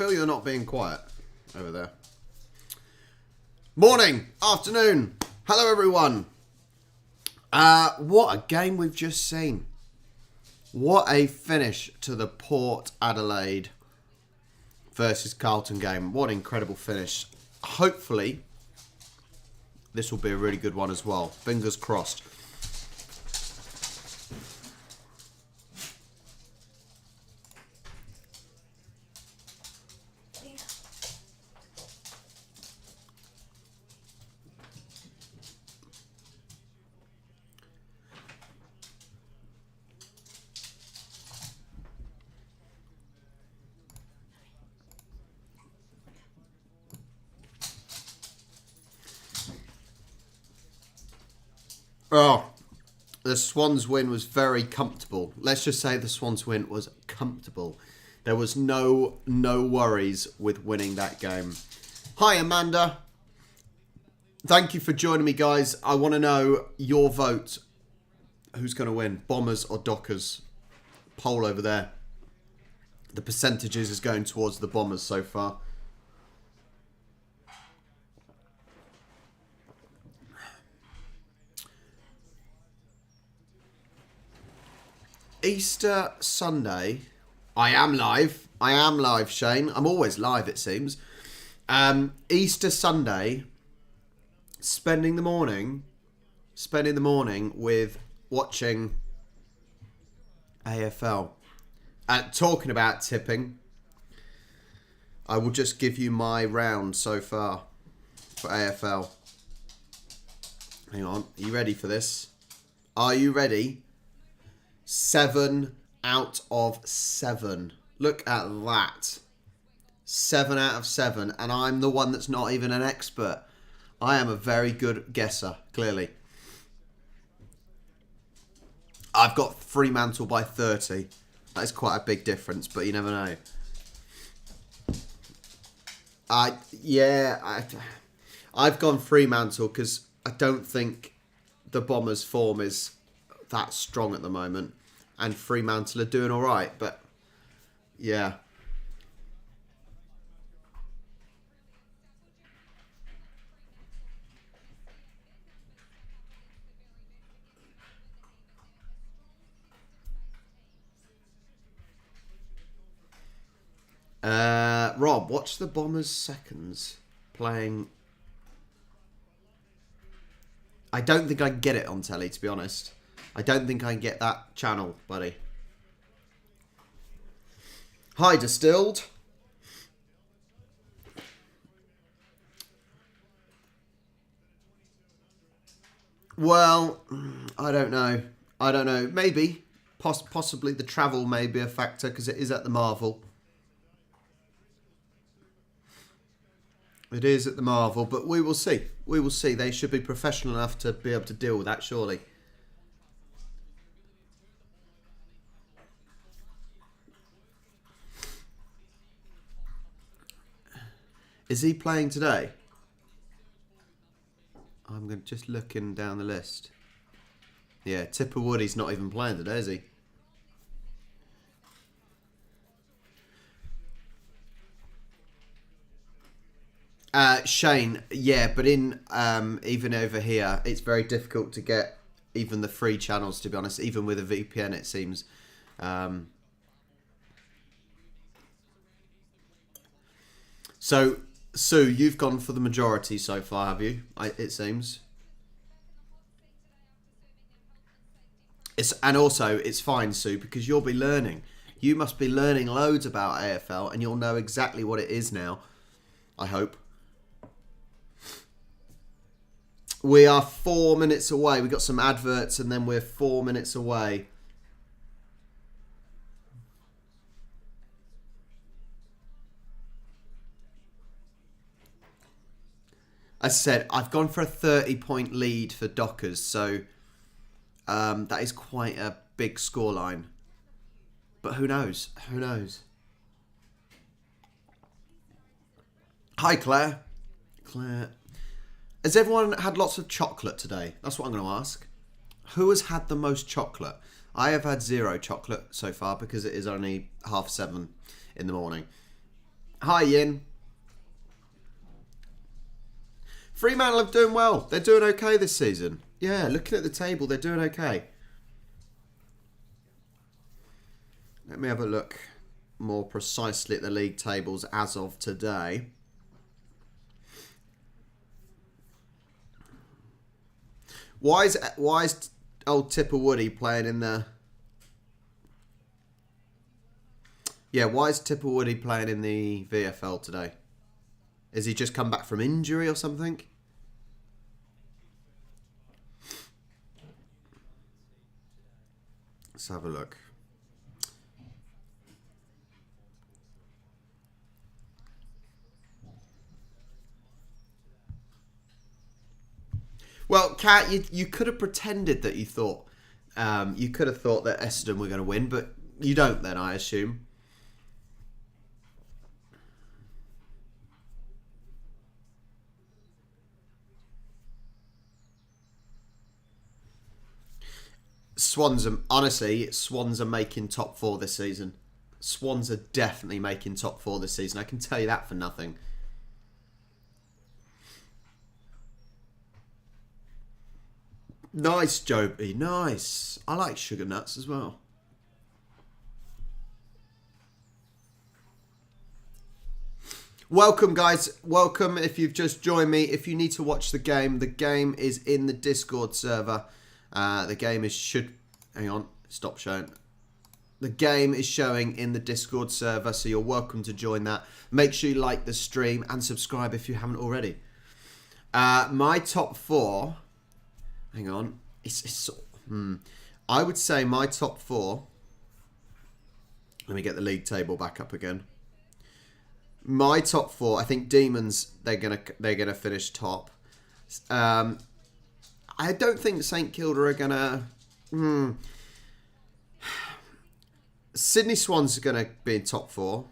feel you're not being quiet over there. Morning, afternoon, hello everyone. What a game we've just seen. What a finish to the Port Adelaide versus Carlton game. What an incredible finish. Hopefully, this will be a really good one as well. Fingers crossed. Oh, the Swans win was very comfortable. Let's just say the Swans win was comfortable. There was no worries with winning that game. Hi, Amanda. Thank you for joining me, guys. I want to know your vote. Who's going to win? Bombers or Dockers? Poll over there. The percentages is going towards the Bombers so far. Easter Sunday. I am live, Shane. I'm always live, it seems. Easter Sunday, spending the morning with watching AFL. Talking about tipping, I will just give you my round so far for AFL. Hang on, are you ready for this? Are you ready? 7 out of 7. Look at that. 7 out of 7. And I'm the one that's not even an expert. I am a very good guesser, clearly. I've got Fremantle by 30. That is quite a big difference, but you never know. I've gone Fremantle because I don't think the Bombers' form is that strong at the moment. And Fremantle are doing all right, but yeah. Rob, watch the Bombers seconds playing. I don't think I can get it on telly, to be honest. I don't think I can get that channel, buddy. Hi, Distilled. Well, I don't know. Maybe. Possibly the travel may be a factor because it is at the Marvel. It is at the Marvel, but we will see. We will see. They should be professional enough to be able to deal with that, surely. Is he playing today? I'm just looking down the list. Yeah, Tipper Woody's not even playing today, is he? Shane, yeah, but in even over here, it's very difficult to get even the free channels, to be honest. Even with a VPN, it seems. So, Sue, you've gone for the majority so far, have you? It seems. And also, it's fine, Sue, because you'll be learning. You must be learning loads about AFL, and you'll know exactly what it is now. I hope. We are 4 minutes away. We got some adverts, and then we're 4 minutes away. As I said, I've gone for a 30-point lead for Dockers, so that is quite a big scoreline. But who knows? Who knows? Hi, Claire. Claire. Has everyone had lots of chocolate today? That's what I'm going to ask. Who has had the most chocolate? I have had 0 chocolate so far because it is only 7:30 in the morning. Hi, Yin. Fremantle are doing well. They're doing okay this season. Yeah, looking at the table, they're doing okay. Let me have a look more precisely at the league tables as of today. Why is old Tipper Woody playing in the... Yeah, why is Tipper Woody playing in the VFL today? Is he just come back from injury or something? Let's have a look. Well, Kat, you could have pretended that you thought... you could have thought that Essendon were going to win, but you don't then, I assume. Swans are making top 4 this season. Swans are definitely making top 4 this season. I can tell you that for nothing. Nice, Joby. Nice. I like sugar nuts as well. Welcome, guys. Welcome if you've just joined me. If you need to watch the game is in the Discord server. The game is hang on, stop showing. The game is showing in the Discord server, so you're welcome to join that. Make sure you like the stream and subscribe if you haven't already. My top 4. Hang on. I would say my top 4. Let me get the league table back up again. My top 4. I think Demons. They're gonna finish top. I don't think St Kilda are gonna. Sydney Swans are gonna be in top 4.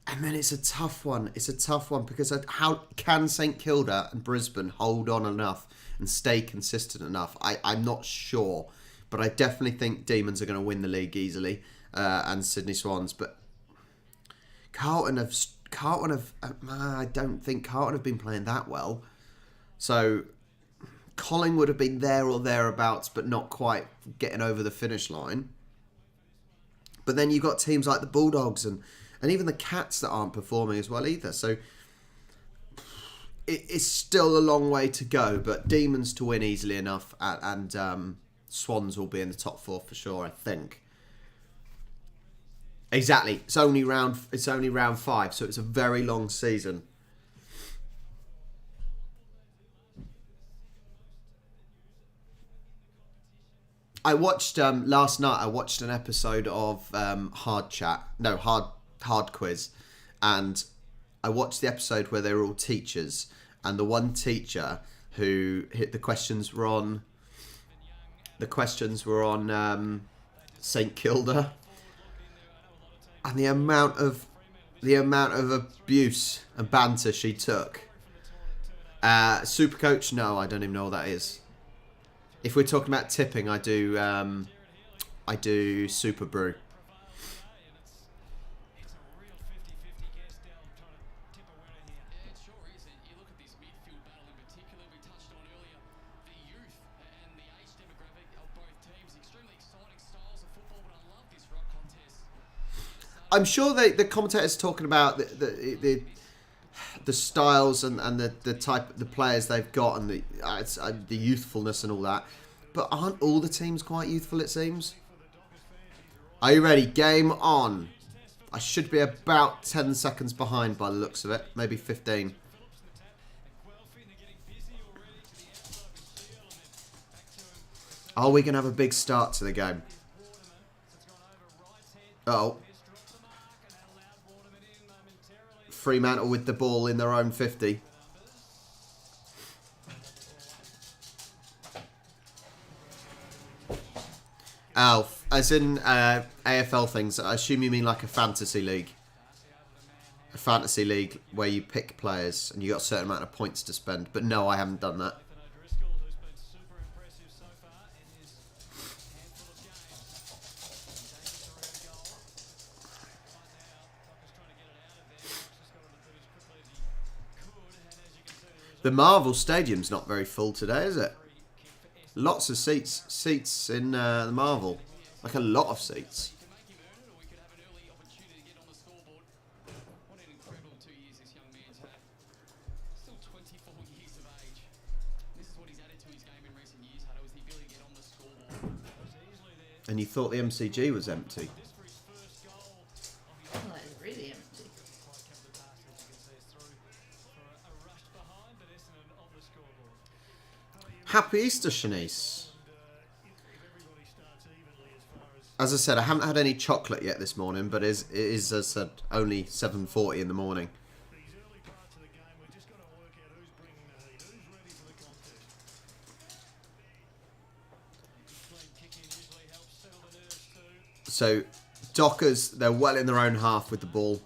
And then it's a tough one. It's a tough one because how can St Kilda and Brisbane hold on enough and stay consistent enough? I'm not sure. But I definitely think Demons are going to win the league easily. And Sydney Swans. But Carlton have... I don't think Carlton have been playing that well. So Collingwood have been there or thereabouts, but not quite getting over the finish line. But then you've got teams like the Bulldogs and even the Cats that aren't performing as well either. So it's still a long way to go, but Demons to win easily enough, and Swans will be in the top 4 for sure, I think. Exactly. It's only round 5, so it's a very long season. I watched last night. I watched an episode of Hard Quiz, and I watched the episode where they were all teachers, and the one teacher who hit the questions were on St Kilda, and the amount of abuse and banter she took. Super Coach, no, I don't even know what that is. If we're talking about tipping, I do Super Brew. I'm sure the commentators talking about the styles and the type the players they've got and the youthfulness and all that, but aren't all the teams quite youthful? It seems. Are you ready? Game on. I should be about 10 seconds behind by the looks of it, maybe 15. Are we gonna have a big start to the game? Uh-oh. Fremantle with the ball in their own 50. Oh, as in AFL things, I assume you mean like a fantasy league. A fantasy league where you pick players and you got a certain amount of points to spend. But no, I haven't done that. The Marvel Stadium's not very full today, is it? Lots of seats in the Marvel. Like a lot of seats. And you thought the MCG was empty. Well, that is really empty. Happy Easter, Shanice. As I said, I haven't had any chocolate yet this morning, but it is, as I said, only 7:40 in the morning. So, Dockers, they're well in their own half with the ball.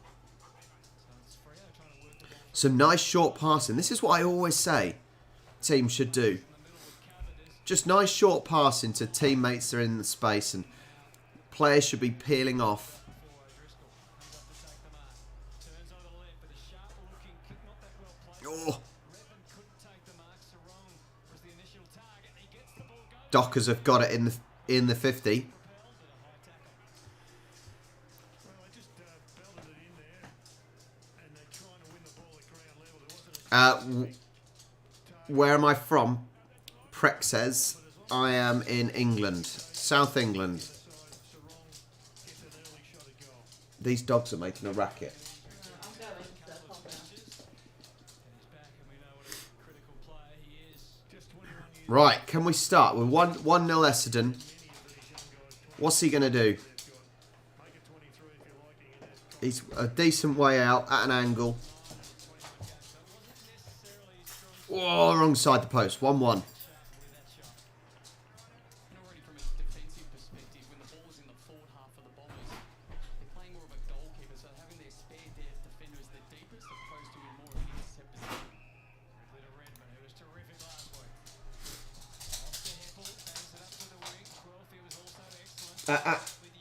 Some nice short passing. This is what I always say teams should do. Just nice short passing to teammates that are in the space, and players should be peeling off. Oh. Dockers have got it in the 50. Where am I from? Prek says I am in England, South England. These dogs are making a racket. Right, can we start with 1-0 Essendon? What's he going to do? He's a decent way out at an angle. Oh, wrong side the post. 1-1.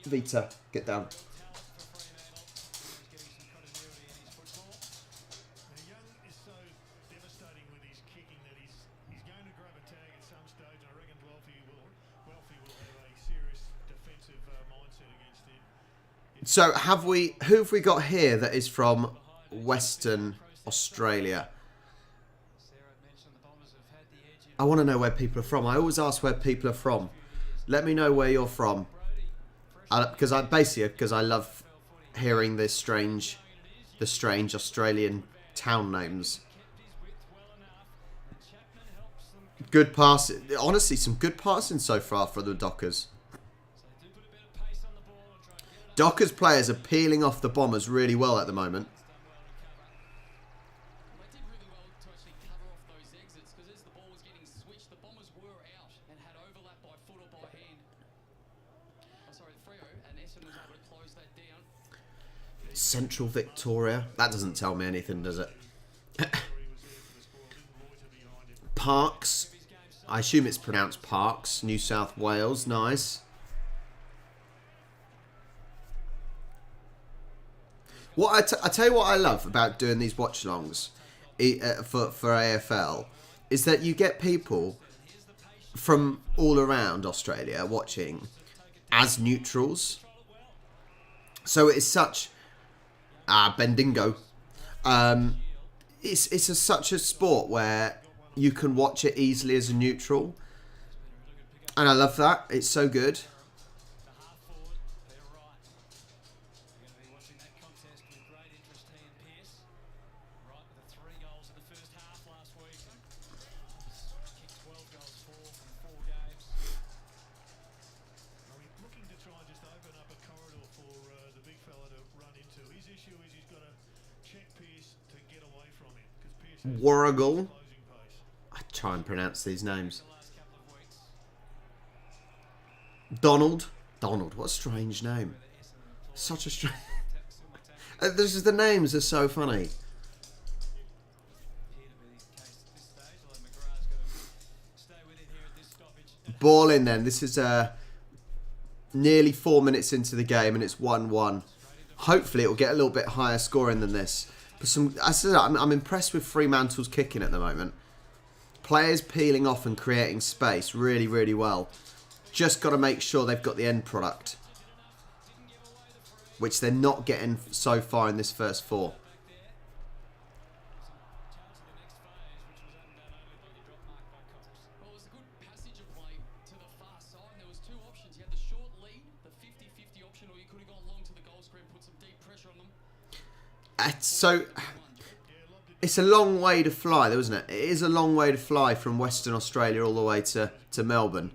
Vita, get down. So who have we got here that is from Western Australia? I want to know where people are from. I always ask where people are from. Let me know where you're from. Because I love hearing the strange Australian town names. Good passing. Honestly, some good passing so far for the Dockers. Dockers players are peeling off the Bombers really well at the moment. Central Victoria. That doesn't tell me anything, does it? Parks. I assume it's pronounced Parks. New South Wales. Nice. I tell you what I love about doing these watch-alongs for AFL is that you get people from all around Australia watching as neutrals. So it is such... Bendigo. It's such a sport where you can watch it easily as a neutral. And I love that. It's so good. Warrigal. I try and pronounce these names. Donald. What a strange name. Such a strange... the names are so funny. Ball in then. This is nearly 4 minutes into the game and it's 1-1. Hopefully it will get a little bit higher scoring than this. I said, I'm impressed with Fremantle's kicking at the moment. Players peeling off and creating space really, really well. Just got to make sure they've got the end product, which they're not getting so far in this first 4. So it's a long way to fly, though, isn't it? It is a long way to fly from Western Australia all the way to Melbourne.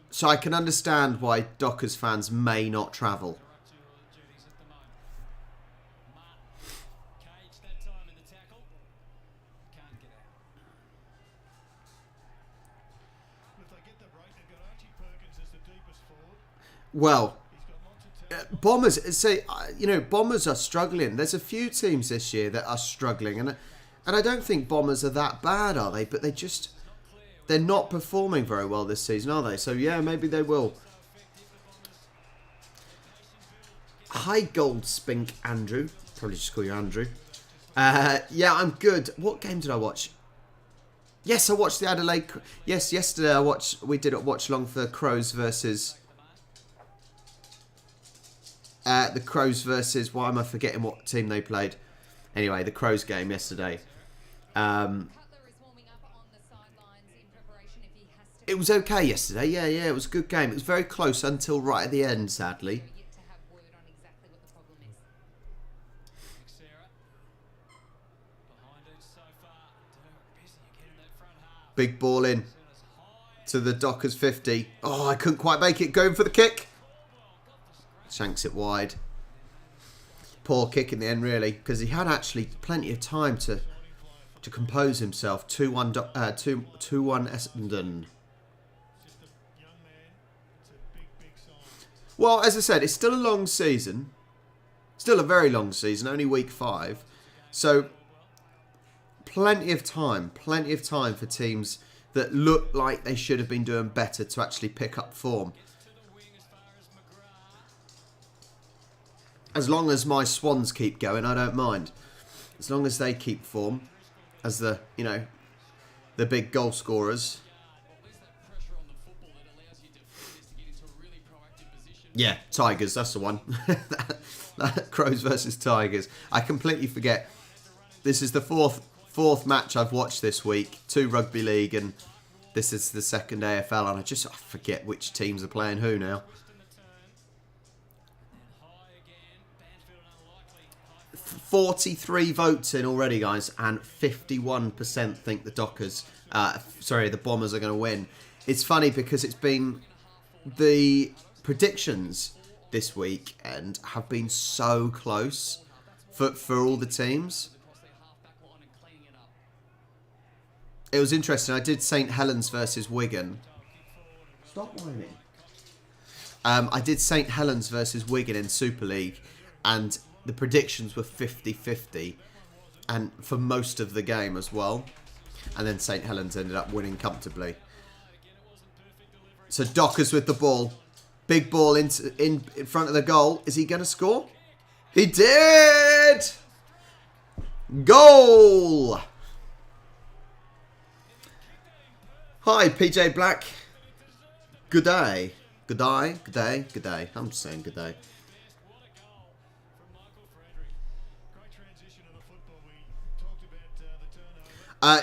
So I can understand why Dockers fans may not travel. Well, Bombers, Bombers are struggling. There's a few teams this year that are struggling, and I don't think Bombers are that bad, are they? But they're not performing very well this season, are they? So yeah, maybe they will. Hi, Goldspink Andrew. Probably just call you Andrew. Yeah, I'm good. What game did I watch? Yes, I watched the Adelaide. Yes, yesterday we did a watch along for Crows versus. The Crows versus... Why am I forgetting what team they played? Anyway, the Crows game yesterday. It was okay yesterday. Yeah, it was a good game. It was very close until right at the end, sadly. Big ball in to the Dockers 50. Oh, I couldn't quite make it. Going for the kick. Shanks it wide. Poor kick in the end, really, because he had actually plenty of time to compose himself. 2-1 Essendon. Well, as I said, it's still a long season. Still a very long season, only week 5. So, plenty of time for teams that look like they should have been doing better to actually pick up form. As long as my Swans keep going, I don't mind. As long as they keep form as the big goal scorers. Yeah, Tigers, that's the one. Crows versus Tigers. I completely forget. This is the fourth match I've watched this week. 2 rugby league and this is the second AFL, and I forget which teams are playing who now. 43 votes in already, guys, and 51% think the the Bombers are going to win. It's funny because it's been the predictions this week and have been so close for all the teams. It was interesting. I did St Helens versus Wigan. Stop whining. I did St Helens versus Wigan in Super League, and the predictions were 50-50, and for most of the game as well. And then St Helens ended up winning comfortably. So Dockers with the ball. Big ball in front of the goal. Is he going to score? He did! Goal! Hi, PJ Black. Good day. Good day. Good day. Good day. I'm just saying good day.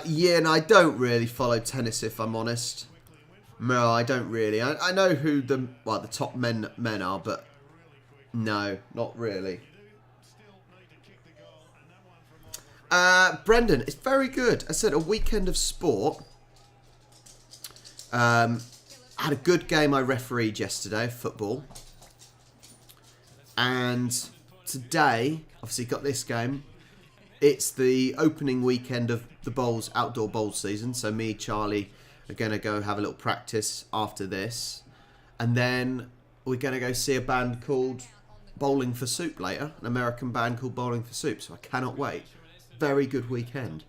Yeah, and I don't really follow tennis, if I'm honest. No, I don't really. I know who the top men are, but no, not really. Brendan, it's very good. I said a weekend of sport. I had a good game I refereed yesterday, football. And today, obviously got this game. It's the opening weekend of the outdoor bowls season. So me, Charlie, are going to go have a little practice after this. And then we're going to go see a band called Bowling for Soup later. An American band called Bowling for Soup. So I cannot wait. Very good weekend.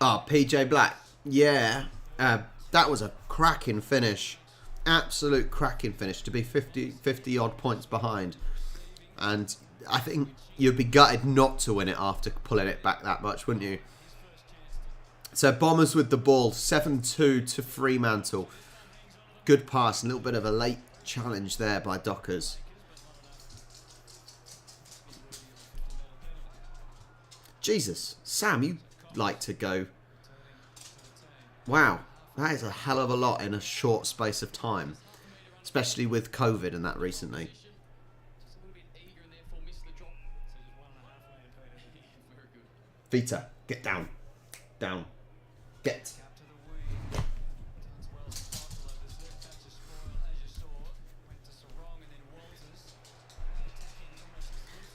Oh, PJ Black. Yeah. That was a cracking finish. Absolute cracking finish to be 50 odd points behind. And I think you'd be gutted not to win it after pulling it back that much, wouldn't you? So Bombers with the ball. 7-2 to Fremantle. Good pass. A little bit of a late challenge there by Dockers. Jesus. Sam, you like to go. Wow. That is a hell of a lot in a short space of time. Especially with COVID and that recently. Vita, get down. Down. Get.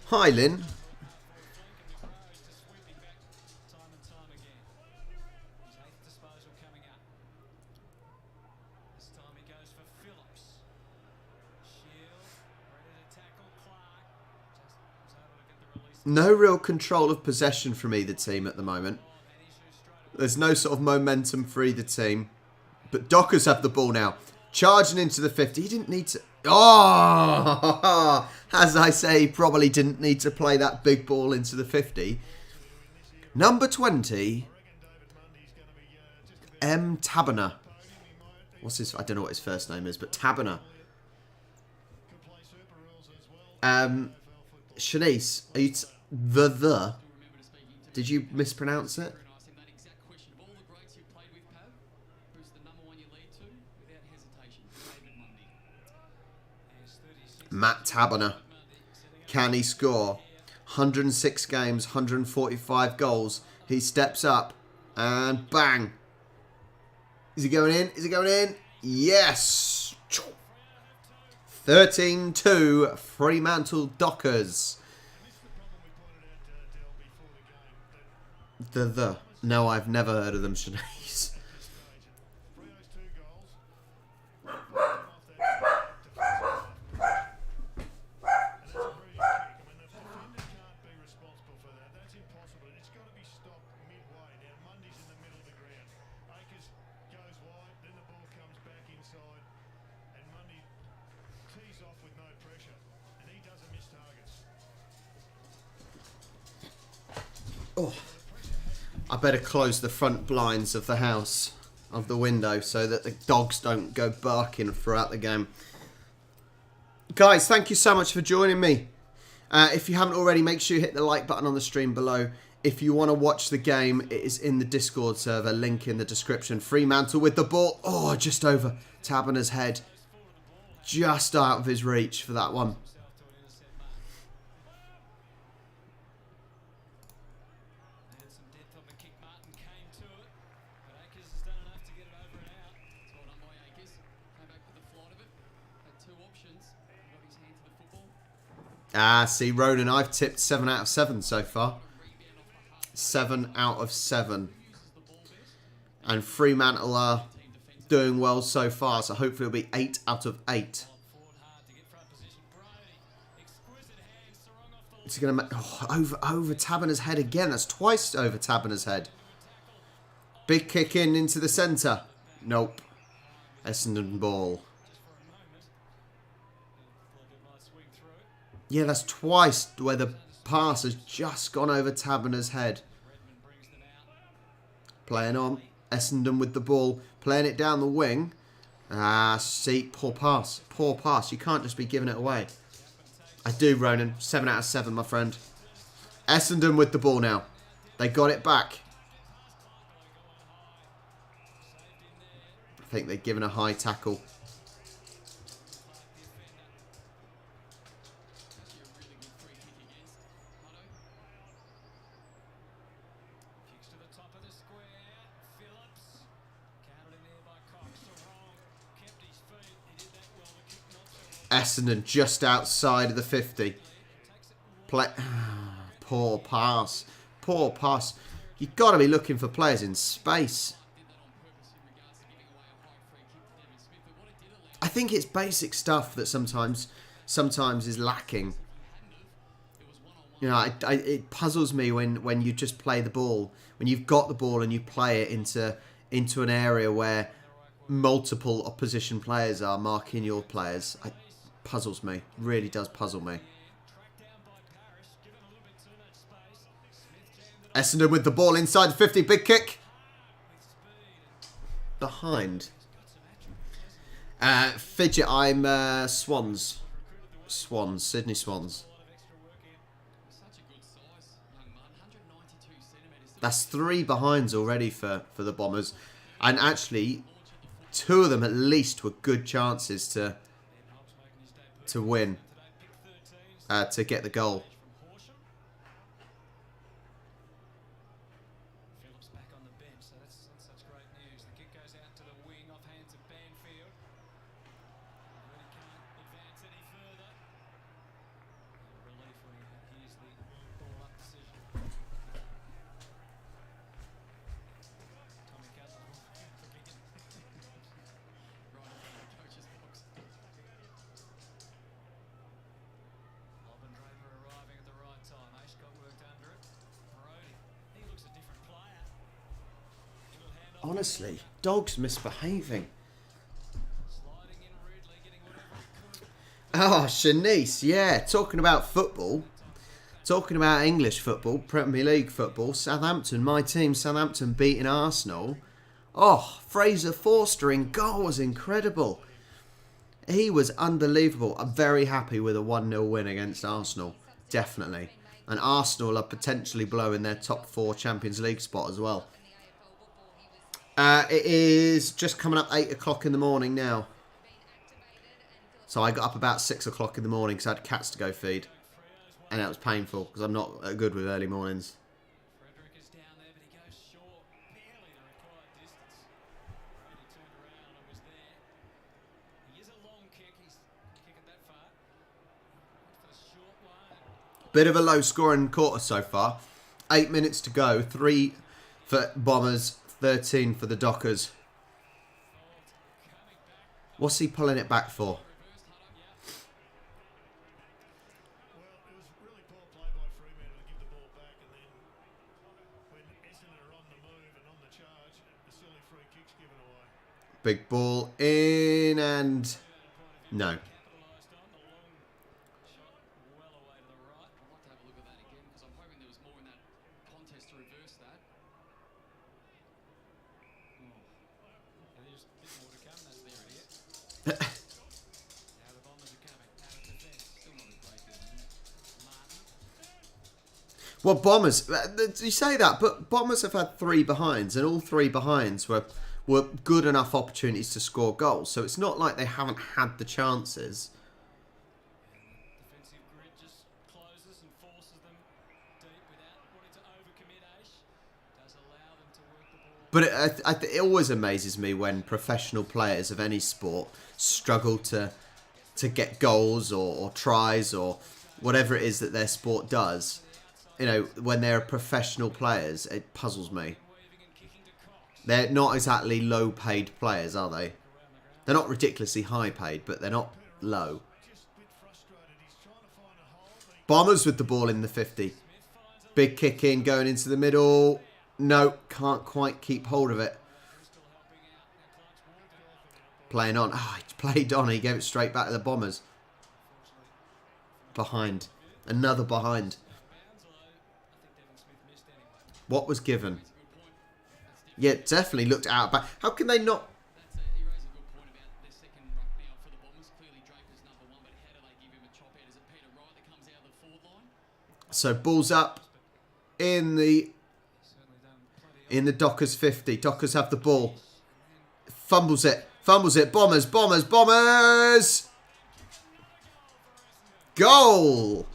Hi, Lynn. No real control of possession from either team at the moment. There's no sort of momentum for either team. But Dockers have the ball now. Charging into the 50. He didn't need to... Oh! As I say, he probably didn't need to play that big ball into the 50. Number 20. M. Taberner. What's his... I don't know what his first name is, but Taberner. Shanice, are you... The? Did you mispronounce it? Matt Taberner. Can he score? 106 games, 145 goals. He steps up and bang. Is he going in? Is he going in? Yes! 13-2 Fremantle Dockers. The. No, I've never heard of them, Shanice. Oh. I better close the front blinds of the house, of the window, so that the dogs don't go barking throughout the game. Guys, thank you so much for joining me. If you haven't already, make sure you hit the like button on the stream below. If you want to watch the game, it is in the Discord server, link in the description. Fremantle with the ball. Oh, just over Taberner's head. Just out of his reach for that one. See, Ronan, I've tipped 7 out of 7 so far. 7 out of 7. And Fremantle are doing well so far, so hopefully it'll be 8 out of 8. It's going to make... over Taberner's head again. That's twice over Taberner's head. Big kick into the centre. Nope. Essendon ball. Yeah, that's twice where the pass has just gone over Taberner's head. Playing on. Essendon with the ball. Playing it down the wing. See, poor pass. Poor pass. You can't just be giving it away. I do, Ronan. 7 out of 7, my friend. Essendon with the ball now. They got it back. I think they've given a high tackle. Essendon just outside of the 50. Poor pass. Poor pass. You've got to be looking for players in space. I think it's basic stuff that sometimes is lacking. You know, it puzzles me when you just play the ball, when you've got the ball and you play it into an area where multiple opposition players are marking your players. It puzzles me. Really does puzzle me. Essendon with the ball inside the 50. Big kick. Behind. Fidget, I'm Swans. Swans. Sydney Swans. That's 3 behinds already for the Bombers. And actually, 2 of them at least were good chances to win. To get the goal. Honestly, dog's misbehaving. Oh, Shanice, yeah. Talking about football. Talking about English football, Premier League football. Southampton, my team, Southampton beating Arsenal. Oh, Fraser Forster in goal was incredible. He was unbelievable. I'm very happy with a 1-0 win against Arsenal. Definitely. And Arsenal are potentially blowing their top 4 Champions League spot as well. It is just coming up 8 o'clock in the morning now. So I got up about 6 o'clock in the morning because I had cats to go feed. And that was painful because I'm not good with early mornings. Bit of a low scoring quarter so far. 8 minutes to go. 3 for Bombers. 13 for the Dockers. What's he pulling it back for? Well, it was really poor play by Fremantle to give the ball back, and then when Essendon are on the move and on the charge, a silly free kick's given away. Big ball in and no. Well, Bombers, you say that, but Bombers have had 3 behinds, and all 3 behinds were good enough opportunities to score goals. So it's not like they haven't had the chances. But it always amazes me when professional players of any sport struggle to get goals or tries or whatever it is that their sport does. You know, when they're professional players, it puzzles me. They're not exactly low-paid players, are they? They're not ridiculously high-paid, but they're not low. Bombers with the ball in the 50. Big kick in, going into the middle. No, can't quite keep hold of it. Playing on. Oh, he played on. He gave it straight back to the Bombers. Behind. Another behind. What was given? Yeah, definitely looked out. But how can they not? So balls up in the Dockers 50. Dockers have the ball. Fumbles it. Fumbles it. Bombers. Bombers. Bombers. Goal.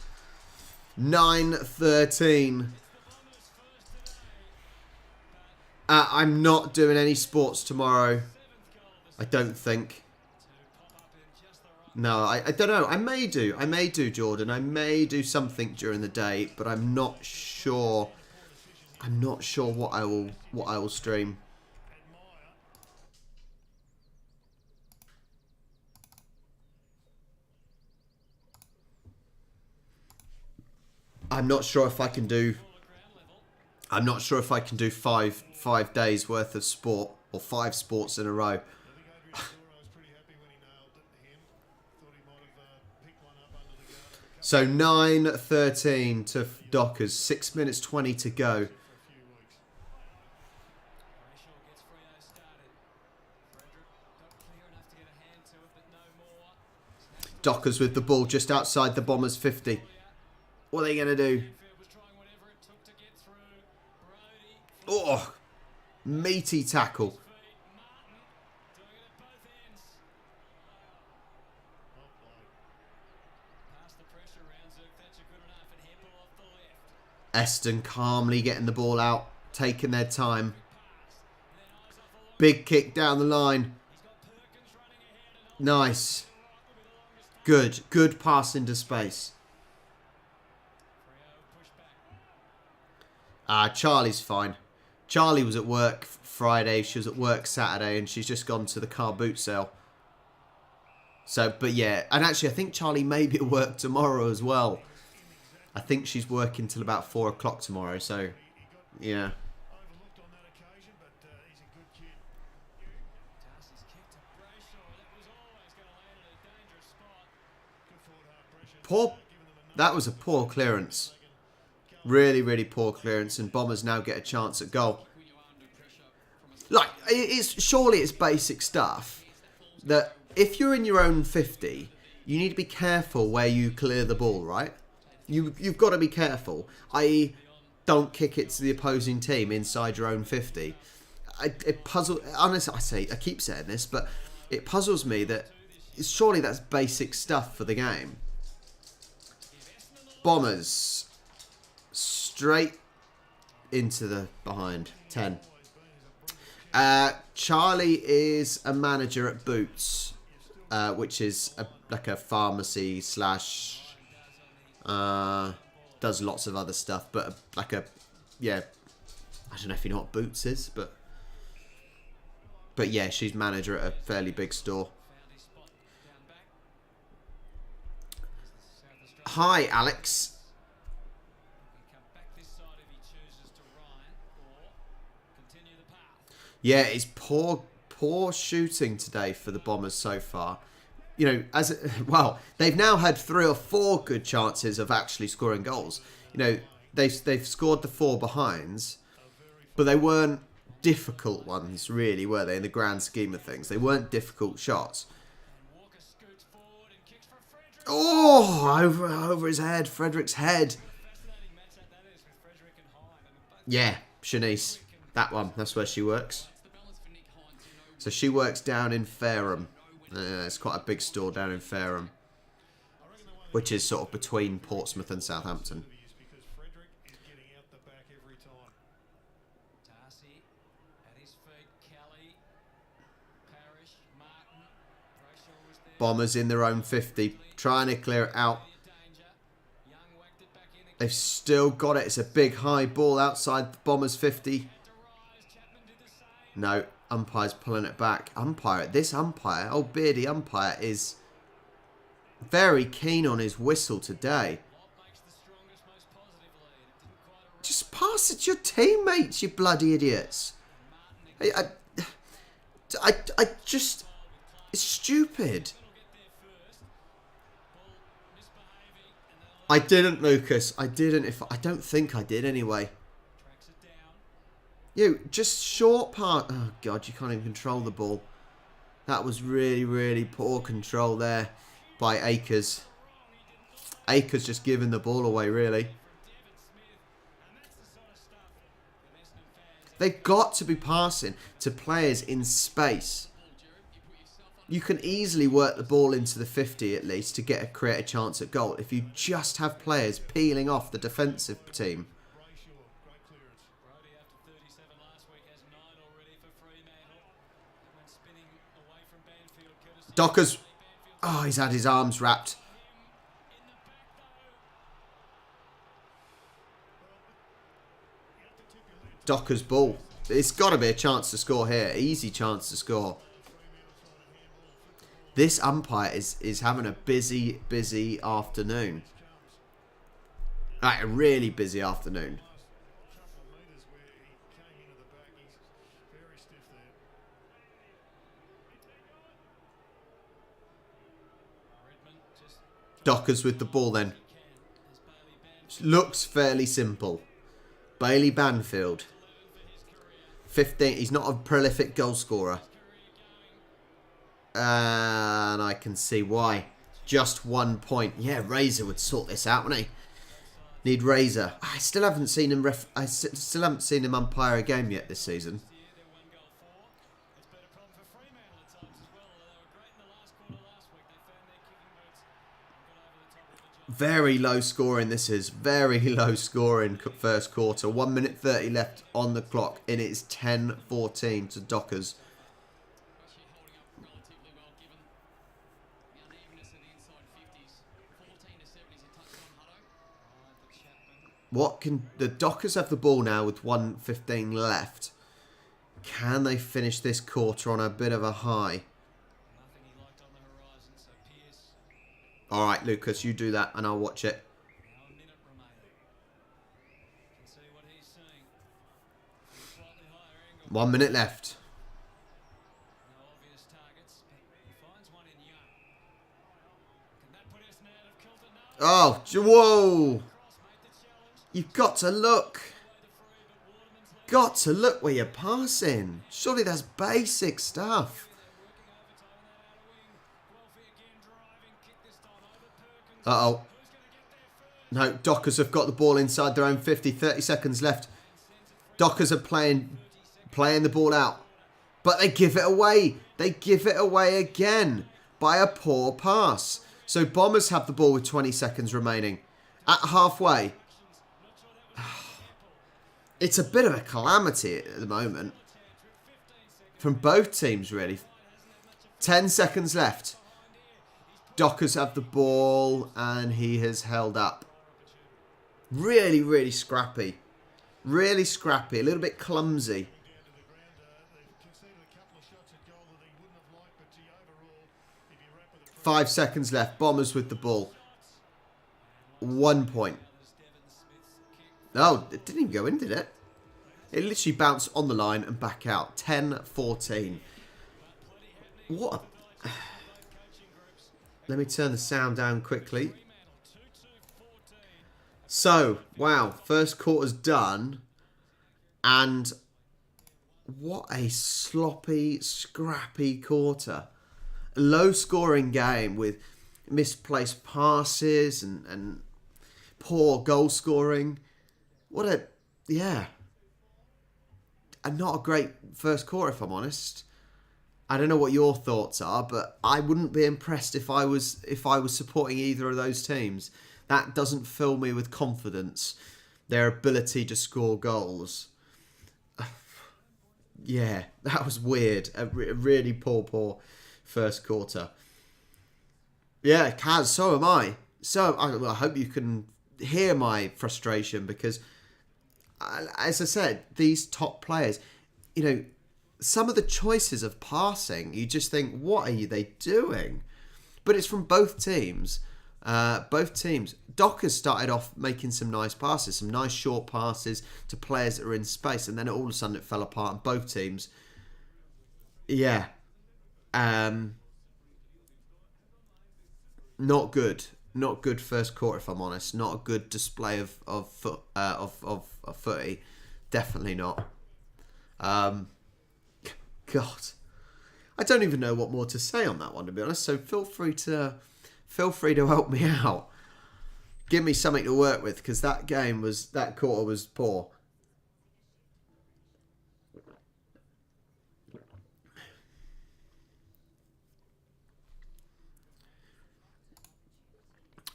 9-13. I'm not doing any sports tomorrow. I don't think. No, I don't know. I may do, Jordan. I may do something during the day, but I'm not sure. I'm not sure what I will stream. I'm not sure if I can do. I'm not sure if I can do five days worth of sport or 5 sports in a row. I was pretty happy when he nailed it. Him thought he might have picked one up under the guard. So 9:13 to Dockers. 6 minutes 20 to go. Dockers with the ball just outside the Bombers 50. What are they going to do? Oh, meaty tackle. Essendon calmly getting the ball out, taking their time. Big kick down the line. Nice. Good pass into space. Charlie's fine. Charlie was at work Friday, she was at work Saturday, and she's just gone to the car boot sale. So, but yeah, and actually I think Charlie may be at work tomorrow as well. I think she's working till about 4 o'clock tomorrow, so, yeah. Overlooked on that occasion, but he's a good kid. Darcy's kick to Brayshaw. That was always going to land in a dangerous spot. Good forward hard pressure. Poor, that was a poor clearance. Really poor clearance, and Bombers now get a chance at goal. Like, surely it's basic stuff that if you're in your own 50, you need to be careful where you clear the ball, right? You've got to be careful. I.e., don't kick it to the opposing team inside your own 50. It puzzles. Honestly, I keep saying this, but it puzzles me that surely that's basic stuff for the game. Bombers straight into the behind 10. Charlie is a manager at Boots, which is like a pharmacy slash. Does lots of other stuff, but yeah, I don't know if you know what Boots is, but yeah, she's manager at a fairly big store. Hi, Alex. Yeah, it's poor shooting today for the Bombers so far. You know, they've now had 3 or 4 good chances of actually scoring goals. You know, they've scored the 4 behinds, but they weren't difficult ones, really, were they? In the grand scheme of things, they weren't difficult shots. Oh, over his head, Frederick's head. Yeah, Shanice, that one. That's where she works. So she works down in Fareham. It's quite a big store down in Fareham, which is sort of between Portsmouth and Southampton. Bombers in their own 50, trying to clear it out. They've still got it. It's a big high ball outside the Bombers 50. No. Umpire's pulling it back. This umpire, old beardy umpire, is very keen on his whistle today. Just pass it to your teammates, you bloody idiots. I just, it's stupid. I didn't, Lucas. I didn't. I don't think I did anyway. You just short part. Oh God, you can't even control the ball. That was really poor control there by Akers. Akers just giving the ball away, really. They've got to be passing to players in space. You can easily work the ball into the 50 at least to create a chance at goal if you just have players peeling off the defensive team. Dockers. Oh, he's had his arms wrapped. Dockers ball. It's got to be a chance to score here. Easy chance to score. This umpire is having a busy afternoon. Right, a really busy afternoon. Couple of metres where he came into the back. He's very stiff there. Dockers with the ball then. Looks fairly simple. Bailey Banfield. 15. He's not a prolific goal scorer. And I can see why. Just 1 point. Yeah, Razor would sort this out, wouldn't he? Need Razor. I still haven't seen him still haven't seen him umpire a game yet this season. It's been a problem for Fremantle at times as well. They were great in the last quarter last week. They found their kicking boots and got over the top of the job. Very low scoring this is. Very low scoring first quarter. 1 minute 30 left on the clock. And it's 10-14 to Dockers. What can the Dockers have the ball now with 1:15 left? Can they finish this quarter on a bit of a high? All right, Lucas, you do that and I'll watch it. 1 minute left. Oh, whoa! You've got to look. Got to look where you're passing. Surely that's basic stuff. Uh-oh. No, Dockers have got the ball inside their own 50. 30 seconds left. Dockers are playing the ball out. But they give it away. They give it away again by a poor pass. So Bombers have the ball with 20 seconds remaining. At halfway. It's a bit of a calamity at the moment. From both teams, really. 10 seconds left. Dockers have the ball and he has held up. Really, really scrappy. Really scrappy. A little bit clumsy. 5 seconds left. Bombers with the ball. 1 point. No, it didn't even go in, did it? It literally bounced on the line and back out. 10-14. What? Let me turn the sound down quickly. So, wow. First quarter's done. And what a sloppy, scrappy quarter. Low scoring game with misplaced passes and poor goal scoring. What a, yeah. And not a great first quarter, if I'm honest. I don't know what your thoughts are, but I wouldn't be impressed if I was supporting either of those teams. That doesn't fill me with confidence. Their ability to score goals. Yeah, that was weird. A really poor first quarter. Yeah, Kaz, so am I. So I hope you can hear my frustration because, as I said, these top players, you know, some of the choices of passing, you just think, what are they doing? But it's from both teams. Both teams. Dockers started off making some nice passes, some nice short passes to players that are in space, and then all of a sudden it fell apart. And both teams, yeah, not good. Not good first quarter, if I'm honest. Not a good display of footy. Definitely not. God, I don't even know what more to say on that one, to be honest. So feel free to help me out. Give me something to work with because that quarter was poor.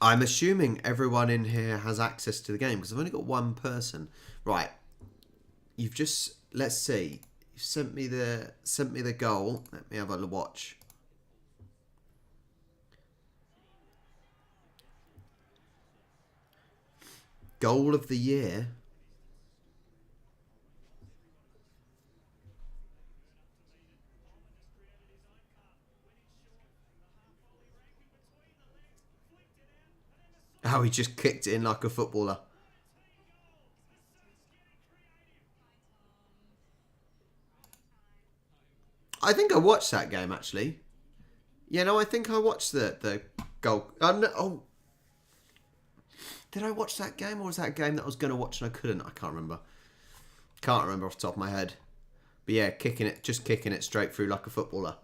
I'm assuming everyone in here has access to the game because I've only got one person. Right. You've just, let's see. You sent me the goal. Let me have a watch. Goal of the year. Oh, he just kicked it in like a footballer. I think I watched that game, actually. Yeah, no, I think I watched the goal. No, did I watch that game, or was that a game that I was going to watch and I couldn't? I can't remember. Can't remember off the top of my head. But yeah, just kicking it straight through like a footballer.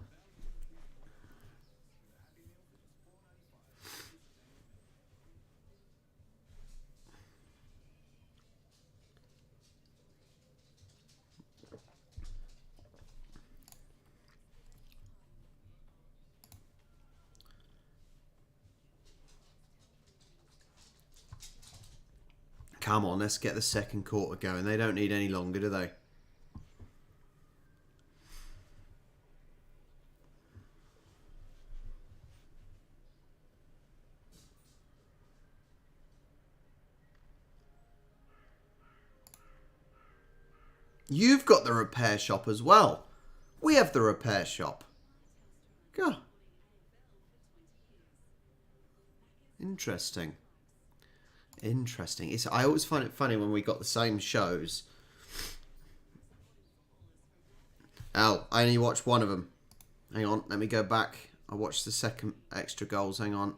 Come on, let's get the second quarter going. They don't need any longer, do they? You've got the repair shop as well. We have the repair shop. Go. Interesting. Interesting. I always find it funny when we got the same shows. Oh, I only watched one of them. Hang on, let me go back. I watched the second extra goals. Hang on.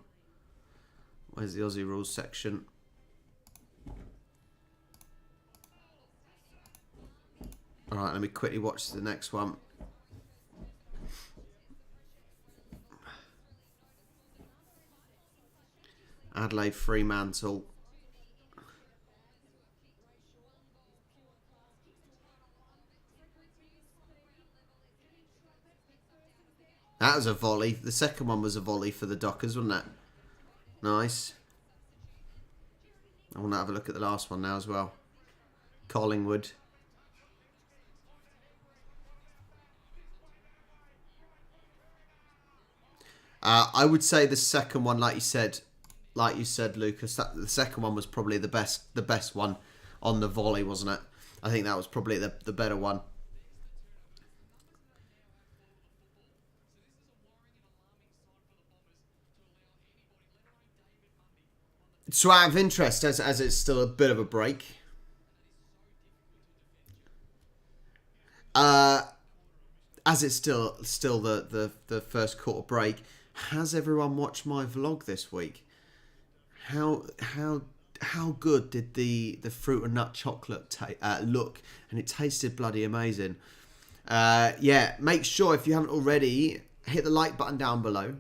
Where's the Aussie rules section? Alright, let me quickly watch the next one. Adelaide Fremantle. That was a volley. The second one was a volley for the Dockers, wasn't it? Nice. I want to have a look at the last one now as well. Collingwood. I would say the second one, like you said, Lucas, the second one was probably the best one on the volley, wasn't it? I think that was probably the better one. So out of interest, as it's still a bit of a break, as it's still the first quarter break, has everyone watched my vlog this week? How good did the fruit and nut chocolate look? And it tasted bloody amazing. Yeah, make sure if you haven't already, hit the like button down below.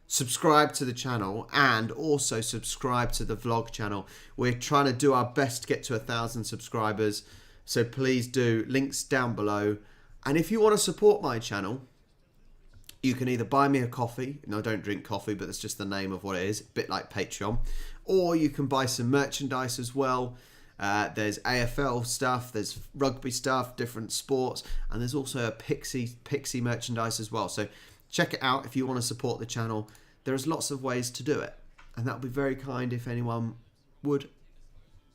Subscribe to the channel and also subscribe to the vlog channel. We're trying to do our best to get to 1,000 subscribers. So please do. Links down below. And if you want to support my channel, you can either buy me a coffee. No, I don't drink coffee, but that's just the name of what it is. A bit like Patreon. Or you can buy some merchandise as well. There's AFL stuff, there's rugby stuff, different sports. And there's also a Pixie merchandise as well. So check it out if you want to support the channel. There's lots of ways to do it. And that would be very kind if anyone would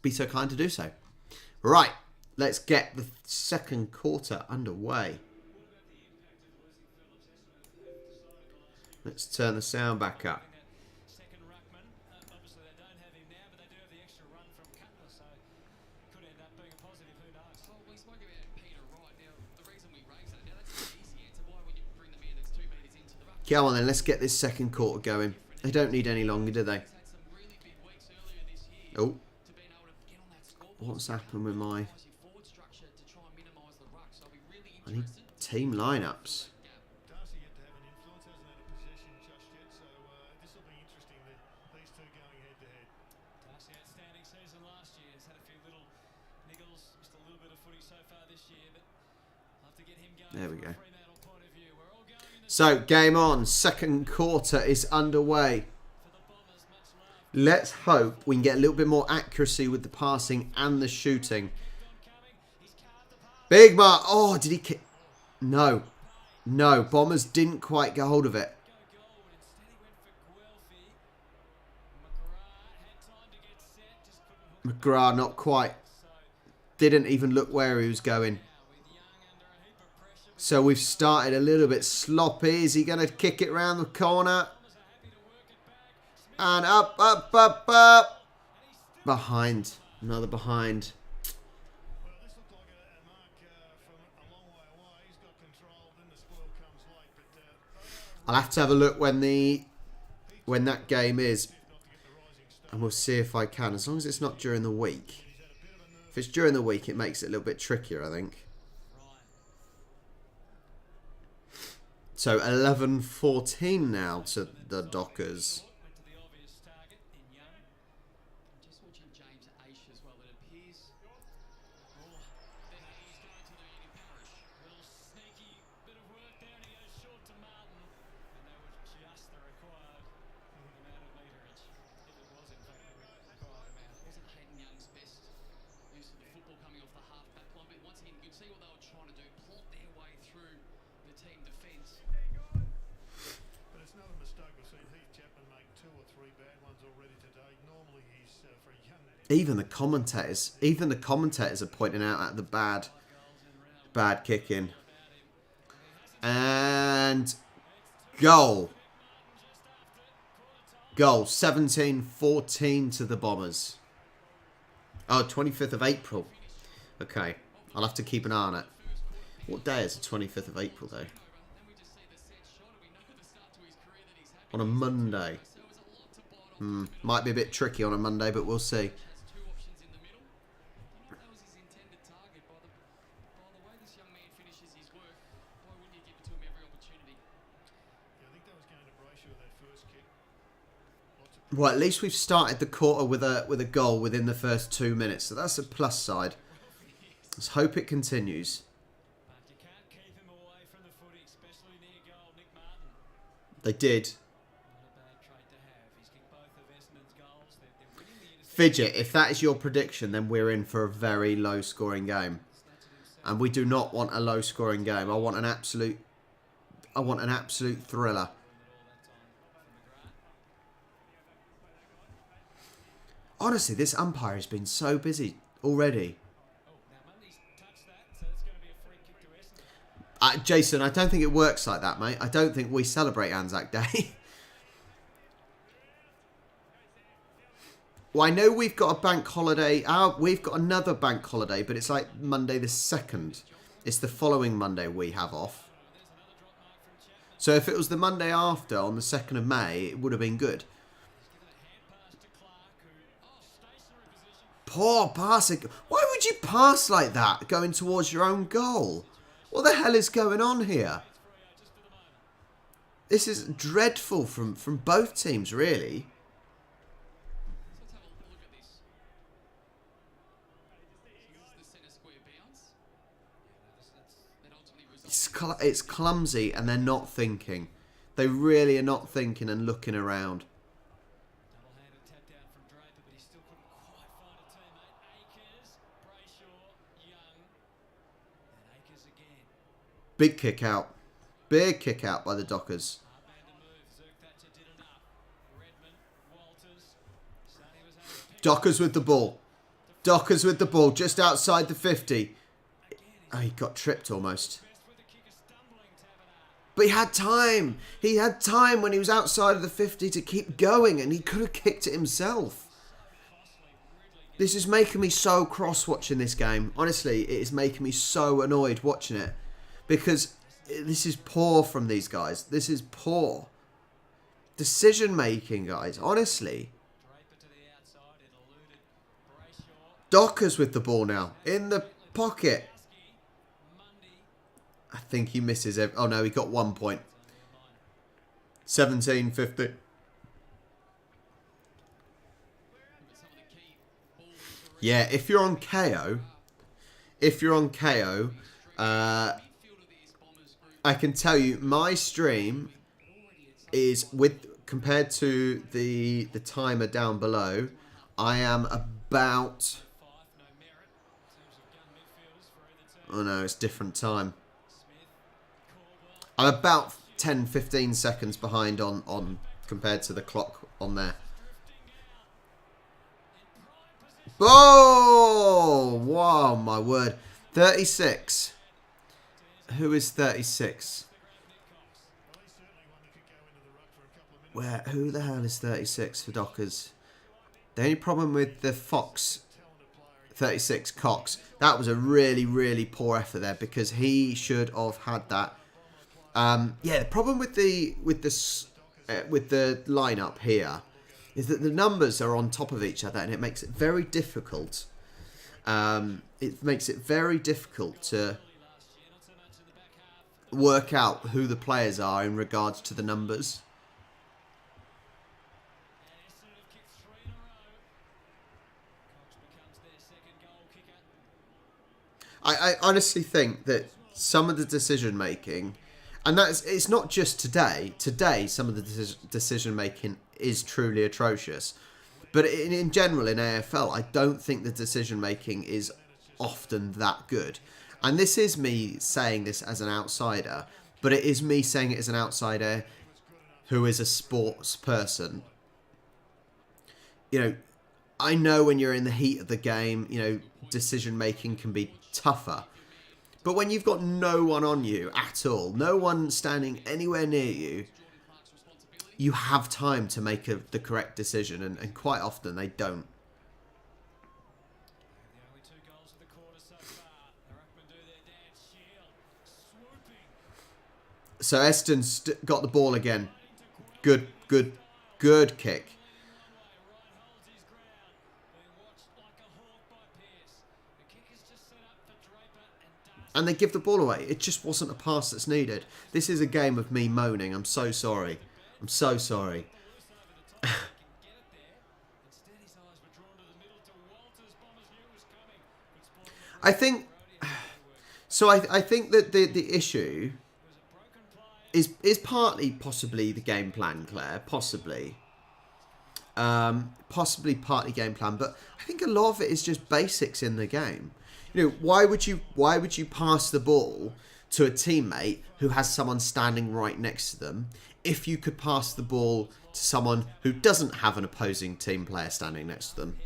be so kind to do so. Right, let's get the second quarter underway. Let's turn the sound back up. Come on then, let's get this second quarter going. They don't need any longer, do they? Oh. What's happened with my... I need team lineups. There we go. So, game on. Second quarter is underway. Let's hope we can get a little bit more accuracy with the passing and the shooting. Big Mark. Oh, did he kick? No. No, Bombers didn't quite get hold of it. McGrath, not quite. Didn't even look where he was going. So we've started a little bit sloppy. Is he going to kick it round the corner? And up, up, up, up. Behind. Another behind. I'll have to have a look when that game is, and we'll see if I can. As long as it's not during the week. If it's during the week, it makes it a little bit trickier, I think. So 11-14 now to the Dockers. Even the commentators are pointing out at the bad kicking. And goal. 17-14 to the Bombers. Oh, 25th of April. Okay, I'll have to keep an eye on it. What day is the 25th of April, though? On a Monday. Might be a bit tricky on a Monday, but we'll see. Well, at least we've started the quarter with a goal within the first 2 minutes, so that's a plus side. Let's hope it continues. They did. Fidget, if that is your prediction, then we're in for a very low-scoring game, and we do not want a low-scoring game. I want an absolute thriller. Honestly, this umpire has been so busy already. Jason, I don't think it works like that, mate. I don't think we celebrate Anzac Day. Well, I know we've got a bank holiday. We've got another bank holiday, but it's like Monday the 2nd. It's the following Monday we have off. So if it was the Monday after, on the 2nd of May, it would have been good. Poor passing. Why would you pass like that, going towards your own goal? What the hell is going on here? This is dreadful from both teams, really. It's clumsy, and they're not thinking. They really are not thinking and looking around. Big kick out. Big kick out by the Dockers. Dockers with the ball. Dockers with the ball just outside the 50. Oh, he got tripped almost. But he had time. He had time when he was outside of the 50 to keep going, and he could have kicked it himself. This is making me so cross watching this game. Honestly, it is making me so annoyed watching it. Because this is poor from these guys. This is poor. Decision making, guys. Honestly. Dockers with the ball now. In the pocket. I think he misses it. Oh no, he got 1 point. 17-50. Yeah, if you're on KO, I can tell you my stream is compared to the timer down below, I am about, oh no, it's different time. I'm about 10-15 seconds behind on compared to the clock on there. Oh, wow, my word. 36. Who is 36? Who the hell is 36 for Dockers? The only problem with the Fox 36, Cox, that was a really, really poor effort there, because he should have had that. Yeah, the problem with the lineup here is that the numbers are on top of each other, and it makes it very difficult. It makes it very difficult to work out who the players are in regards to the numbers. I honestly think that some of the decision making, and it's not just today. Today, some of the decision making is truly atrocious. But in general, in AFL, I don't think the decision making is often that good. And this is me saying this as an outsider, but it is me saying it as an outsider who is a sports person. You know, I know when you're in the heat of the game, you know, decision making can be tougher. But when you've got no one on you at all, no one standing anywhere near you, you have time to make the correct decision, and quite often they don't. So Eston's got the ball again. Good kick. And they give the ball away. It just wasn't a pass that's needed. This is a game of me moaning. I'm so sorry. I'm so sorry. I think that the issue is partly possibly the game plan, Claire. Possibly partly game plan, but I think a lot of it is just basics in the game. You know, why would you pass the ball to a teammate who has someone standing right next to them if you could pass the ball to someone who doesn't have an opposing team player standing next to them?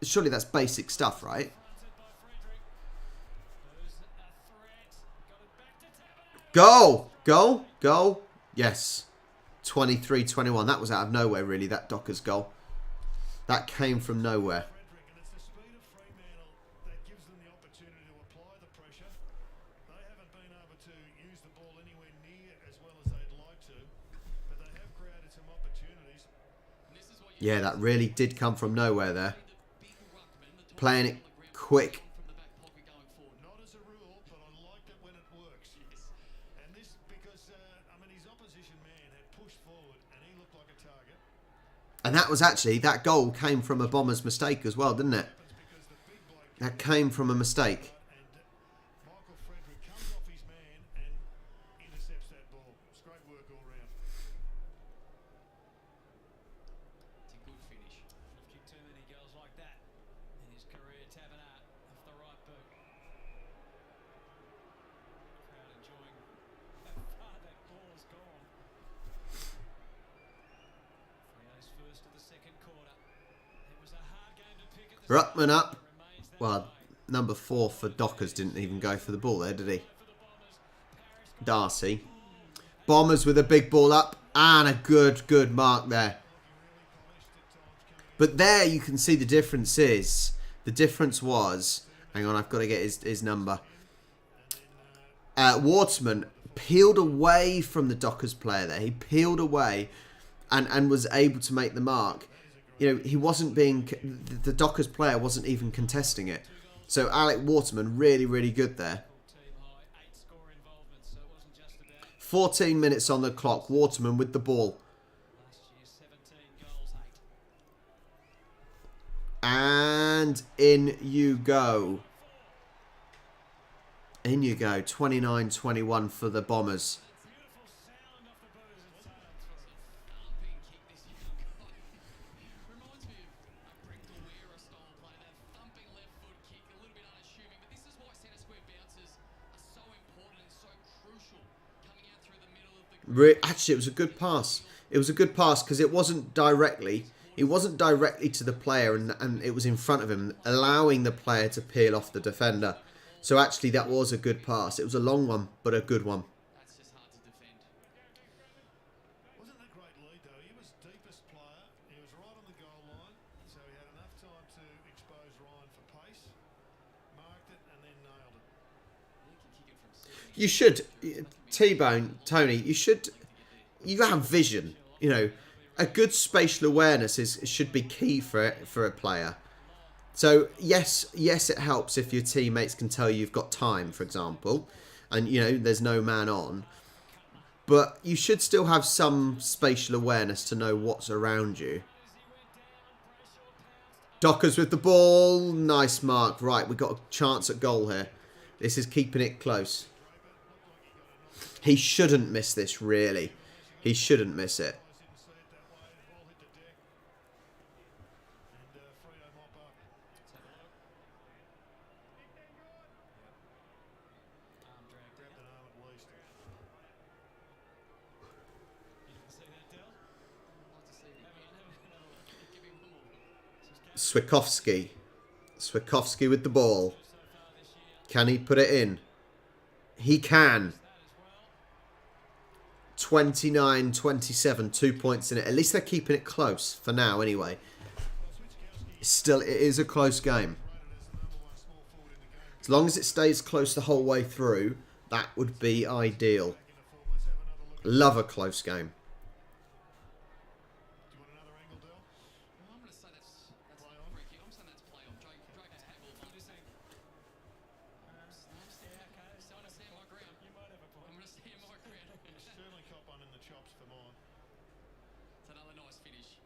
Surely that's basic stuff, right? Goal! Yes. 23-21. That was out of nowhere, really, that Dockers goal. That came from nowhere. And it's the speed of Fremantle that gives them the opportunity to apply the pressure. They haven't been able to use the ball anywhere near as well as they'd like to, but they have created some opportunities. Yeah, that really did come from nowhere there. Playing it quick. Not as a rule, but I like it when it works. And this because, his opposition man had pushed forward and he looked like a target. And that was actually, that goal came from a Bombers mistake as well, didn't it? That came from a mistake. And Michael Frederick comes off his man and intercepts that ball. It's great work all round. It's a good finish. He's kicked too many goals like that in his career. Taverner off the right boot. Crowd enjoying how far that ball has gone. Frio's first of the second quarter. It was a hard game to pick at the Ruckman up. remains that Well, number 4 for Dockers didn't even go for the ball there, did he? Darcy. Bombers with a big ball up. And a good mark there. But there you can see the difference is. The difference was... Hang on, I've got to get his number. Wartsman peeled away from the Dockers player there. He peeled away and was able to make the mark. You know, he wasn't being... The Dockers player wasn't even contesting it. So Alec Waterman, really good there. team high, 8 score involvements, so it wasn't just about 14 minutes on the clock. Waterman with the ball. last year, 17 goals, 8. And in you go. In you go. 29-21 for the Bombers. Beautiful sound off the boot as it Thumping kick this young guy. Reminds me of a Brickel Weira style play. That thumping left foot kick, a little bit unassuming, but this is why centre square bounces are so important and so crucial coming out through the middle of the Actually, it was a good pass. It was a good pass because it wasn't directly. It wasn't directly to the player, and it was in front of him, allowing the player to peel off the defender. So actually, that was a good pass. It was a long one, but a good one. That's just hard to defend. Wasn't a great lead though. He was deepest player. He was right on the goal line, so he had enough time to expose Ryan for pace. Marked it and then nailed it. He can kick it You should, T-Bone, Tony, you have vision. You know, a good spatial awareness should be key for a player. So yes, it helps if your teammates can tell you've got time, for example, and you know there's no man on. But you should still have some spatial awareness to know what's around you. Dockers with the ball. Nice mark. Right, we've got a chance at goal here. This is keeping it close. He shouldn't miss this, really. He shouldn't miss it. Switkowski. Switkowski with the ball. Can he put it in? He can. 29-27, 2 points in it. At least they're keeping it close for now anyway. Still, it is a close game. As long as it stays close the whole way through, that would be ideal. Love a close game. I'm going to say that's free kick. I'm saying that's play on. Drake has handball. I'm just saying. Starting to stand my ground. You might have a point. I'm going to stand my ground. Certainly caught one in the chops for mine. It's another nice finish.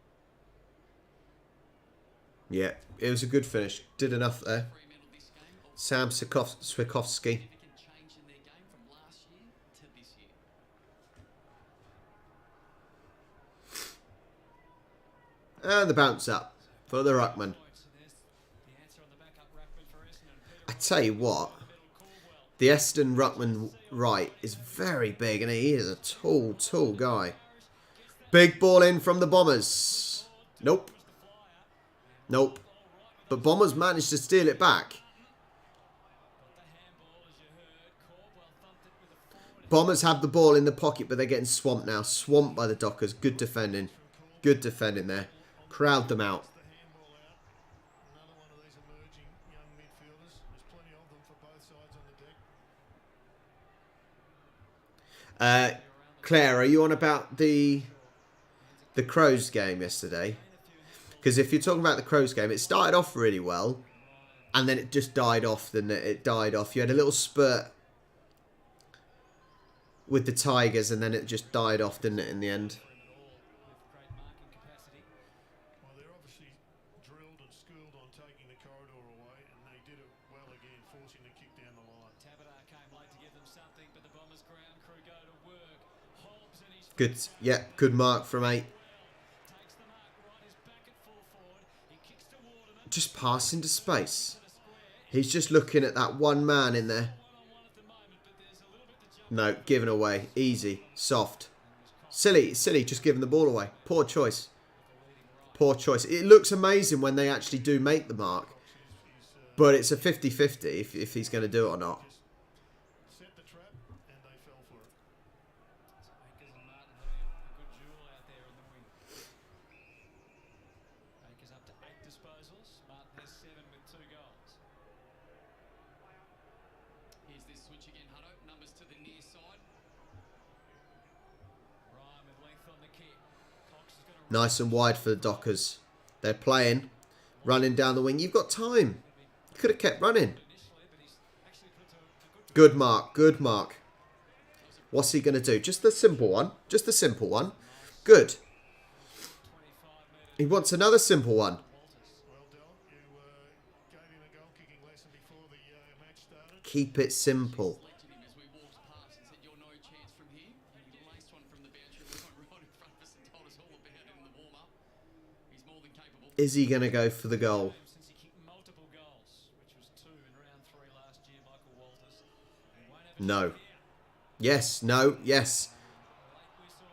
Yeah, it was a good finish. Did enough there. Fremantle this game. Sam Switkowski. Significant change in their game from last year to this year. And the bounce up for the ruckman. I tell you what, the Essendon ruckman right is very big, and he is a tall guy. Big ball in from the Bombers. Nope. But Bombers managed to steal it back. Bombers have the ball in the pocket, but they're getting swamped now. Swamped by the Dockers. Good defending. Good defending there. Crowd them out. The handball out. Another one of these emerging young midfielders. There's plenty of them for both sides on the deck. Claire, are you on about the Crows game yesterday? Because if you're talking about the Crows game, it started off really well, and then it just died off. Then it died off. You had a little spurt with the Tigers, and then it just died off, didn't it, in the end? Well, they're obviously drilled and schooled on taking the corridor away, and they did it well again, forcing the kick down the line. Tabata came late to give them something, but the Bombers ground crew go to work. Hobbs and his Good. Yeah, good mark from 8. takes the mark right, is back at full forward. He kicks to Waterman. Just pass into space. He's just looking at that one man in there. One-on-one at the moment, but there's a little bit to jump. No, given away. Easy. Soft. Silly, just giving the ball away. Poor choice. Poor choice. It looks amazing when they actually do make the mark. But it's a 50-50 if he's going to do it or not. Set the trap, and they fell for it. Akers and Martin having a good duel out there on the wing. Akers up to 8 disposals. Martin has 7 with 2 goals. Here's this switch again, Hutto. Numbers to the near side. Ryan with length on the kick. Cox is going to Nice and wide for the Dockers. They're playing. Running down the wing. You've got time. You could have kept running. initially, but he's actually put a Good mark. Good mark. What's he going to do? Just the simple one. Just the simple one. Good. 25 metre He wants another simple one. Well, Del, you gave him a goal-kicking lesson before the match started. Keep it simple. Looked at him as we walked past and said, "You're no chance from here." He laced one from the boundary line right in front of us and told us all about it in the warm-up. He's more than capable. Is he going to go for the goal? since he kicked multiple goals, which was 2 in round 3 last year, Michael Walters. He won't have a No. shot here. Yes. No. Yes. Late whistle.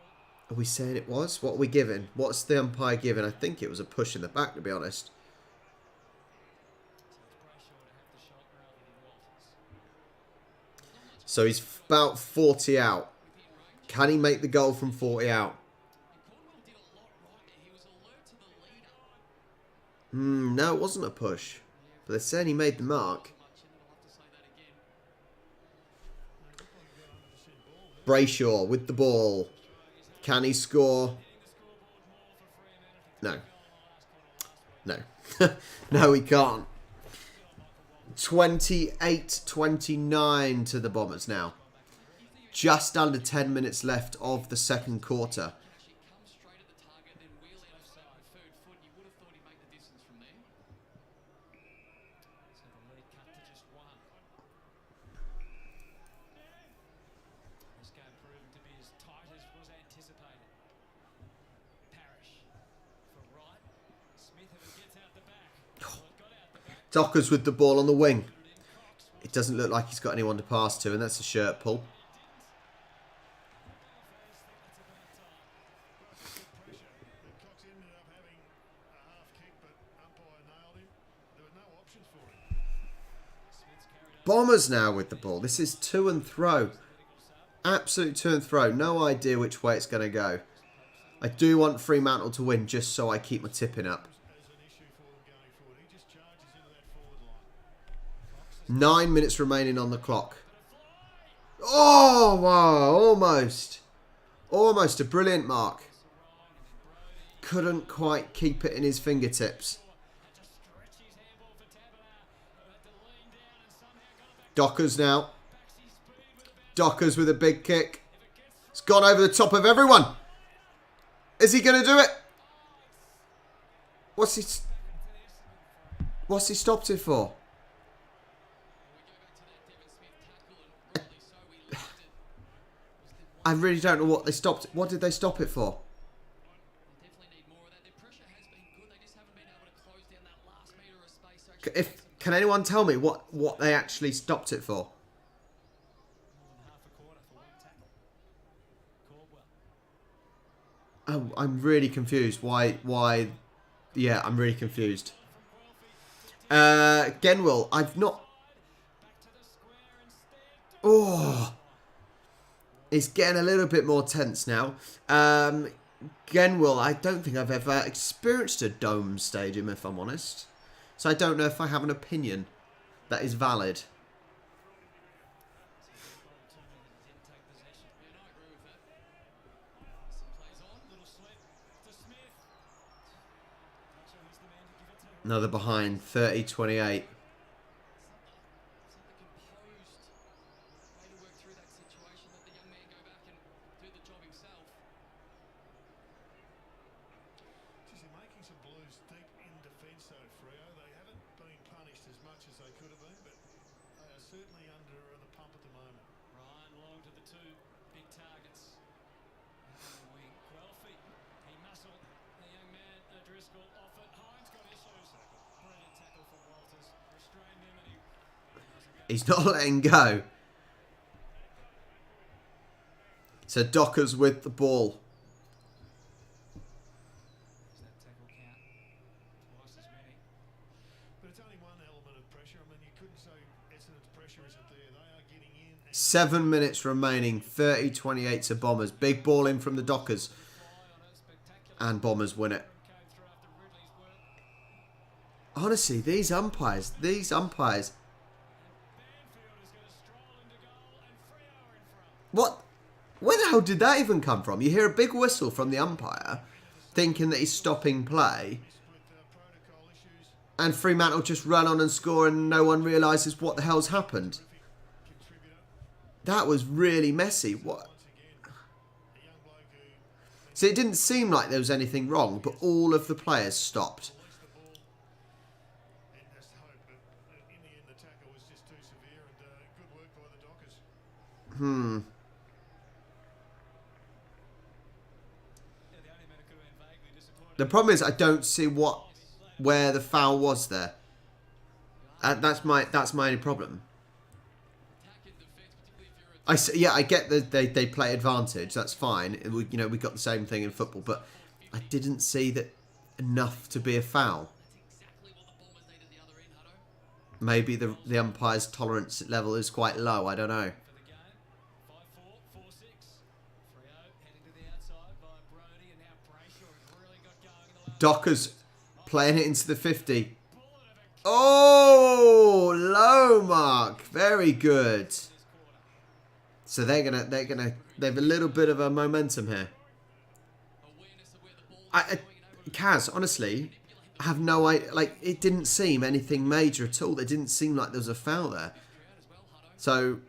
Are we saying it was? What are we giving? What's the umpire giving? I think it was a push in the back, to be honest. So it's Brayshaw to have the shot rather than Walters. So he's about 40 out. Can he make the goal from 40 out? Cornwell did a lot right there. He was alert to the leader. No, it wasn't a push. But they're saying he made the mark. Much, and I'll have to say that again. Brayshaw with the ball. Can he score? No. No. No, he can't. 28-29 to the Bombers now. Just under 10 minutes left of the second quarter. Dockers with the ball on the wing. It doesn't look like he's got anyone to pass to, and that's a shirt pull. Bombers now with the ball. This is to and throw. Absolute to and throw. No idea which way it's going to go. I do want Fremantle to win just so I keep my tipping up. 9 minutes remaining on the clock. Oh, wow. Almost. Almost a brilliant mark. Couldn't quite keep it in his fingertips. Dockers now. Dockers with a big kick. It's gone over the top of everyone. Is he going to do it? What's he stopped it for? I really don't know what they stopped. What did they stop it for? Can anyone tell me what they actually stopped it for? Oh, I'm really confused. Why? Yeah, I'm really confused. Genwell, I've not... Oh... It's getting a little bit more tense now. Genwell, I don't think I've ever experienced a dome stadium, if I'm honest. So I don't know if I have an opinion that is valid. Another behind, 30-28. He's not letting go. So Dockers with the ball. But it's only one element of pressure. I mean, you couldn't say Essendon's pressure isn't there. They are getting in. 7 minutes remaining. 30-28 to Bombers. Big ball in from the Dockers. And Bombers win it. Honestly, these umpires. What? Where the hell did that even come from? You hear a big whistle from the umpire, thinking that he's stopping play, and Fremantle just run on and score and no one realises what the hell's happened. That was really messy. What? So it didn't seem like there was anything wrong, but all of the players stopped. The problem is I don't see where the foul was there. That's my only problem. I get that they play advantage. That's fine. We got the same thing in football, but I didn't see that enough to be a foul. Maybe the umpire's tolerance level is quite low. I don't know. Dockers playing it into the 50. Oh, low mark. Very good. So they're gonna They've a little bit of a momentum here. Kaz, honestly, I have no idea. Like, it didn't seem anything major at all. It didn't seem like there was a foul there. So,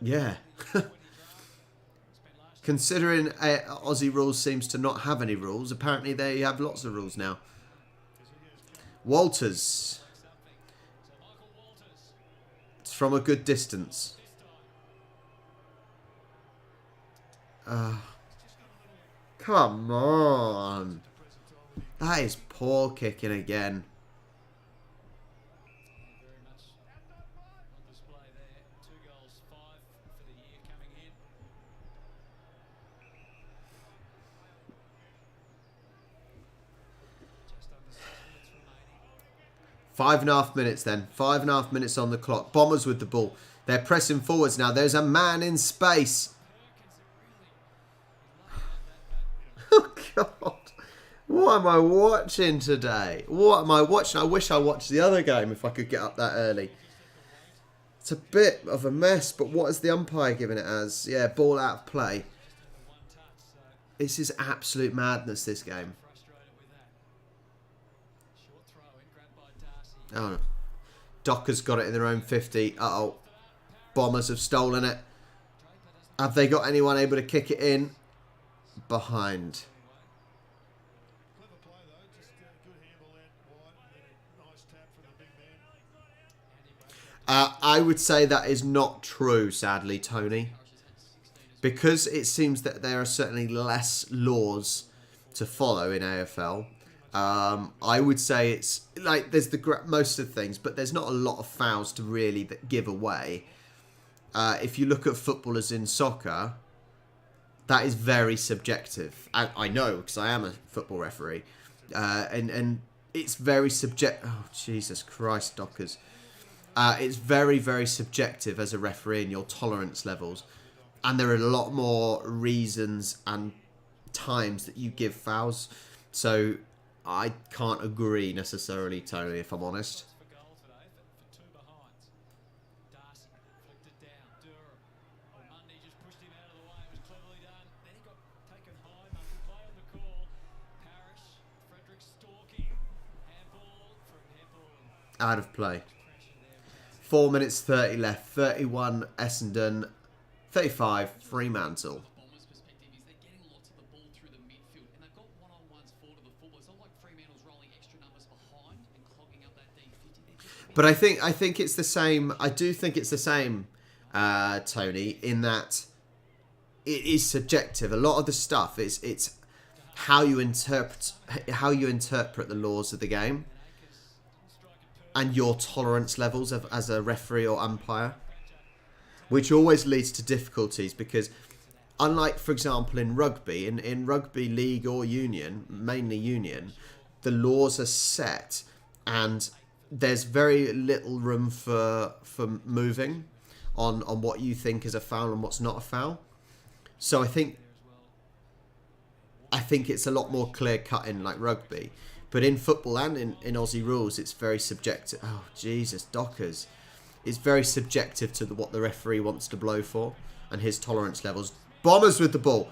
yeah. Considering Aussie rules seems to not have any rules, apparently they have lots of rules now. Walters. It's from a good distance. Come on. That is poor kicking again. Very much on display there. 2 goals, 5 for the year coming in. Just under 6 minutes remaining. 5.5 minutes then. 5.5 minutes on the clock. Bombers with the ball. They're pressing forwards now. There's a man in space. Oh, God. What am I watching today? What am I watching? I wish I watched the other game if I could get up that early. It's a bit of a mess, but what is the umpire giving it as? Yeah, ball out of play. This is absolute madness, this game. Oh, no. Dockers got it in their own 50. Uh-oh. Bombers have stolen it. Have they got anyone able to kick it in? Behind. Clever play though, just good handle out wide and then a nice tap from the big man. I would say that is not true, sadly, Tony. Because it seems that there are certainly less laws to follow in AFL. I would say it's like there's most of the things, but there's not a lot of fouls to really give away. If you look at footballers in soccer, that is very subjective. I know because I am a football referee, and it's very subjective. Oh, Jesus Christ, Dockers! It's very, very subjective as a referee in your tolerance levels, and there are a lot more reasons and times that you give fouls. So I can't agree necessarily, Tony, if I'm honest. For goal today for 2 behinds. Darcy flicked it down. Durham. Oh, Mundy just pushed him out of the way. It was cleverly done. Then he got taken high. Mundy play on the call. Parrish. Frederick stalking. Handball from Handball. Out of play. 4 minutes 30 left. 31 Essendon. 35 Fremantle. Bombers' perspective is they're getting lots of the ball through the midfield, and they've got one-on-ones forward of the fullback. It's not like Fremantle's rolling extra numbers behind and clogging up that D50. But I think it's the same. I do think it's the same, Tony, in that it is subjective. A lot of the stuff it's how you interpret the laws of the game and your tolerance levels as a referee or umpire, which always leads to difficulties because, unlike, for example, in rugby, in rugby league or union, mainly union, the laws are set and there's very little room for moving on what you think is a foul and what's not a foul. So I think it's a lot more clear cut in like rugby. But in football and in Aussie rules, it's very subjective. Oh, Jesus, Dockers. It's very subjective to what the referee wants to blow for and his tolerance levels. Bombers with the ball.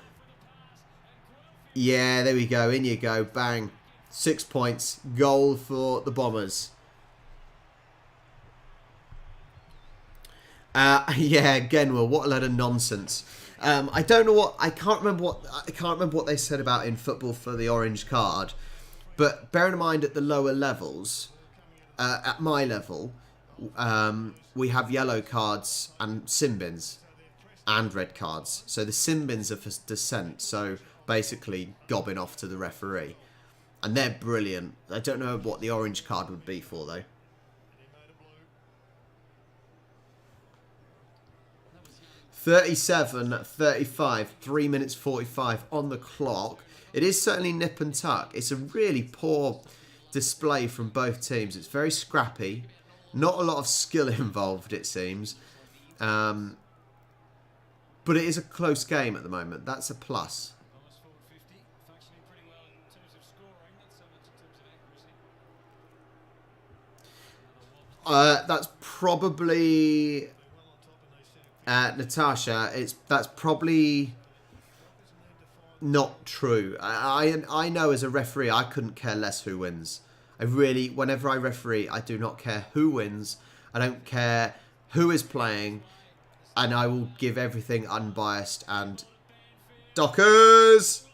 Yeah, there we go. In you go. Bang. 6 points. Goal for the Bombers. Yeah, Genwell. What a load of nonsense. I don't know what... I can't remember what they said about in football for the orange card. But bearing in mind at the lower levels, at my level, we have yellow cards and sin bins and red cards. So the sin bins are for dissent, so basically gobbing off to the referee. And they're brilliant. I don't know what the orange card would be for, though. 37-35, 3 minutes 45 on the clock. It is certainly nip and tuck. It's a really poor display from both teams. It's very scrappy. Not a lot of skill involved, it seems. But it is a close game at the moment. That's a plus. Almost forward 50. Functioning pretty well in terms of scoring, not so much in terms of accuracy. That's probably Natasha, that's probably not true. I know as a referee, I couldn't care less who wins. Whenever I referee, I do not care who wins. I don't care who is playing, and I will give everything unbiased. And Dockers!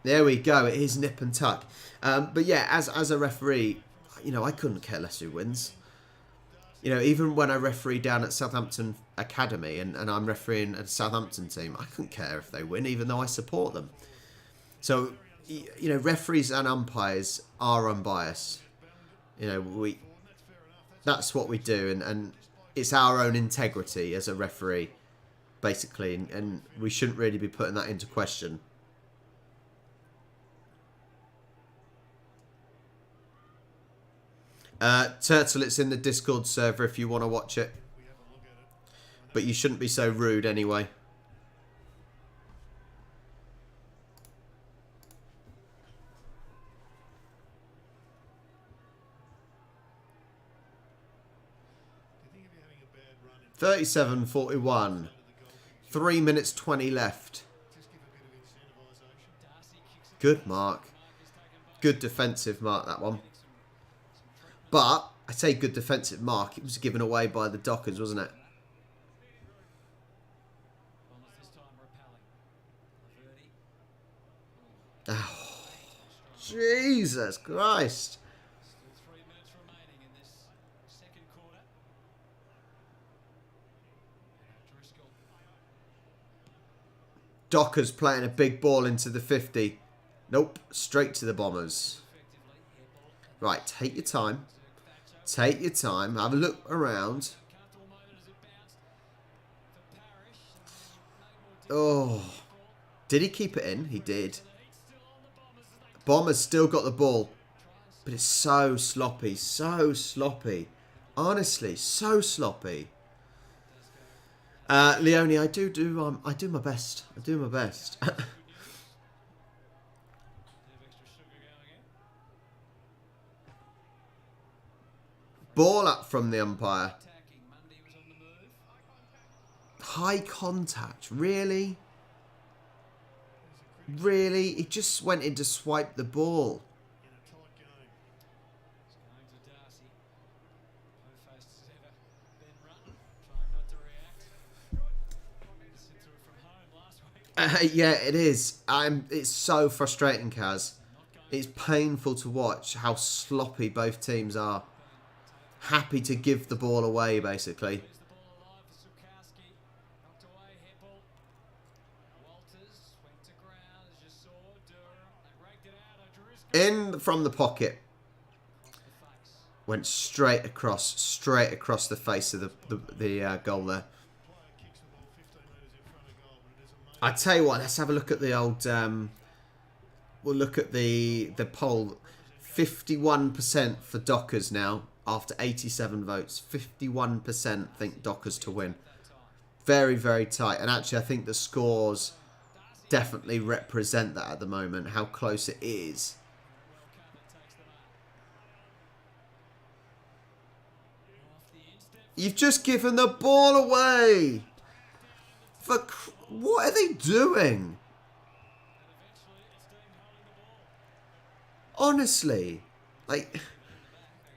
There we go. It is nip and tuck. But yeah, as a referee, I couldn't care less who wins. Even when I referee down at Southampton Academy and I'm refereeing a Southampton team, I couldn't care if they win, even though I support them. So, referees and umpires are unbiased. That's what we do, and it's our own integrity as a referee, basically, and we shouldn't really be putting that into question. Turtle, it's in the Discord server if you want to watch it. But you shouldn't be so rude anyway. Do you think if you're having a bad run in 37-41. 3 minutes 20 left. just give a bit of incentivisation? Good mark. Good defensive mark, that one. But, I say good defensive mark. It was given away by the Dockers, wasn't it? Oh, Jesus Christ. Still 3 minutes remaining in this second quarter. Driscoll. Dockers playing a big ball into the 50. Nope, straight to the Bombers. Right, take your time. Take your time. Have a look around. Comfortable moment as it bounced for Parrish. Oh. Did he keep it in? He did. Bombers still got the ball. But it's so sloppy. So sloppy. Honestly, so sloppy. Leone, I do my best. I do my best. Ball up from the umpire. High contact. Really? Really? He just went in to swipe the ball. In a tight game. It's going to Darcy. No-faced as ever. Ben Rutten trying not to react. Listened to it from home last week. Yeah, it is. It's so frustrating, Kaz. It's painful to watch how sloppy both teams are. Happy to give the ball away, basically. There's the ball alive for Sukowski. Knocked away, Heppel. Walters went to ground, as you saw. Durham. They raked it out. Driscoll. In from the pocket. Went straight across the face of the goal there. Player kicks the ball 15 metres in front of goal, but it doesn't make I tell you what, let's have a look at the old. We'll look at the poll. 51% for Dockers now after 87 votes. 51% think Dockers to win. Very, very tight. And actually, I think the scores definitely represent that at the moment. How close it is. You've just given the ball away. What are they doing? Honestly, like,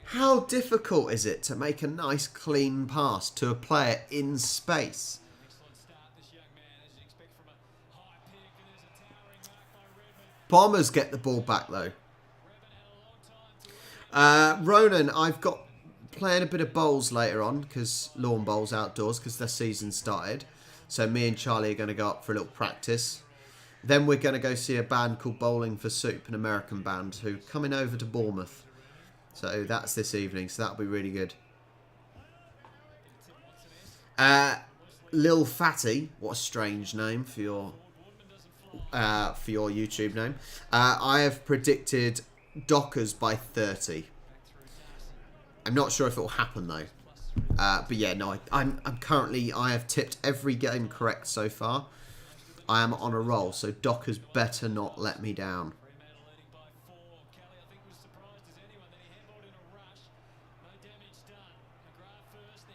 how difficult is it to make a nice clean pass to a player in space? Excellent start, this young man, as you expect from a high pick. And there's a towering mark by Redmond. Bombers get the ball back though. Redmond had a long time to Ronan, I've got playing a bit of bowls later on because lawn bowls outdoors because the season started. So me and Charlie are going to go up for a little practice. Then we're going to go see a band called Bowling for Soup, an American band who are coming over to Bournemouth. So that's this evening, so that'll be really good. Lil Fatty, what a strange name for your YouTube name. I have predicted Dockers by 30. I'm not sure if it will happen though. But yeah, no, I'm currently, I have tipped every game correct so far. I am on a roll, so Dockers better not let me down. Fremantle leading by 4. Kelly, I think, was surprised as anyone. Then he handballed in a rush. No damage done. McGrath first,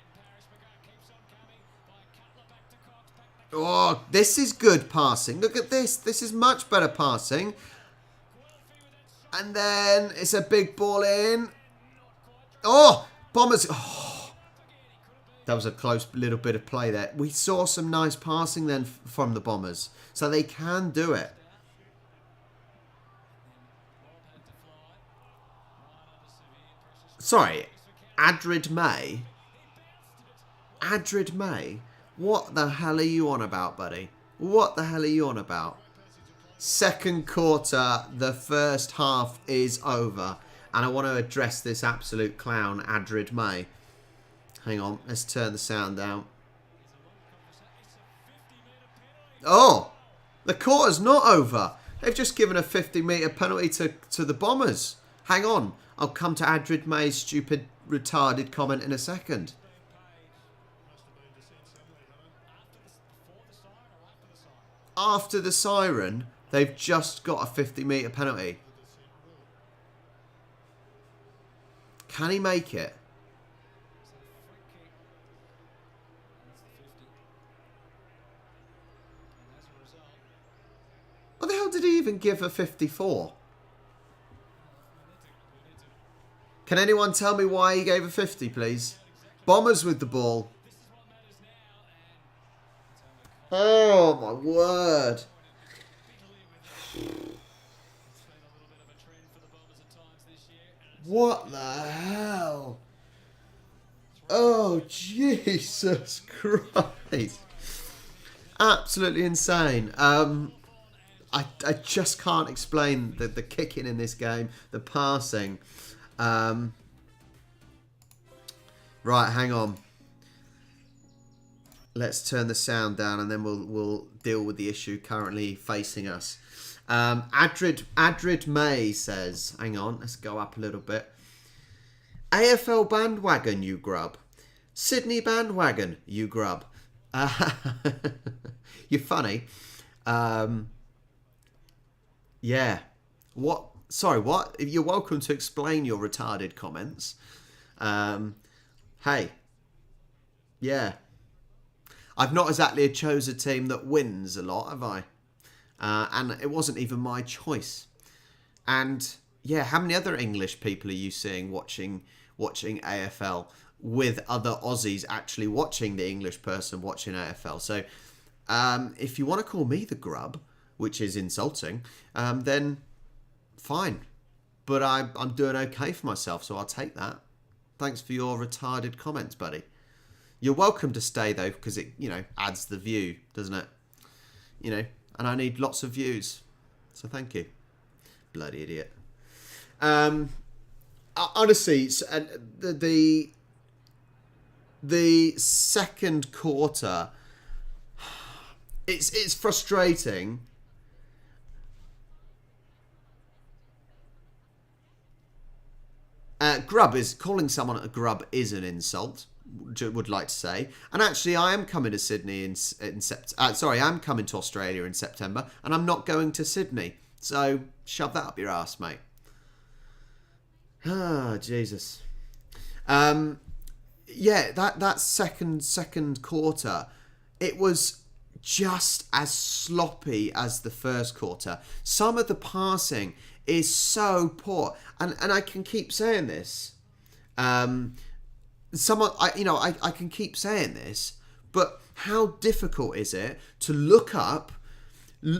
Oh, this is good passing. Look at this. This is much better passing. And then it's a big ball in. Oh, Bombers. Oh, that was a close little bit of play there. We saw some nice passing then from the Bombers. So they can do it. Sorry, Adrid May. Adrid May? What the hell are you on about, buddy? What the hell are you on about? Second quarter, the first half is over. And I want to address this absolute clown, Adrid May. Hang on, let's turn the sound down. Oh, the quarter's not over. They've just given a 50-metre penalty to the Bombers. Hang on, I'll come to Adrid May's stupid, retarded comment in a second. After the siren, they've just got a 50-metre penalty. Can he make it? What the hell did he even give a 54? Can anyone tell me why he gave a 50, please? Bombers with the ball. Oh, my word. What the hell? Oh, Jesus Christ. Absolutely insane. I just can't explain the kicking in this game, the passing. Right, hang on. Let's turn the sound down and then we'll deal with the issue currently facing us. Adrid May says, hang on, let's go up a little bit. AFL bandwagon, you grub. Sydney bandwagon, you grub. You're funny. Yeah. What? Sorry, what? You're welcome to explain your retarded comments. Hey. Yeah. I've not exactly chose a team that wins a lot, have I? And it wasn't even my choice. And yeah, how many other English people are you seeing watching AFL with other Aussies actually watching the English person watching AFL? So if you want to call me the grub, which is insulting, then fine. But I'm doing okay for myself, so I'll take that. Thanks for your retarded comments, buddy. You're welcome to stay, though, because it, adds the view, doesn't it? And I need lots of views. So thank you. Bloody idiot. Honestly, the second quarter, it's frustrating. Grub is calling someone a grub is an insult. Would like to say, and actually, I am coming to Sydney in September. I'm coming to Australia in September, and I'm not going to Sydney. So shove that up your ass, mate. Ah, Jesus. Yeah, that second quarter, it was just as sloppy as the first quarter. Some of the passing is so poor, and I can keep saying this. I can keep saying this, but how difficult is it to look up,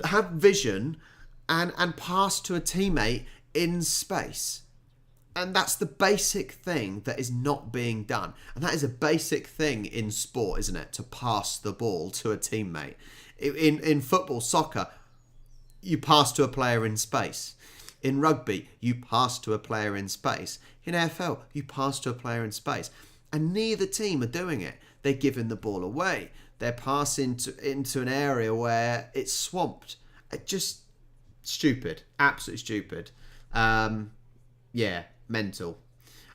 have vision, and pass to a teammate in space? And that's the basic thing that is not being done. And that is a basic thing in sport, isn't it? To pass the ball to a teammate. In football, soccer, you pass to a player in space. In rugby, you pass to a player in space. In AFL, you pass to a player in space. And neither team are doing it. They're giving the ball away. They're passing into an area where it's swamped. Just stupid. Absolutely stupid. Yeah, mental.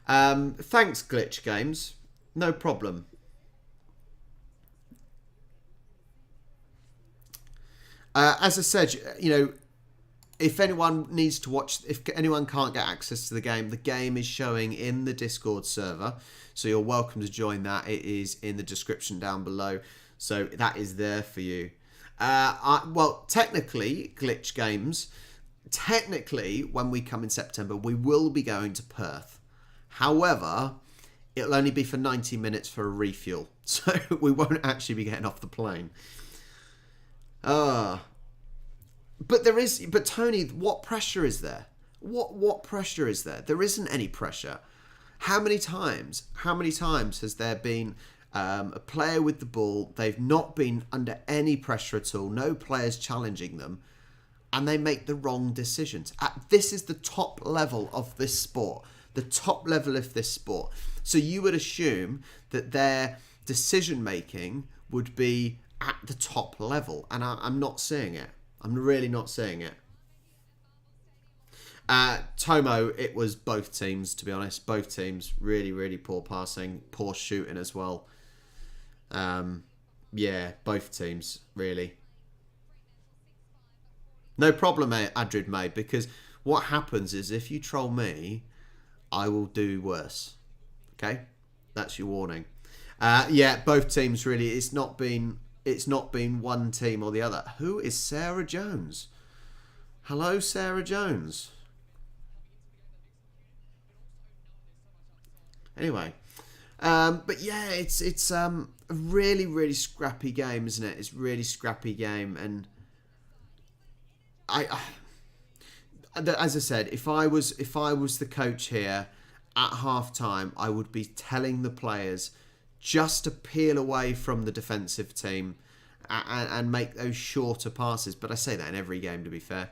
Thanks, Glitch Games. No problem. As I said, if anyone needs to watch, if anyone can't get access to the game is showing in the Discord server. So you're welcome to join that. It is in the description down below. So that is there for you. Well, technically, glitch games. Technically, when we come in September, we will be going to Perth. However, it'll only be for 90 minutes for a refuel. So we won't actually be getting off the plane. But Tony, what pressure is there? What pressure is there? There isn't any pressure. How many times has there been a player with the ball, they've not been under any pressure at all, no players challenging them, and they make the wrong decisions? This is the top level of this sport. The top level of this sport. So you would assume that their decision making would be at the top level, and I'm not seeing it. I'm really not seeing it. Tomo, it was both teams, to be honest. Both teams, really, really poor passing, poor shooting as well. Yeah, both teams, really. No problem, Adrid May, because what happens is if you troll me, I will do worse. Okay? That's your warning. Yeah, both teams, really. It's not been one team or the other. Who is Sarah Jones? Hello, Sarah Jones. Anyway, but yeah, it's a really, really scrappy game, isn't it? It's a really scrappy game, and as I said, if I was the coach here at half time, I would be telling the players just to peel away from the defensive team and make those shorter passes. But I say that in every game, to be fair.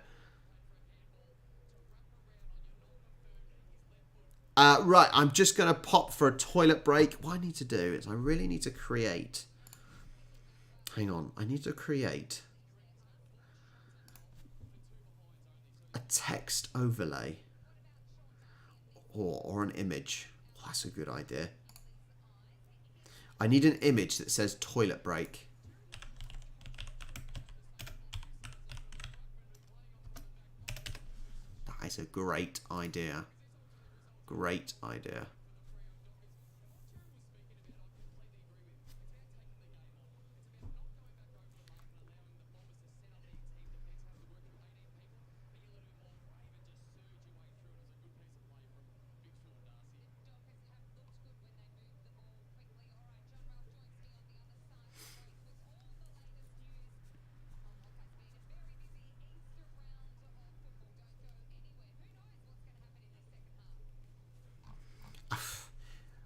Right, I'm just going to pop for a toilet break. What I need to do is I really need to create... Hang on, I need to create a text overlay or an image. Oh, that's a good idea. I need an image that says toilet break. That is a great idea. Great idea.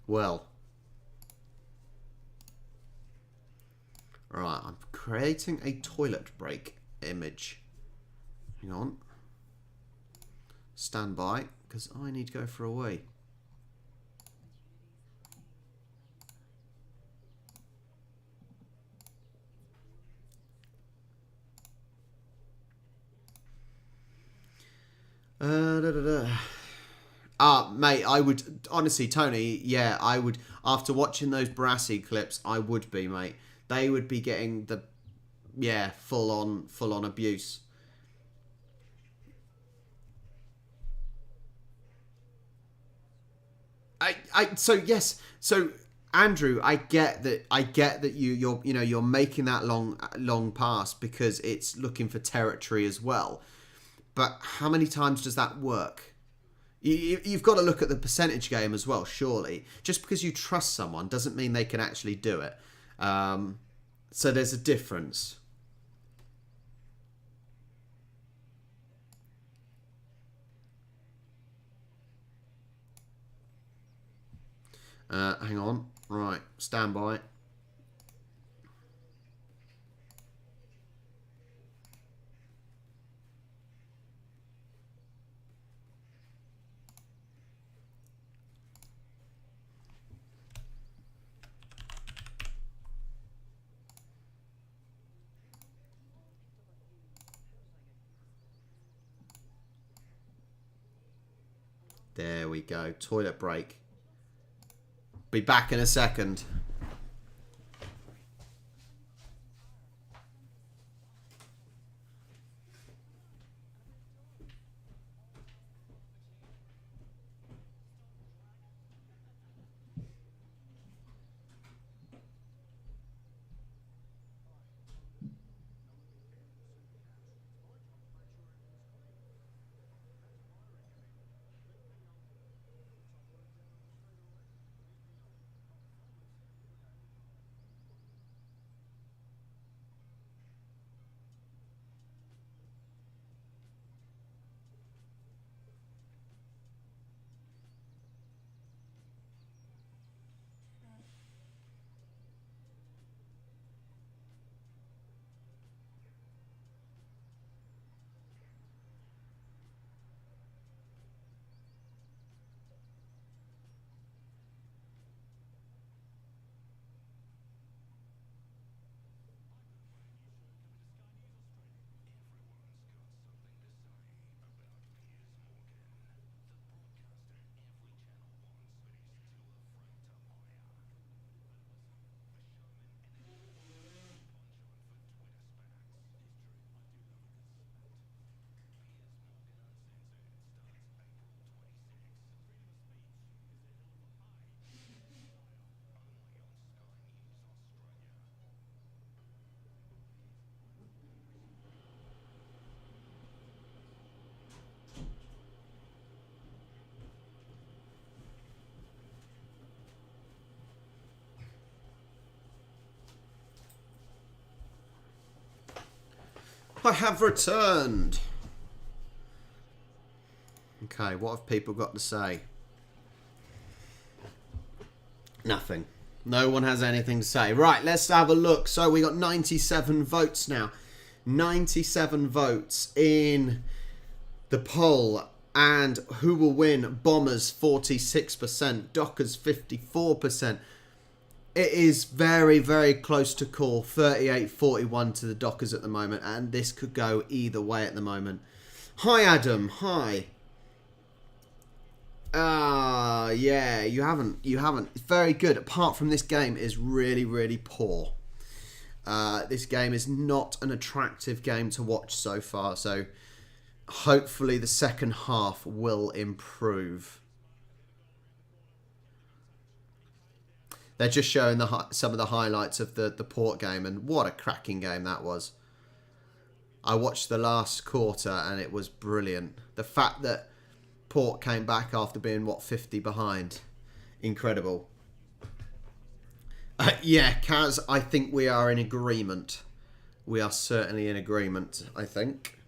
Well, right, I'm creating a toilet break image. Hang on. Stand by, because I need to go for a wee. Mate, I would, honestly, Tony, yeah, I would, after watching those Brassy clips, I would be, mate. They would be getting the, yeah, full on abuse. So Andrew, I get that you're making that long pass because it's looking for territory as well. But how many times does that work? You've got to look at the percentage game as well, surely. Just because you trust someone doesn't mean they can actually do it. So there's a difference. Hang on. Right, stand by. There we go. Toilet break. Be back in a second. I have returned. Okay, what have people got to say? Nothing. No one has anything to say. Right, let's have a look. So we got 97 votes now. 97 votes in the poll. And who will win? Bombers 46%, Dockers 54%. It is very, very close to call. 38-41 to the Dockers at the moment. And this could go either way at the moment. Hi, Adam. Hi. Yeah, you haven't. It's very good. Apart from this game is really, really poor. This game is not an attractive game to watch so far. So hopefully the second half will improve. They're just showing some of the highlights of the Port game, and what a cracking game that was. I watched the last quarter and it was brilliant. The fact that Port came back after being, 50 behind. Incredible. Yeah, Kaz, I think we are in agreement. We are certainly in agreement, I think.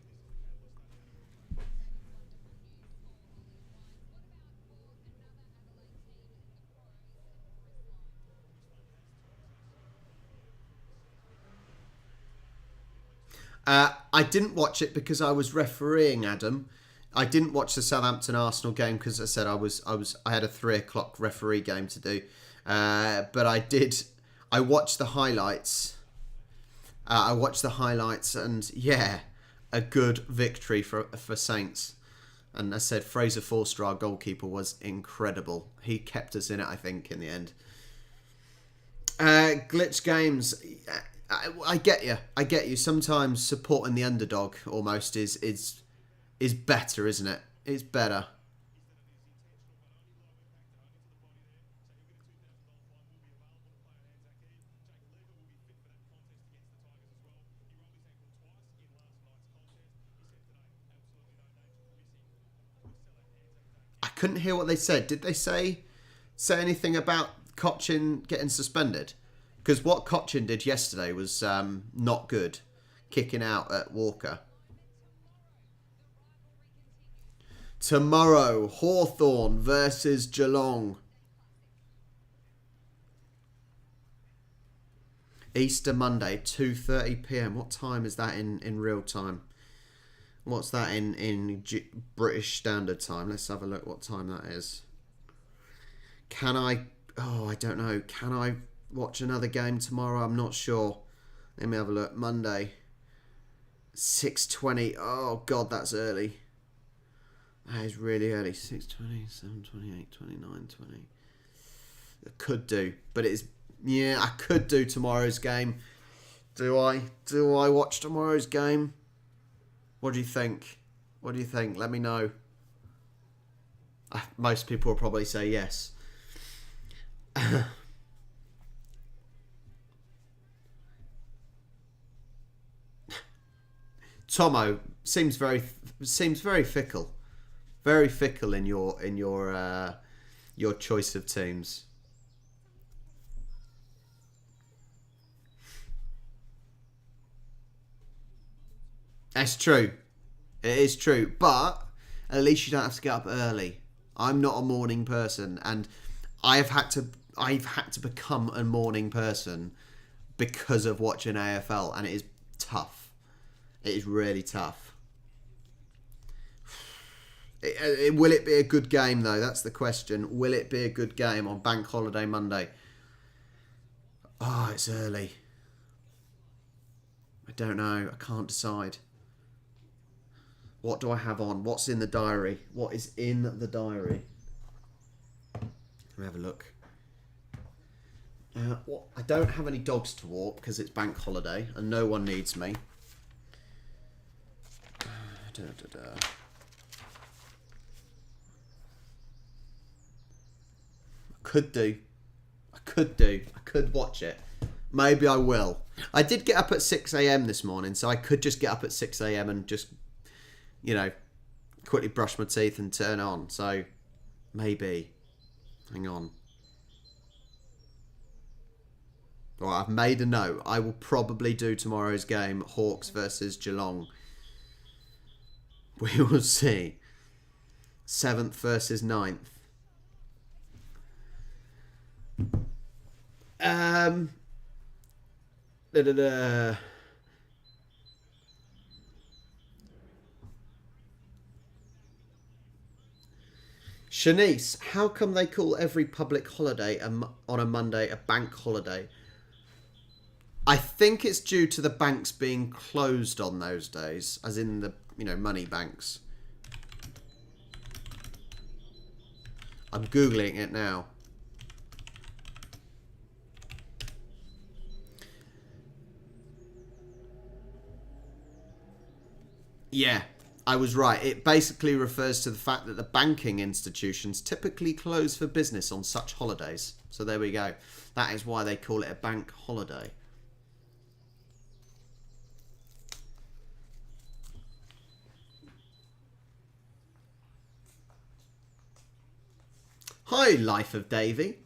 I didn't watch it because I was refereeing, Adam. I didn't watch the Southampton Arsenal game because I said I had a 3 o'clock referee game to do. But I watched the highlights. And yeah, a good victory for Saints. And I said Fraser Forster, our goalkeeper, was incredible. He kept us in it, I think, in the end. Glitch games. I get you. Sometimes supporting the underdog almost is better, isn't it? It's better. I couldn't hear what they said. Did they say anything about Cochin getting suspended? Because what Cochin did yesterday was not good. Kicking out at Walker. Tomorrow, Hawthorn versus Geelong. Easter Monday, 2:30 p.m. What time is that in real time? What's that in British Standard Time? Let's have a look what time that is. Can I... Oh, I don't know. Can I watch another game tomorrow? I'm not sure. Let me have a look. Monday. 6:20. Oh, God, that's early. That is really early. 6:20, 7:28, 29, 20. I could do. But it's... Yeah, I could do tomorrow's game. Do I? Do I watch tomorrow's game? What do you think? What do you think? Let me know. Most people will probably say yes. Tomo seems very fickle. Very fickle in your choice of teams. That's true. It is true. But at least you don't have to get up early. I'm not a morning person, and I've had to become a morning person because of watching AFL, and it is tough. It is really tough. Will it be a good game, though? That's the question. Will it be a good game on Bank Holiday Monday? Oh, it's early. I don't know. I can't decide. What do I have on? What's in the diary? What is in the diary? Let me have a look. I don't have any dogs to walk because it's bank holiday and no one needs me. I could watch it. Maybe I will. I did get up at 6 a.m. this morning, so I could just get up at 6 a.m. and just, quickly brush my teeth and turn on. So, maybe. Hang on. All right, I've made a note. I will probably do tomorrow's game, Hawks versus Geelong. We will see. 7th versus 9th. Shanice, how come they call every public holiday on a Monday a bank holiday? I think it's due to the banks being closed on those days, as in the, money banks. I'm Googling it now. Yeah, I was right. It basically refers to the fact that the banking institutions typically close for business on such holidays. So there we go. That is why they call it a bank holiday. Hi, Life of Davy.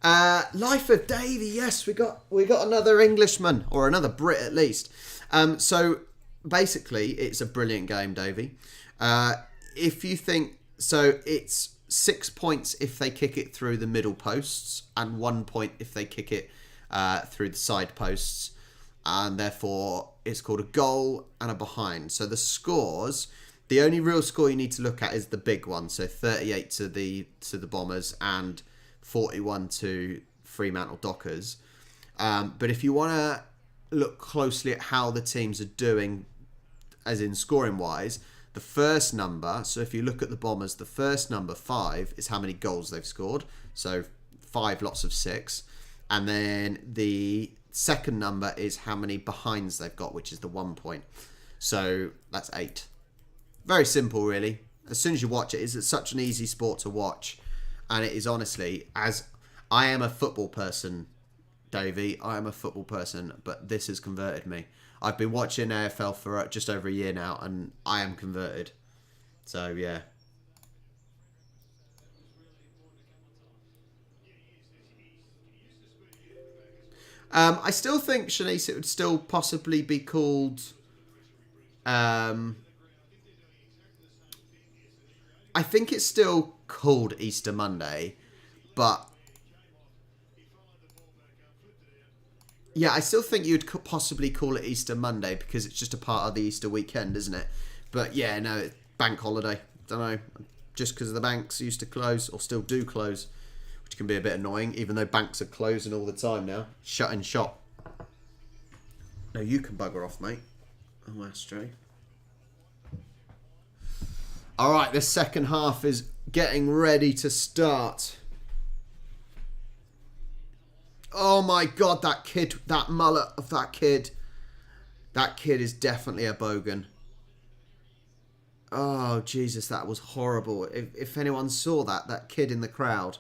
Life of Davy, yes, we got another Englishman, or another Brit at least. So basically, it's a brilliant game, Davy. If you think so, it's 6 points if they kick it through the middle posts, and 1 point if they kick it through the side posts, and therefore it's called a goal and a behind. So the scores. The only real score you need to look at is the big one. So 38 to the Bombers and 41 to Fremantle Dockers. But if you want to look closely at how the teams are doing, as in scoring wise, the first number, so if you look at the Bombers, the first number, 5, is how many goals they've scored. So 5 lots of 6. And then the second number is how many behinds they've got, which is the 1 point. So that's 8. Very simple, really. As soon as you watch it, it's such an easy sport to watch. And it is honestly, as I am a football person, Davey, I am a football person, but this has converted me. I've been watching AFL for just over a year now, and I am converted. So, yeah. I still think, Shanice, it would still possibly be called... I think it's still called Easter Monday, but yeah, I still think you'd possibly call it Easter Monday because it's just a part of the Easter weekend, isn't it? But yeah, no, it's bank holiday. Don't know, just because the banks used to close or still do close, which can be a bit annoying, even though banks are closing all the time now, shutting shop. No, you can bugger off, mate. Oh, Astro. All right, the second half is getting ready to start. Oh my God, that kid, that mullet of that kid. That kid is definitely a bogan. Oh, Jesus, that was horrible. If anyone saw that kid in the crowd.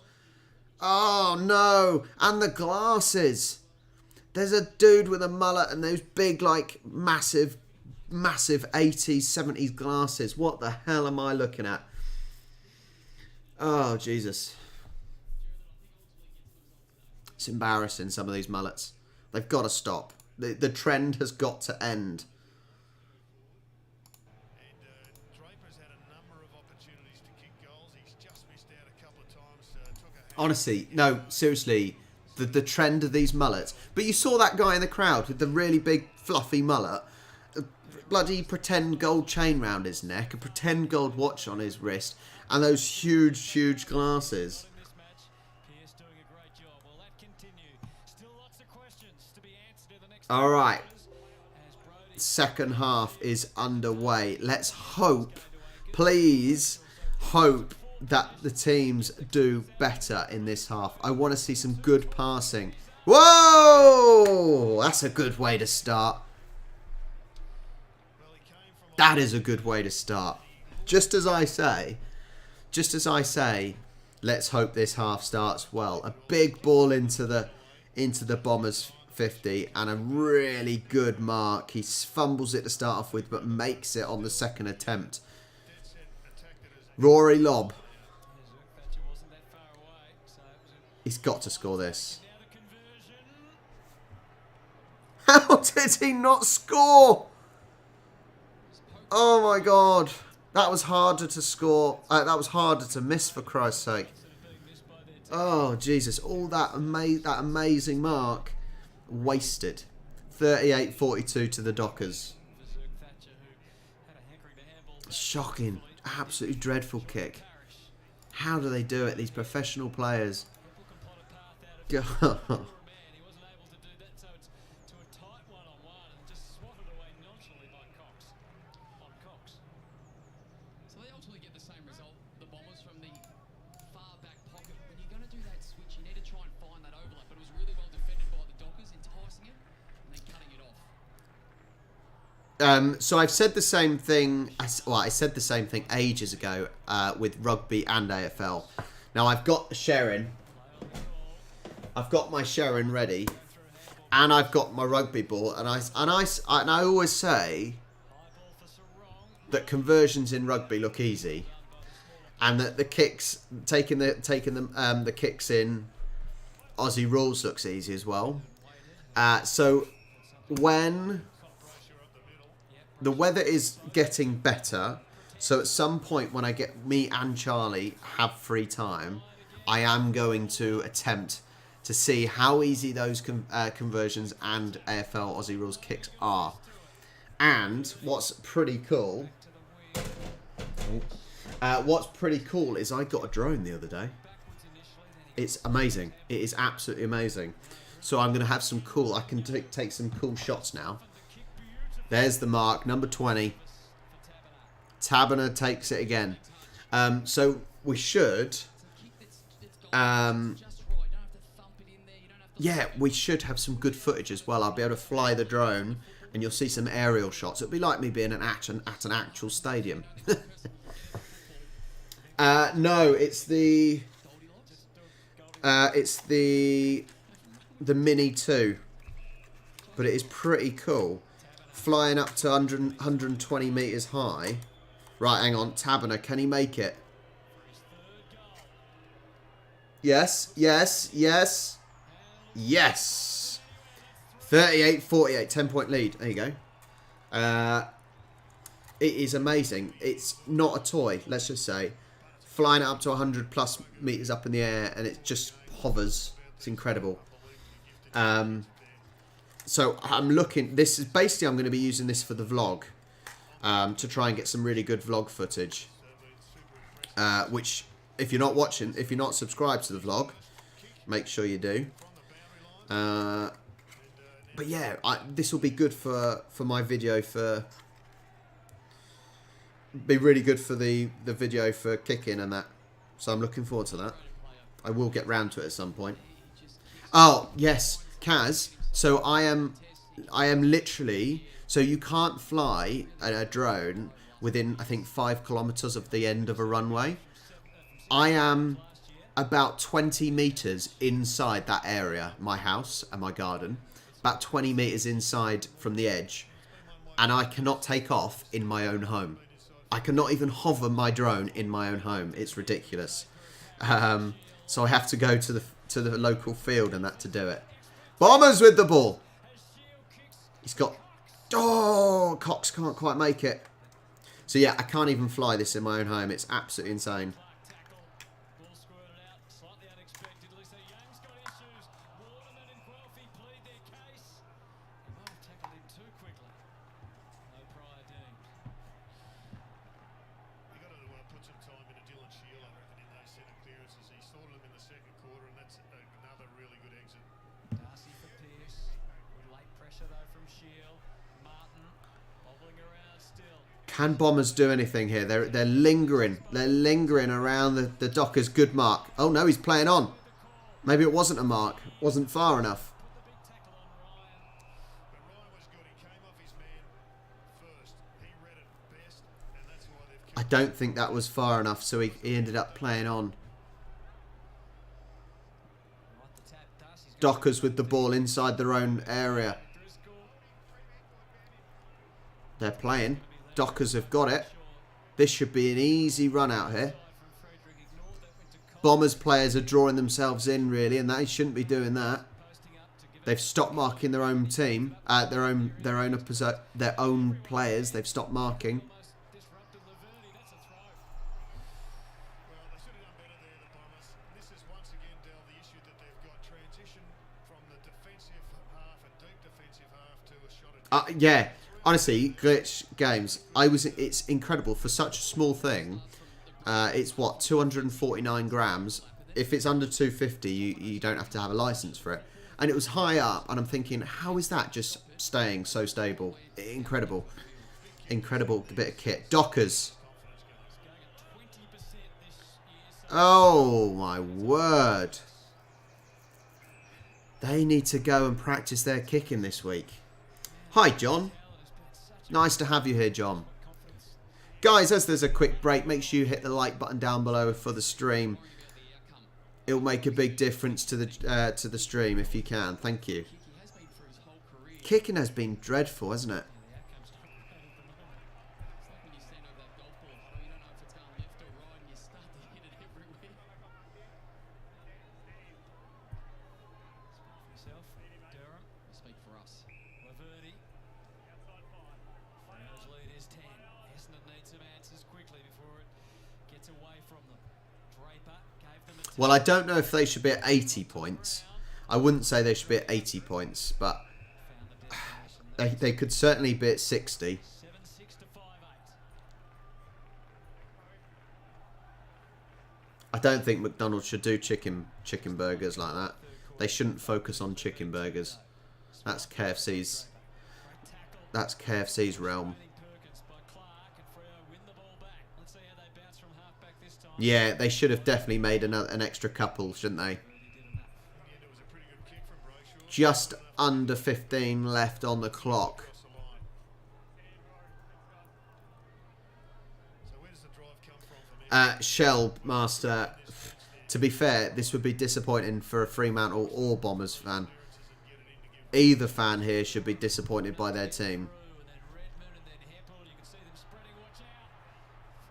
Oh, no. And the glasses. There's a dude with a mullet and those big, like, massive 80s, 70s glasses. What the hell am I looking at? Oh, Jesus. It's embarrassing, some of these mullets. They've got to stop. The trend has got to end. And Draper's had a number of opportunities to kick goals. He's just missed out a couple of times. Honestly, no, seriously. The trend of these mullets. But you saw that guy in the crowd with the really big, fluffy mullet. Bloody pretend gold chain round his neck, a pretend gold watch on his wrist, and those huge glasses. All right, second half is underway. Let's hope, please hope, that the teams do better in this half. I want to see some good passing. Whoa, that's a good way to start. That is a good way to start. Just as I say, let's hope this half starts well. A big ball into the Bombers 50 and a really good mark. He fumbles it to start off with, but makes it on the second attempt. Rory lob. He's got to score this. How did he not score? Oh my God. That was harder to score. That was harder to miss, for Christ's sake. Oh, Jesus. All that amazing mark wasted. 38-42 to the Dockers. Shocking. Absolutely dreadful kick. How do they do it, these professional players? God. So they ultimately get the same result. The Bombers from the far back pocket. When you're going to do that switch, you need to try and find that overlap. But it was really well defended by the Dockers, enticing it and then cutting it off. So I've said the same thing. Well, I said the same thing ages ago with rugby and AFL. Now I've got the sharing. I've got my sharing ready, and I've got my rugby ball. And I always say that conversions in rugby look easy, and that the kicks taking the kicks in Aussie rules looks easy as well. So when the weather is getting better, so at some point when I get me and Charlie have free time, I am going to attempt to see how easy those conversions and AFL Aussie rules kicks are. And what's pretty cool is I got a drone the other day. It's amazing. It is absolutely amazing. So I'm going to have some cool, I can take some cool shots now. There's the mark, number 20. Taberner takes it again. So we should... yeah, we should have some good footage as well. I'll be able to fly the drone and you'll see some aerial shots. It'll be like me being at an actual stadium. No, it's the Mini 2. But it is pretty cool. Flying up to 120 metres high. Right, hang on. Taberner, can he make it? Yes, yes, yes. Yes. 38-48, 10-point lead. There you go. It is amazing. It's not a toy, let's just say. Flying it up to 100 plus metres up in the air and it just hovers. It's incredible. So I'm looking... This is basically... I'm going to be using this for the vlog. To try and get some really good vlog footage. Which, if you're not watching... If you're not subscribed to the vlog, make sure you do. But yeah, this will be good for my video for... Be really good for the video for kicking and that. So I'm looking forward to that. I will get round to it at some point. Oh, yes, Kaz. So I am literally... So you can't fly a drone within, I think, 5 kilometres of the end of a runway. I am about 20 metres inside that area, my house and my garden. About 20 metres inside from the edge. And I cannot take off in my own home. I cannot even hover my drone in my own home. It's ridiculous. So I have to go to the local field and that to do it. Bombers with the ball. He's got... Oh, Cox can't quite make it. So yeah, I can't even fly this in my own home. It's absolutely insane. Can Bombers do anything here? They're lingering. They're lingering around the Dockers. Good mark. Oh no, he's playing on. Maybe it wasn't a mark. Wasn't far enough. I don't think that was far enough, so he ended up playing on. Dockers with the ball inside their own area. They're playing. Dockers have got it. This should be an easy run out here. Bombers players are drawing themselves in, really, and they shouldn't be doing that. They've stopped marking their own team, their own players. They've stopped marking. Almost disrupted Laverty. That's a throw. Well, they should have done better there, the Bombers. This is once again, Del, the issue that they've got. Transition from the defensive half, a deep defensive half, to a shot at... Yeah, honestly, glitch games. It's incredible for such a small thing. It's what, 249 grams. If it's under 250, you don't have to have a license for it. And it was high up, and I'm thinking, how is that just staying so stable? Incredible. Incredible bit of kit. Dockers. Oh, my word. They need to go and practice their kicking this week. Hi, John. Nice to have you here, John. Guys, as there's a quick break, make sure you hit the like button down below for the stream. It'll make a big difference to the stream if you can. Thank you. Kicking has been dreadful, hasn't it? Yourself, Durham. Speak for us. Laverty. Fremantle lead is 10. Essendon needs some answers quickly before it gets away from them. Draper gave them a Well, I don't know if they should be at 80 points. I wouldn't say they should be at 80 points, but they could certainly be at 60. 7-6 to 5-8. I don't think McDonald's should do chicken burgers like that. They shouldn't focus on chicken burgers. That's KFC's realm. Perkins by Clark, and Freo win the ball back. Let's see how they bounce from half back this time. Yeah, they should have definitely made an extra couple, shouldn't they? Just under 15 left on the clock. So where does the drive come from me? Shell Master, to be fair, this would be disappointing for a Fremantle or Bombers fan. Either fan here should be disappointed by their team. And then Redmond and then Heppel. You can see them spreading. Watch out.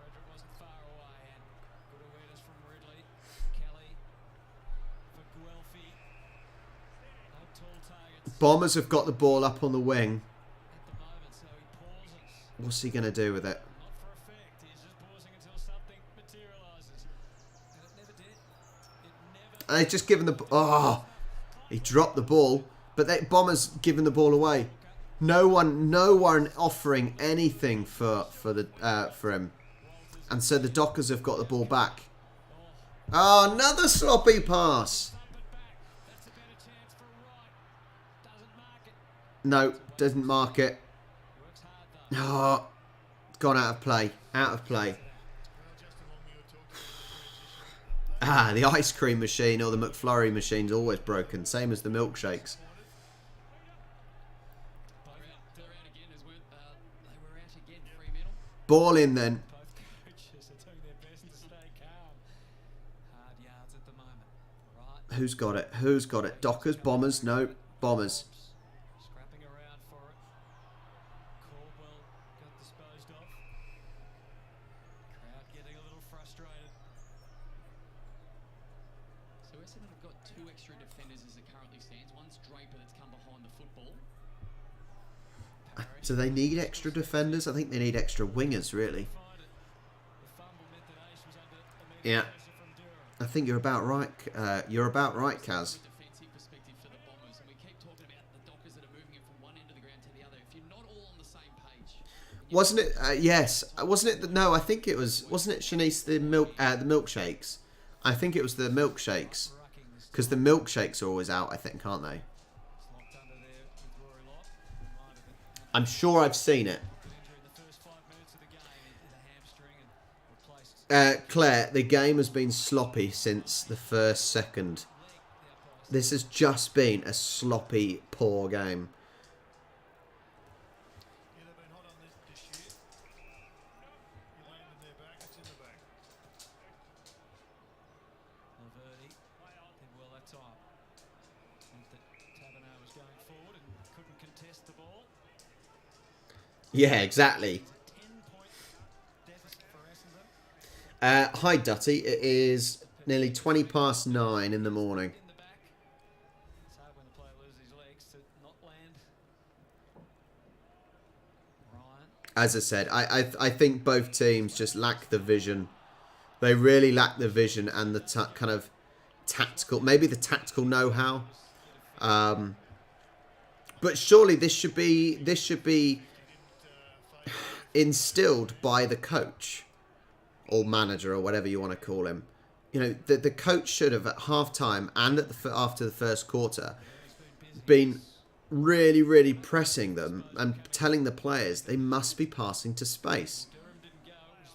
Frederick wasn't far away. And good awareness from Ridley. Kelly for Guelphy. No tall targets Bombers have got the ball up on the wing. at the moment, so he pauses. What's he going to do with it? Not for effect. He's just pausing until something materialises. And it never did. It never. They've just given the... Oh, he dropped the ball. But Bombers given the ball away. No one offering anything for him. And so the Dockers have got the ball back. Oh, another sloppy pass. That's a better chance for Wright. Doesn't mark it. No, doesn't mark it. Works hard though. Oh, gone out of play. Out of play. Ah, the ice cream machine or the McFlurry machine's always broken. Same as the milkshakes. They're out again as well. They were out again, Fremantle. Ball in then. Both coaches are doing their best to stay calm. Hard yards at the moment. Right. Who's got it? Who's got it? Dockers, Bombers? No, Bombers. Scrapping around for it. Caldwell got disposed of. Crowd getting a little frustrated. So Essendon have got two extra defenders as it currently stands. One's Draper that's come behind the football. Do they need extra defenders? I think they need extra wingers, really. Find it. The fumble meant that Ace was under immediate Yeah. pressure from Durham. I think you're about right. You're about right, Kaz. Defensive perspective for the Bombers, and we keep talking about the Dockers that are moving it from one end of the ground to the other. If you're not all on the same page, Wasn't it? Yes. Wasn't it? No, I think it was. Wasn't it, Shanice? The milkshakes. I think it was the milkshakes. Rucking this Because the milkshakes are always out, I think, aren't they? locked under there with Rory Lott. Reminded that I'm sure I've seen it. injury in the first 5 minutes of the game in the hamstring and replaced Claire, the game has been sloppy since the first second. This has just been a sloppy, poor game. Yeah, they've been hot on this year. You landed their back, it's in the back. Laverty did well that time. Meant that Taberner was going forward and couldn't contest the ball. Yeah, exactly. 10-point deficit for Essendon. Hi, Dutty. It is nearly 9:20 in the morning. In the back. It's hard when the player loses his leg. as I said, I think both teams just lack the vision. They really lack the vision and the kind of tactical, maybe the tactical know-how. But surely this should be instilled by the coach or manager or whatever you want to call him. You know, the coach should have at half-time and after the first quarter been really, really pressing them and telling the players they must be passing to space. Durham didn't go. It was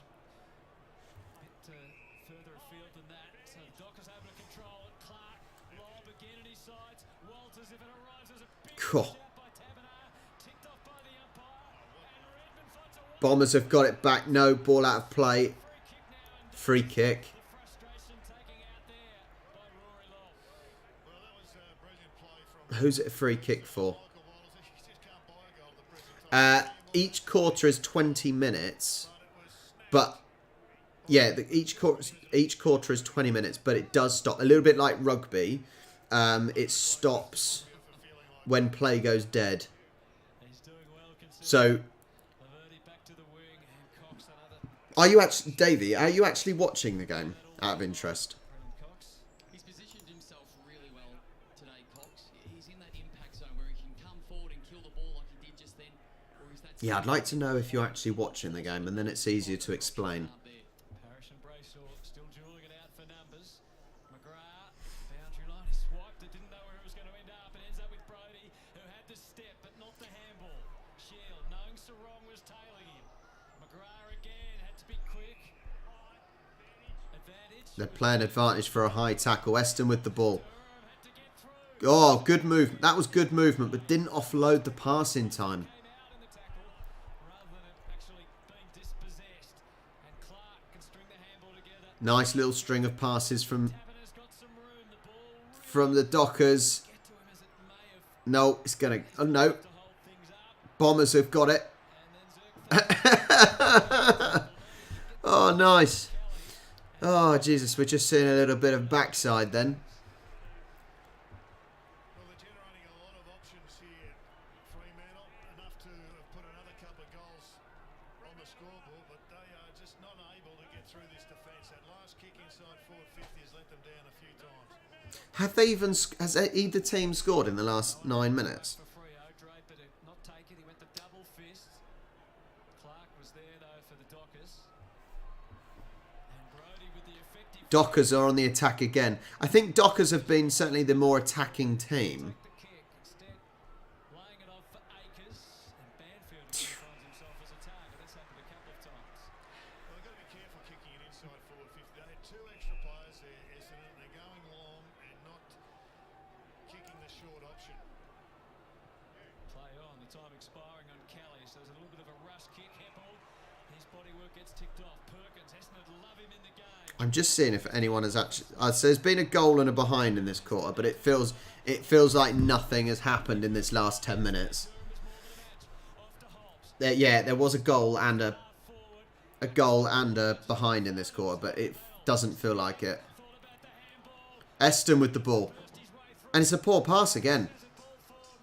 a bit further afield than that. So Dockers able to control it. Clark, lob again at his sides. Walters, if it arrives as a big Cool. shout by Taberner. Ticked off by the umpire. And Redmond finds a Bombers have got it back. No, ball out of play. free kick now. And Free kick. the frustration taking out there by Rory Lobb. Well, that was a brilliant play from Who's it a free kick for? Michael Wallace. He just can't buy a goal at the present time. Each quarter is 20 minutes. But, yeah, each quarter is 20 minutes, but it does stop. A little bit like rugby. It stops when play goes dead. He's doing well considering. So, Laverty back to the wing. And Cox another. are you actually, Davey, are you actually watching the game out of interest? Brendan Cox. He's positioned himself really well today, Cox. He's in that impact zone where he can come forward and kill the ball like he did just then. Or is that Yeah, I'd like to know if you're actually watching the game, and then it's easier to explain. out there? Parrish and Brayshaw still dueling it out for numbers. McGrath, boundary line, he swiped it, didn't know where it was going to end up. It ends up with Brodie, who had the step but not the handball. Shield, knowing Sarong was tailing him. McGrath again, had to be quick. Advantage. They're playing advantage for a high tackle. Eston with the ball. Durham had to get through. Oh, good move. That was good movement, but didn't offload the pass in time. Came out in the tackle rather than it actually being dispossessed. And Clark can string the handball together. Nice little string of passes from Taberner's got some room. The ball the Dockers. get to him as it may have No, it's going to... Oh, no. to hold things up. Bombers have got it. And then Zerk Oh, nice. Oh, Jesus. We're just seeing a little bit of backside then. Well, they're generating a lot of options here. Fremantle, enough to have put another couple of goals on the scoreboard, but they are just not able to get through this defence. That last kick inside forward 50 has let them down a few times. Have they even... Has either team scored in the last 9 minutes? for Freo, Draper to not take it. He went to double fist. Clark was there though for the Dockers. And Brodie with the effective Dockers are on the attack again. I think Dockers have been certainly the more attacking team. the kick. Instead, laying it off for Akers. And Banfield finds himself as a target. That's happened a couple of times. Well, they've got to be careful kicking it inside forward 50. They had two extra players there, Essendon. They're going long and not kicking the short option. Play on. The time expiring on Kelly. So there's a little bit of a rush kick. Heppel. His body work gets ticked off. Perkins. Essendon love him in the game. I'm just seeing if anyone has actually... so there's been a goal and a behind in this quarter, but it feels like nothing has happened in this last 10 minutes. There was a goal and a behind in this quarter, but it doesn't feel like it. Eston with the ball. And it's a poor pass again.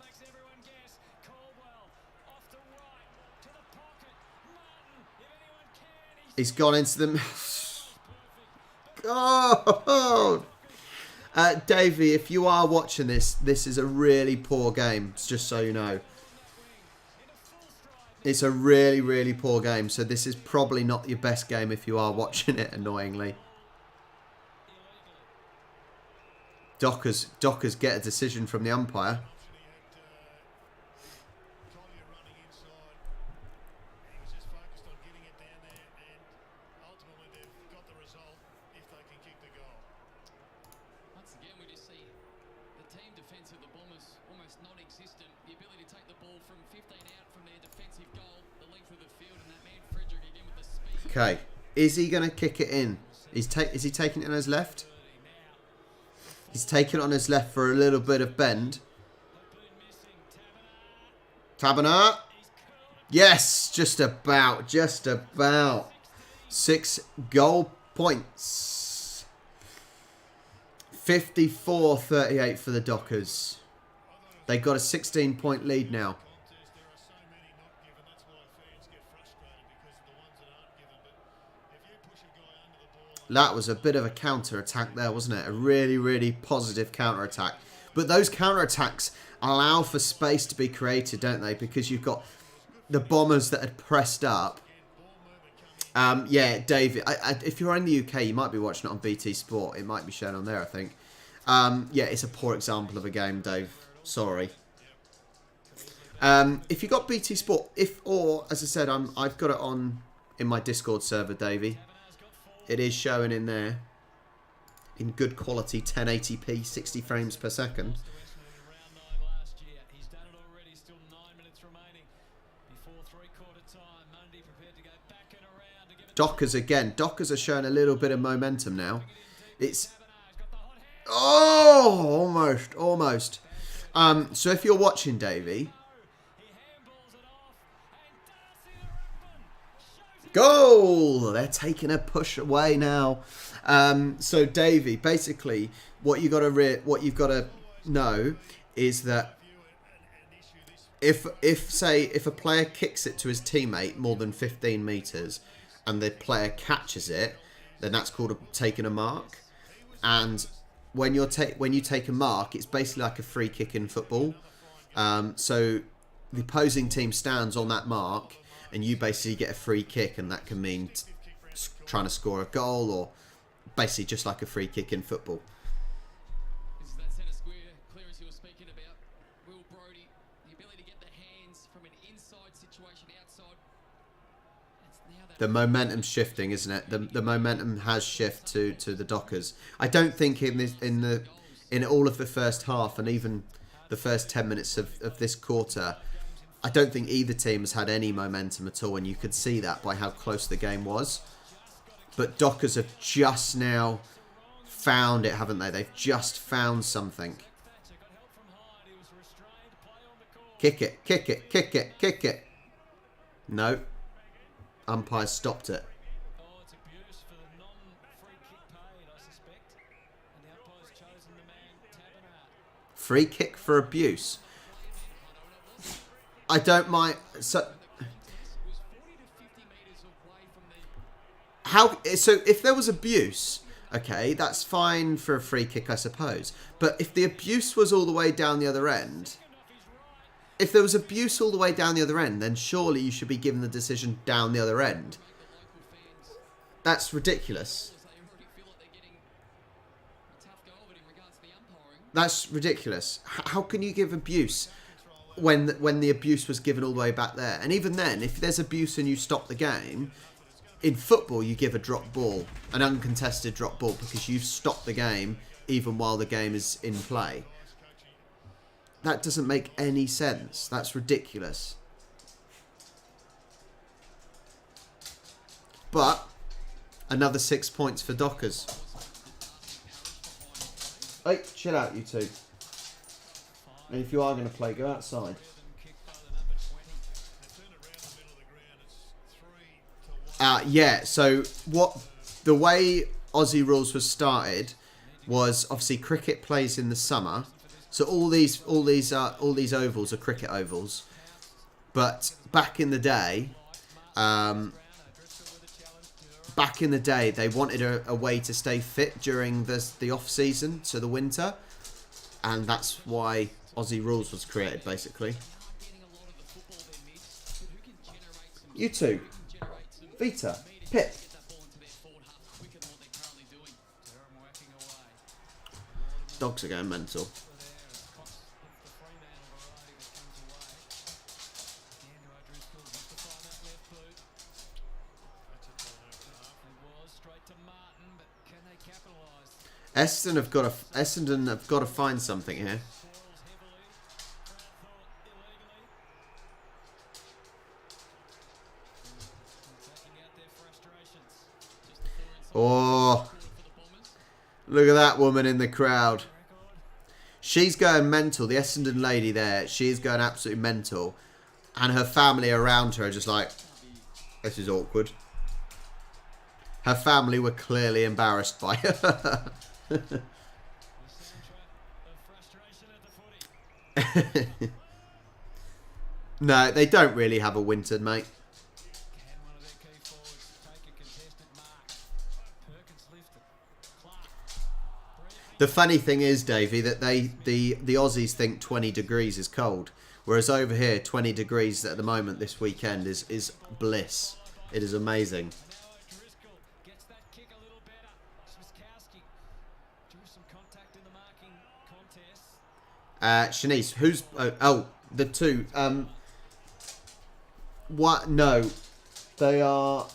Makes everyone guess. Caldwell off to right to the pocket. Martin, if anyone can, he's He's gone into them. Oh! Davey, if you are watching this, this is a really poor game, just so you know. It's a really, really poor game, so this is probably not your best game if you are watching it, annoyingly. Dockers get a decision from the umpire. Collier running inside. He was just focused on getting it down there, and ultimately they've got the result if they can kick the goal. Once again, we just see the team defence of the Bombers almost non-existent. The ability to take the ball from 15 out from their defensive goal, the length of the field, and that man Frederick again with the speed. Okay, is he going to kick it in? Is he taking it on his left? He's taking it on his left for a little bit of bend. Taberner. Yes, just about. 6 goal points. 54-38 for the Dockers. They got a 16-point lead now. There are so many not given. That's why fans get frustrated. That was a bit of a counter-attack there, wasn't it? A really, really positive counter-attack. But those counter-attacks allow for space to be created, don't they? Because you've got the Bombers that had pressed up. Yeah, David, if you're in the UK, you might be watching it on BT Sport. It might be shown on there, I think. Yeah, it's a poor example of a game, Dave. Sorry. If you got BT Sport, or as I said, I've got it on in my Discord server, Davey. It is showing in there in good quality 1080p, 60 frames per second. Dockers again. Dockers are showing a little bit of momentum now. It's... Oh! Almost. So if you're watching, Davey... Goal! They're taking a push away now. So Davey, basically, what you've got to know is that if a player kicks it to his teammate more than 15 meters, and the player catches it, then that's called taking a mark. And when you take a mark, it's basically like a free kick in football. So the opposing team stands on that mark, and you basically get a free kick, and that can mean trying to score a goal, or basically just like a free kick in football. This is that centre square clearance you were speaking about. Will Brodie, the ability to get the hands from an inside situation outside. The momentum's shifting, isn't it? The momentum has shifted to the Dockers. I don't think in all of the first half, and even the first 10 minutes of this quarter, I don't think either team has had any momentum at all, and you could see that by how close the game was. But Dockers have just now found it, haven't they? They've just found something. Kick it, kick it, kick it, kick it. No. Umpire stopped it. Free kick for abuse. I don't mind. So if there was abuse, okay, that's fine for a free kick, I suppose. But if the abuse was all the way down the other end, then surely you should be given the decision down the other end. That's ridiculous. That's ridiculous. How can you give abuse when the abuse was given all the way back there? And even then, if there's abuse and you stop the game, in football you give a drop ball, an uncontested drop ball, because you've stopped the game even while the game is in play. That doesn't make any sense. That's ridiculous. But another 6 points for Dockers. Hey, chill out, you two. And if you are going to play, go outside. Yeah, so the way Aussie rules was started was obviously cricket plays in the summer. So all these ovals are cricket ovals. But back in the day, they wanted a way to stay fit during the off season, so the winter, and that's why Aussie rules was created, basically. You two, Vita, Pip. Dogs are going mental. Essendon have got to find something here. Oh, look at that woman in the crowd. She's going mental. The Essendon lady there, she's going absolutely mental. And her family around her are just like, this is awkward. Her family were clearly embarrassed by her. No, they don't really have a Winton, mate. The funny thing is, Davey, that the Aussies think 20 degrees is cold, whereas over here 20 degrees at the moment this weekend is bliss. It is amazing. Driscoll gets that kick a little better. Swiskowski drew some contact in the marking contest. Shanice, who's the two? What? No, they are.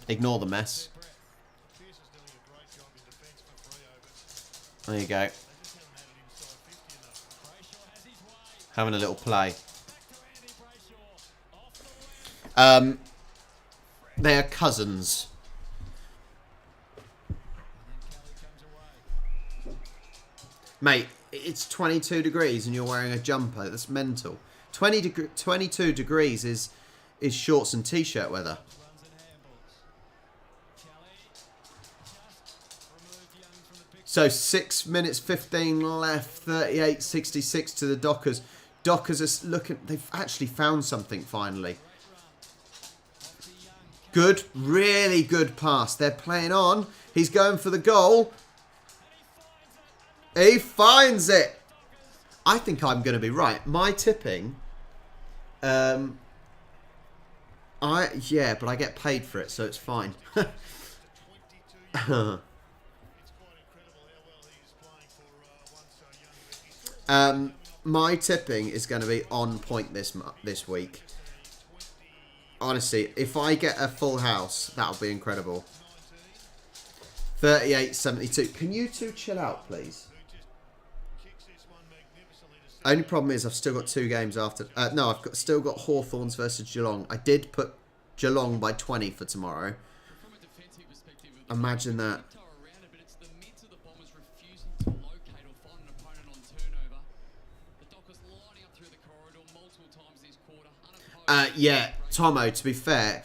Ignore the mess. Pearson's doing a great job in defence for 3 overs. There you go. They just haven't had it inside 50 enough. Brayshaw has his way. Having a little play. Back to Andy Brayshaw. Off the wing. They are cousins. And then Kelly comes away. Mate, it's 22 degrees and you're wearing a jumper. That's mental. 22 degrees is shorts and t-shirt weather. Runs and handballs. Kelly just removed Young from the picture. So 6 minutes 15 left. 38-66 to the Dockers. Dockers are looking. They've actually found something finally. Good, really good pass. They're playing on. He's going for the goal. He finds it. I think I'm going to be right. My tipping. But I get paid for it, so it's fine. 22 years. It's quite incredible how well he's playing for one so young. He's My tipping is going to be on point this week. Honestly, if I get a full house, that'll be incredible. 38-72. Can you two chill out, please? kicks this one magnificently to centre. Only problem is I've still got 2 games after. No, still got Hawthorns versus Geelong. I did put Geelong by 20 for tomorrow. From a defensive perspective, the Imagine that. tiptoe around it, but it's the mids of the Bombers refusing to locate or find an opponent on turnover. The Dockers lining up through the corridor multiple times this quarter. Unopposed. Yeah, Tomo, to be fair,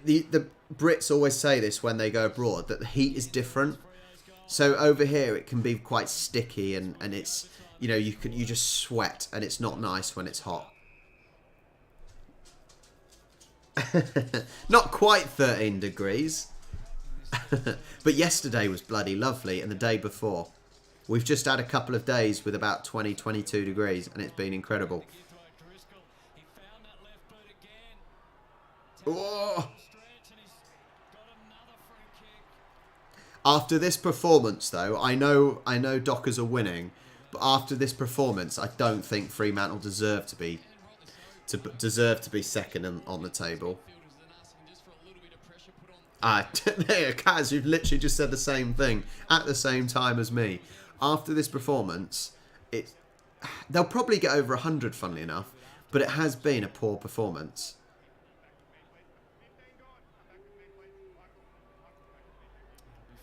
the Brits always say this when they go abroad, that the heat is different. So over here it can be quite sticky and it's, you know, you just sweat and it's not nice when it's hot. Not quite 13 degrees. But yesterday was bloody lovely and the day before. We've just had a couple of days with about 20, 22 degrees and it's been incredible. Driscoll. He found that left boot again. Oh. Stretch, and he's got another free kick. After this performance, though, I know Dockers are winning, but after this performance, I don't think Fremantle deserve to be second on the table. There, Kaz, you've literally just said the same thing at the same time as me. After this performance, they'll probably get over 100, funnily enough, but it has been a poor performance.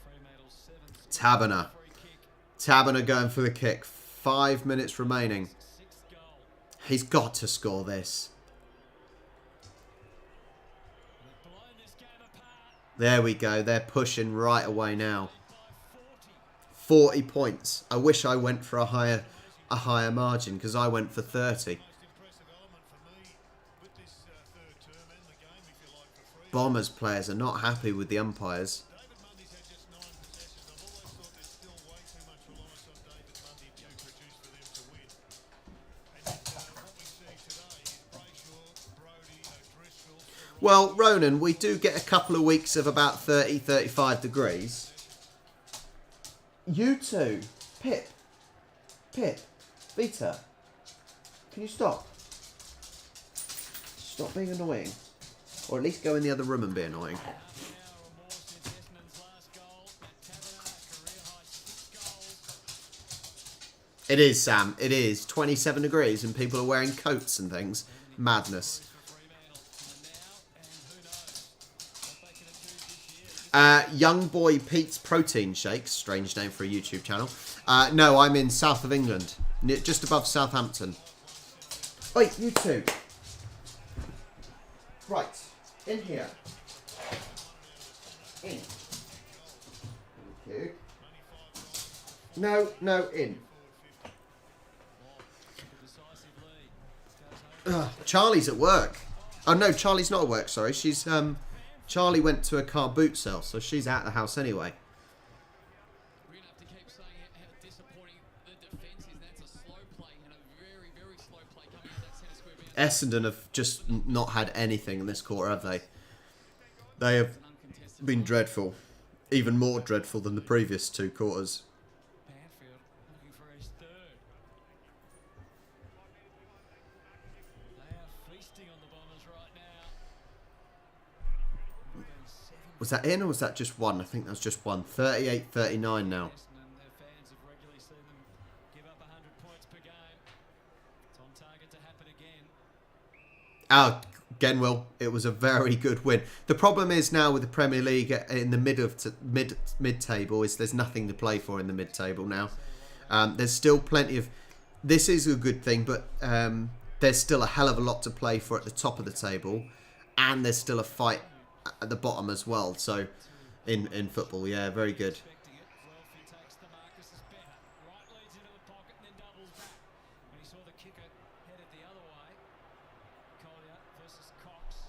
Fremantle's seventh Taberner. free kick. Taberner going for the kick. 5 minutes remaining. Sixth goal. He's got to score this. They've blown this game apart There we go. They're pushing right away now. by 40. 40 points. I wish I went for a higher margin because I went for 30. Most impressive element for me with this third term and the game, if you like, for free. Bombers players are not happy with the umpires. David Mundy's had just 9 possessions. I've always thought there's still way too much reliance on David Mundy to produce for them to win. And yet, what we see today is Brayshaw, Brodie, Driscoll. Well, Ronan, we do get a couple of weeks of about 30, 35 degrees. You two, Pip, Vita, can you stop? Stop being annoying. Or at least go in the other room and be annoying. Half an hour or more since Essendon's last goal. Matt Taberner, career high 6 goals. It is, Sam. It is 27 degrees and people are wearing coats and things. Madness. For Fremantle. And now, and who knows what they can achieve this year. Young Boy Pete's Protein Shakes. Strange name for a YouTube channel. No, I'm in south of England. Just above Southampton. Wait, you two. Right. In here. In. Thank you. No, in. Decisive lead. Goes home. Charlie's at work. Oh no, Charlie's not at work. Sorry, she's Charlie went to a car boot sale, so she's out of the house anyway. We're going to have to keep saying how disappointing the defence is. That's a slow play and a very, very slow play coming out of that centre square bounce. Essendon have just not had anything in this quarter, have they? They have been dreadful. Even more dreadful than the previous 2 quarters. Banfield looking for his third. They are feasting on the Bombers right now. Was that in or was that just one? I think that was just one. 38-39 now. And their fans have regularly seen them give up 100 points per game. It's on target to happen again. Oh, Genwell, it was a very good win. The problem is now with the Premier League in the mid-table is there's nothing to play for in the mid-table now. There's still plenty of... This is a good thing, but there's still a hell of a lot to play for at the top of the table. And there's still a fight at the bottom as well. So, in football, yeah, very good. Expecting it. Welfy takes the Marcus is better. Right leads into the pocket and then doubles back. When he saw the kicker headed the other way. Collier versus Cox.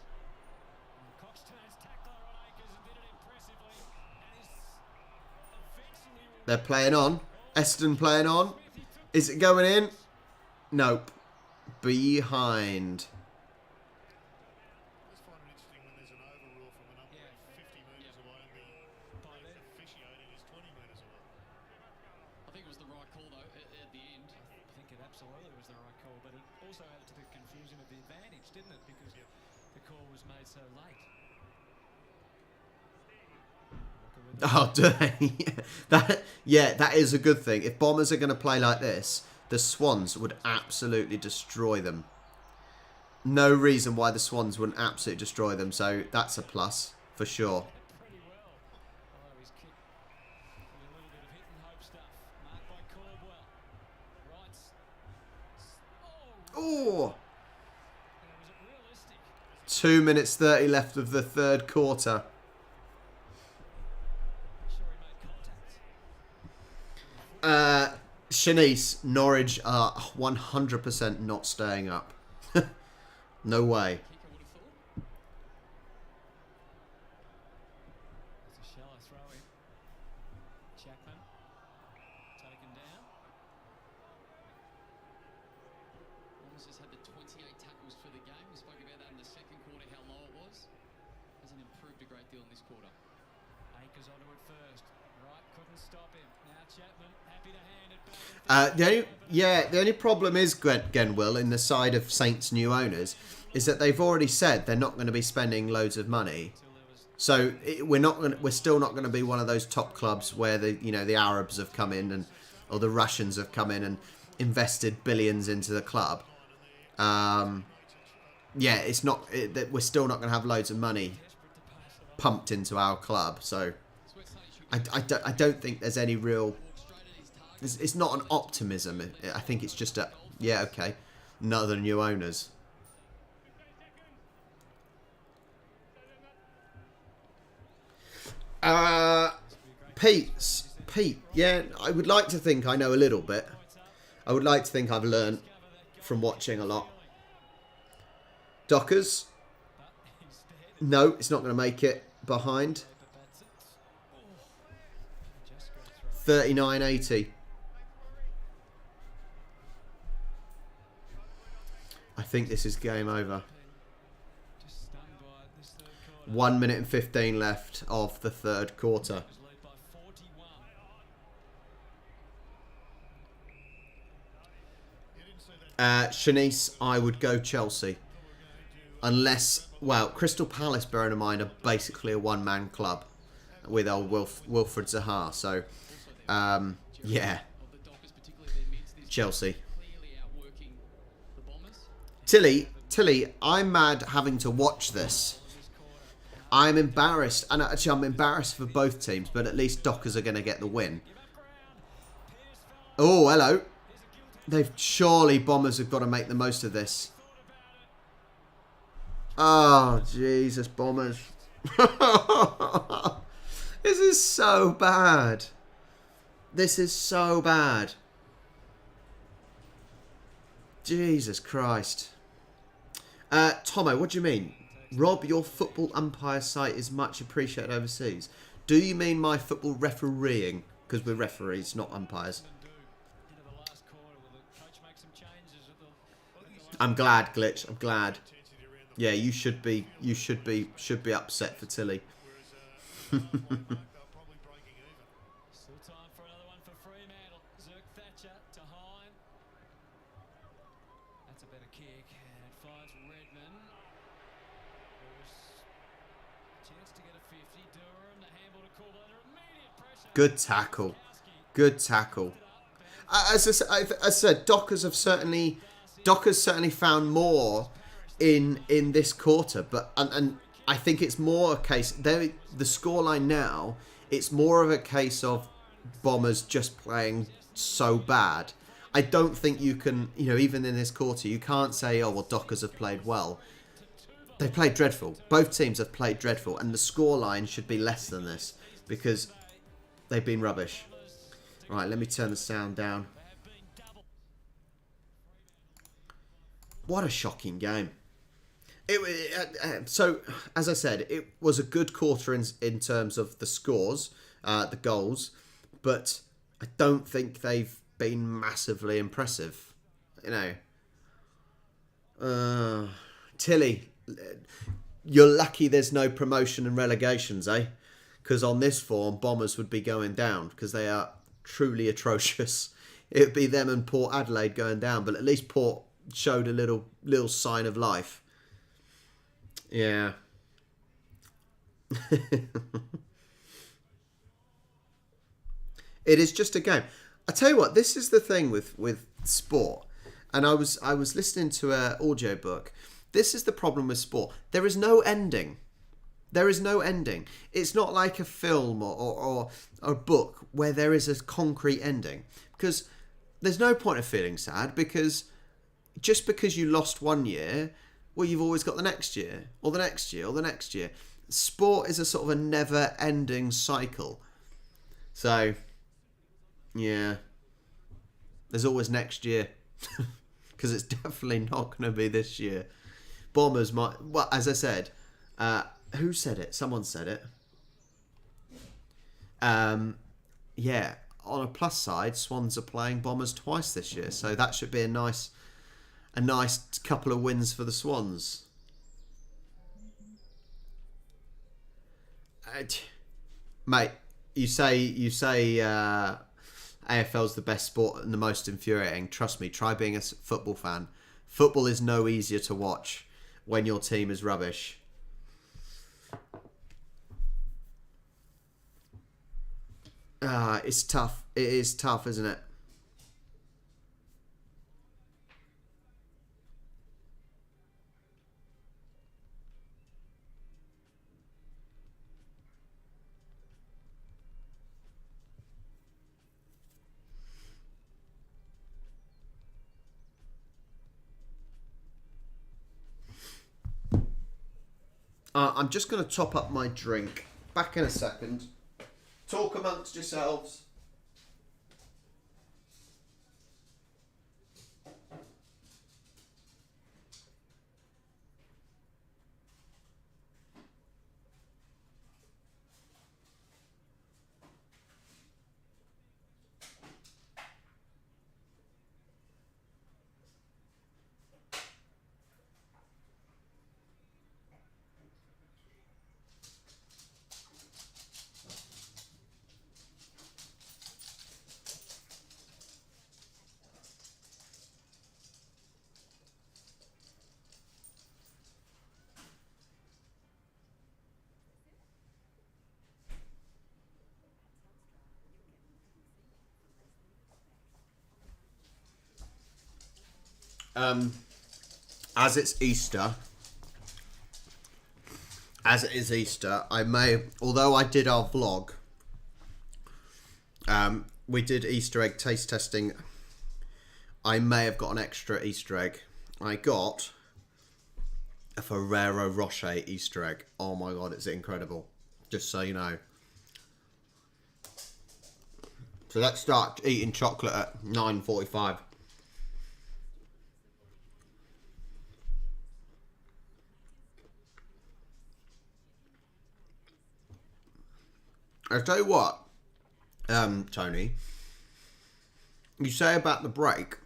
And Cox turns tackler on Akers and did it impressively. And is eventually... They're playing on. Essendon playing on. Is it going in? Nope. Behind. I just find it interesting when there's an overrule from an umpire 50 metres away and the officiating is 20 metres away. I think it was the right call, though, at the end. I think it absolutely was the right call, but it also added to the confusion of the advantage, didn't it? Because the call was made so late. Oh, that is a good thing. If Bombers are going to play like this, the Swans would absolutely destroy them. No reason why the Swans wouldn't absolutely destroy them, so that's a plus for sure. Pretty well. Although his kick with a little bit of hit and hope stuff. Marked by Caldwell. Wrights. Oh, Oh! Was it realistic? 2 minutes 30 left of the third quarter. Sure he made contact. Shanice, Norwich are 100% not staying up. No way. Kicker would have thought. It's a shallow throw in. Chapman. Taken down. Bombers just had the 28 tackles for the game. We spoke about that in the second quarter, how low it was. Hasn't improved a great deal in this quarter. Akers onto it first. Wright couldn't stop him. Now Chapman happy to hand it back. The only problem is Genwill in the side of Saints' new owners is that they've already said they're not going to be spending loads of money. So we're still not going to be one of those top clubs where the Arabs have come in or the Russians have come in and invested billions into the club. It's not that we're still not going to have loads of money pumped into our club. So I don't think there's any real. It's not an optimism. I think it's just another new owners. Pete, yeah, I would like to think I know a little bit. I would like to think I've learned from watching a lot. Dockers, no, it's not going to make it. Behind 39-80. I think this is game over. 1 minute and 15 left of the third quarter. Shanice, I would go Chelsea. Unless, Crystal Palace, bearing in mind, are basically a one-man club with old Wilfred Zaha. So, Chelsea. Tilly, I'm mad having to watch this. I'm embarrassed. And actually, I'm embarrassed for both teams, but at least Dockers are going to get the win. Oh, hello. Surely Bombers have got to make the most of this. Oh, Jesus, Bombers. This is so bad. This is so bad. Jesus Christ. Tomo, what do you mean? Rob, your football umpire site is much appreciated overseas. Do you mean my football refereeing? Because we're referees, not umpires. Into the last quarter, will the coach make some changes at the I'm glad, Glitch. I'm glad. Yeah, you should be upset for Tilly. Whereas they're probably breaking even. Still time for another one for Fremantle. Zerk Thatcher to Hine. That's a better kick, and it finds Redman. There was a chance to get a 50. Durham, the handball to Corbett under immediate pressure. Good tackle. Good tackle. As I said, Dockers certainly found more in this quarter, but and I think it's more a case. The scoreline now, it's more of a case of Bombers just playing so bad. I don't think you can, even in this quarter, you can't say, oh well, Dockers have played well. They played dreadful. Both teams have played dreadful, and the scoreline should be less than this because they've been rubbish. Right, let me turn the sound down. What a shocking game. So, as I said, it was a good quarter in terms of the scores, the goals, but I don't think they've been massively impressive. Tilly, you're lucky there's no promotion and relegations, eh? Because on this form, Bombers would be going down because they are truly atrocious. It would be them and Port Adelaide going down, but at least Port showed a little sign of life. Yeah. It is just a game. I tell you what, this is the thing with sport. And I was listening to an audio book. This is the problem with sport. There is no ending. There is no ending. It's not like a film or a book where there is a concrete ending. Because there's no point of feeling sad because just because you lost one year, well, you've always got the next year, or the next year, or the next year. Sport is a sort of a never-ending cycle. So, yeah. There's always next year. Because it's definitely not going to be this year. Bombers might... Well, as I said, who said it? Someone said it. Yeah. On a plus side, Swans are playing Bombers twice this year. So that should be a nice couple of wins for the Swans. Mate, you say AFL's the best sport and the most infuriating. Trust me, try being a football fan. Football is no easier to watch when your team is rubbish. It's tough. It is tough, isn't it? I'm just going to top up my drink. Back in a second. Talk amongst yourselves. As it's Easter, as it is Easter, I may, although I did our vlog, we did Easter egg taste testing. I may have got an extra Easter egg. I got a Ferrero Rocher Easter egg. Oh my god, it's incredible. Just so you know. So let's start eating chocolate at 9:45. I'll tell you what, Tony. You say about the break.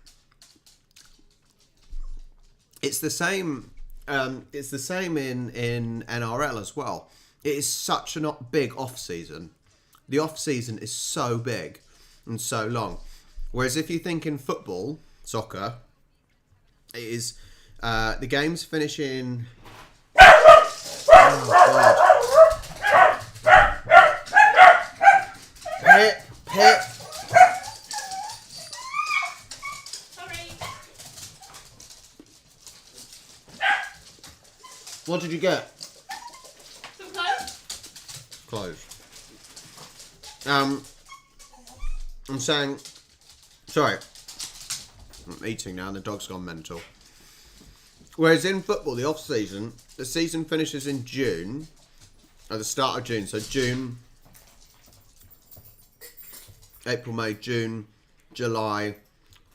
It's the same. It's the same in NRL as well. It is such a big off season. The off season is so big and so long. Whereas if you think in football, soccer, it is the games finish in. Oh God! Pip. What did you get? Some clothes? Clothes. I'm saying, sorry, I'm eating now and the dog's gone mental. Whereas in football, the off-season, the season finishes in June, at the start of June. So June, April, May, June, July,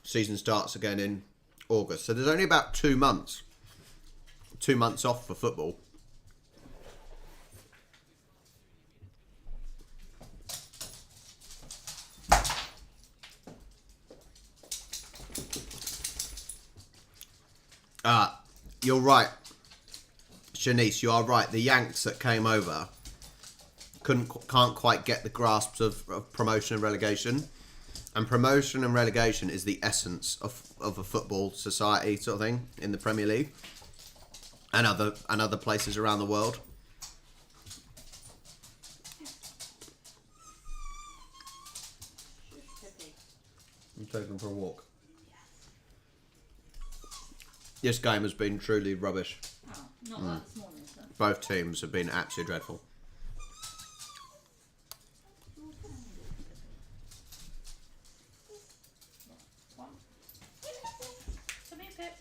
season starts again in August. So there's only about 2 months. 2 months off for football. You're right, Shanice. You are right. The Yanks that came over can't quite get the grasps of promotion and relegation, and promotion and relegation is the essence of a football society sort of thing in the Premier League and other places around the world. I'm taking them for a walk. This game has been truly rubbish. Oh, not like this morning, so. Both teams have been absolutely dreadful. One. Come here, Pip.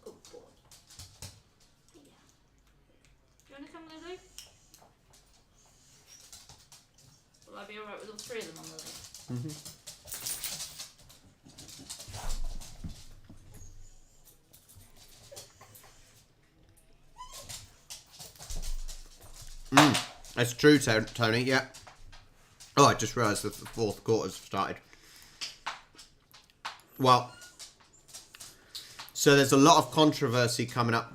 Good boy. Yeah. Do you want to come, Lily? Will I be alright with all three of them on the list? That's true, Tony. Yeah. Oh, I just realised that the fourth quarter's started. Well, so there's a lot of controversy coming up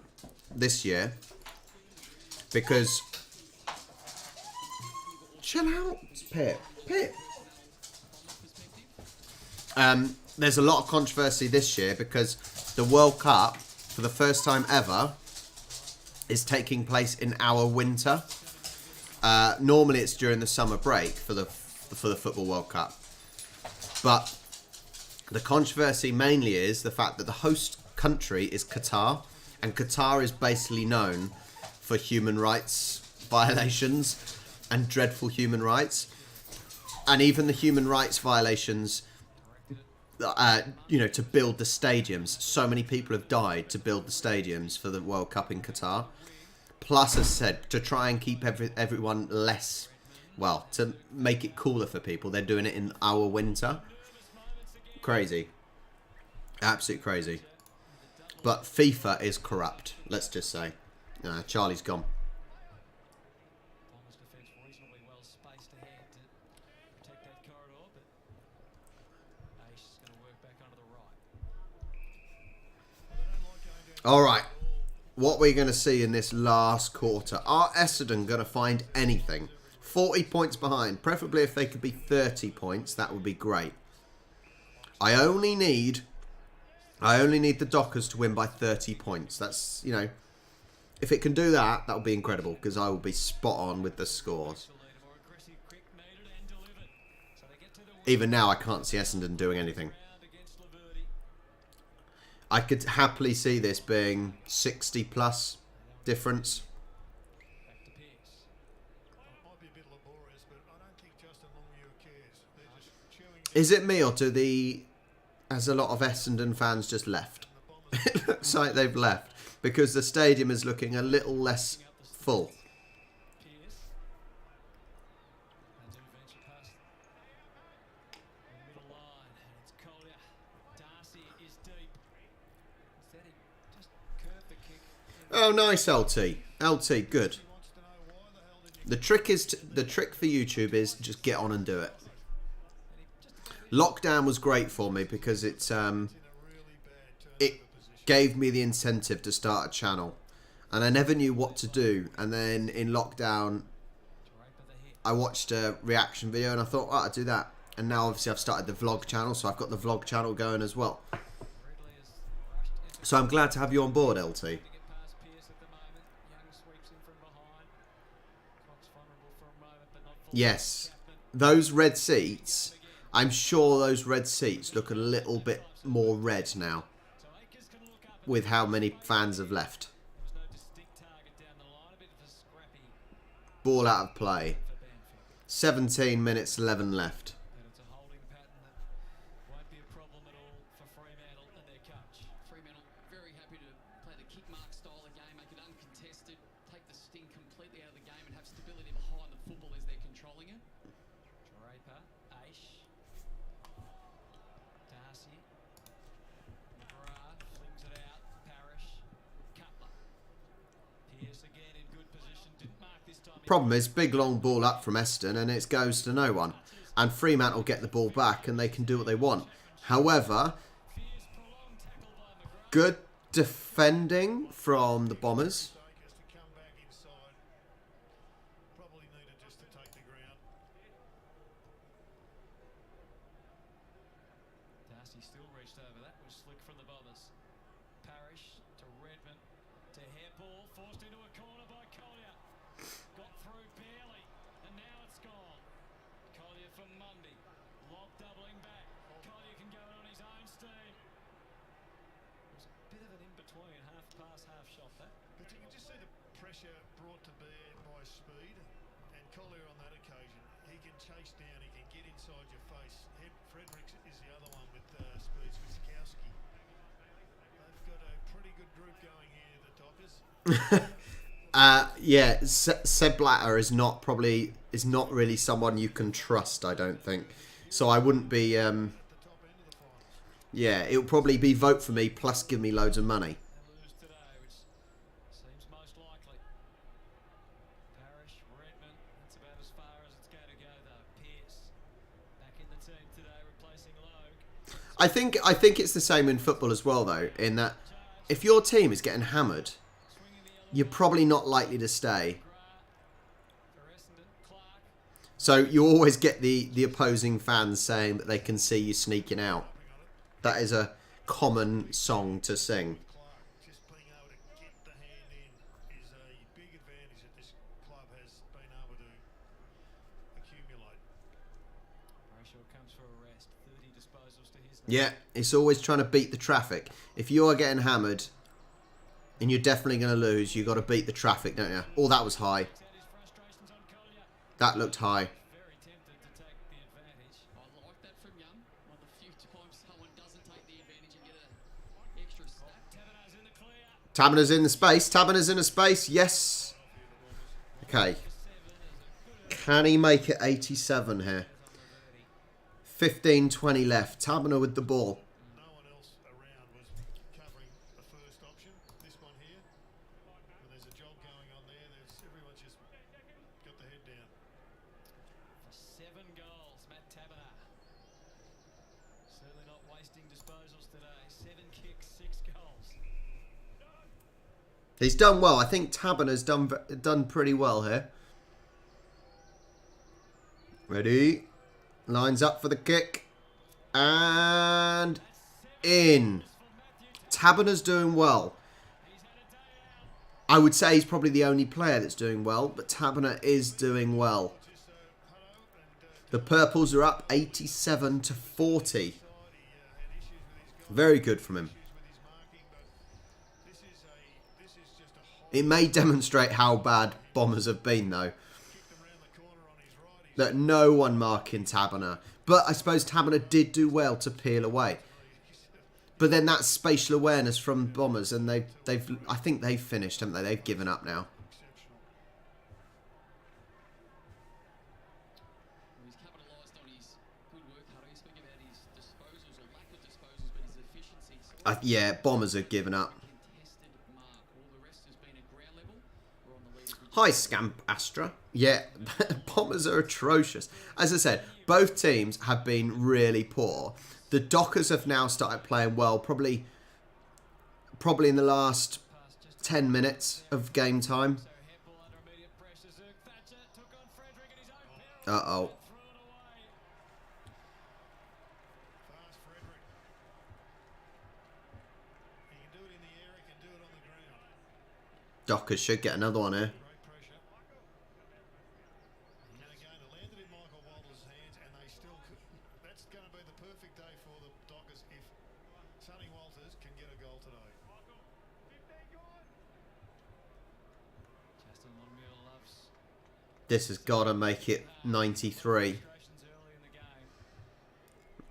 this year because. Chill out, Pip. There's a lot of controversy this year because the World Cup, for the first time ever, is taking place in our winter. Normally, it's during the summer break for the Football World Cup, but the controversy mainly is the fact that the host country is Qatar, and Qatar is basically known for human rights violations and dreadful human rights, and even the human rights violations. To build the stadiums. So many people have died to build the stadiums for the World Cup in Qatar. Plus, as I said, to try and keep everyone less, to make it cooler for people, they're doing it in our winter. Crazy. Absolute crazy. But FIFA is corrupt, let's just say. Charlie's gone. Bombers defence reasonably well spaced ahead to protect that corridor, but Ace is going to work back onto the right. All right. What we're going to see in this last quarter. Are Essendon going to find anything? 40 points behind. Preferably if they could be 30 points. That would be great. I only need the Dockers to win by 30 points. That's, if it can do that, that would be incredible because I will be spot on with the scores. Even now, I can't see Essendon doing anything. I could happily see this being 60 plus difference. Might be a bit laborious, but I don't think Justin Longview cares. They're just chewing. Is it me or has a lot of Essendon fans just left? It looks like they've left because the stadium is looking a little less full. Oh, nice, LT. LT, good. The trick for YouTube is just get on and do it. Lockdown was great for me because it gave me the incentive to start a channel, and I never knew what to do. And then in lockdown, I watched a reaction video and I thought, oh, I'll do that. And now obviously I've started the vlog channel, so I've got the vlog channel going as well. So I'm glad to have you on board, LT. Yes, those red seats, I'm sure those red seats look a little bit more red now with how many fans have left. Ball out of play. 17 minutes, 11 left. It's a holding pattern that won't be a problem at all for Fremantle and their coach. Fremantle very happy to play the kick mark style of game, make it uncontested, take the sting completely out of the game and have stability behind the football as they're controlling it. Draper, Aish, Darcy, McGrath flings it out, Parrish, Cutler. Pearce again in good position, didn't mark this time. Problem is, big long ball up from Essendon and it goes to no one. And Fremantle get the ball back and they can do what they want. However, good defending from the Bombers. Probably needed just to take the ground. Darcy still reached over. That was slick from the Bombers. Parrish to Redmond to Hairball, forced into a corner by Collier. Got through barely, and now it's gone. Collier from Mundy. Lock doubling back. Collier can go on his own steam. It was a bit of an in-between, half pass, half shot that. But you can just see the pressure brought to bear by speed. And Collier on that occasion, he can chase down, he can get inside your face. Fredericks is the other one with speed, Swiskowski. They've got a pretty good group going here, the Dockers. Yeah, Seb Blatter is not really someone you can trust, I don't think. So I wouldn't be. Yeah, it'll probably be vote for me plus give me loads of money. They lose today, which seems most likely. Parrish, Redmond, that's about as far as it's going to go though. Pearce, back in the team today, replacing Logue. I think it's the same in football as well, though, in that if your team is getting hammered, you're probably not likely to stay. For Essendon, Clark, So you always get the opposing fans saying that they can see you sneaking out. That is a common song to sing. Clark just being able to get the hand in is a big advantage that this club has been able to accumulate. Brayshaw comes for a rest. 30 disposals to his name. Yeah, it's always trying to beat the traffic. If you are getting hammered and you're definitely going to lose, you've got to beat the traffic, don't you? Oh, that was high. Out his frustrations on Collier. That looked high. Very tempted to take the advantage. I like that from Young. One of the few times someone doesn't take the advantage and get an extra stat. Taberner's in the clear. Taberner's in the space. Taberner's in a space. Yes. Okay. Can he make it 87 here? 15-20 left. Taberner with the ball. No one else around was covering the first option. This one here, when there's a job going on there, everyone's just got the head down. For 7 goals, Matt Taberner. Certainly not wasting disposals today. 7 kicks, 6 goals. He's done well. I think Taberner's done pretty well here. Ready. Lines up for the kick. And in. Taberner's doing well. I would say he's probably the only player that's doing well, but Taberner is doing well. The Purples are up 87-40. Very good from him. It may demonstrate how bad Bombers have been, though. That no one marking Taberner. But I suppose Taberner did do well to peel away. But then that's spatial awareness from Bombers, and I think they've finished, haven't they? They've given up now. He's capitalised on his good work. How do you speak about his disposals or lack of disposals, but his efficiency? So Yeah, Bombers have given up. contested mark. All the rest has been Hi, Scamp Astra. Yeah, Bombers are atrocious. As I said, both teams have been really poor. The Dockers have now started playing well, probably in the last 10 minutes of game time. So handball under immediate pressure. Zerk Thatcher took on Frederick and his own pair. Uh-oh. Threw it away. Fast Frederick. He can do it in the air, he can do it on the ground. Dockers should get another one here. Great pressure. And again, it landed in Michael Walter's hands, and they still could. That's going to be the perfect day for the Dockers if Sonny Walters can get a goal today. Justin Longmuir loves This has got to make it 93. frustrations early in the game.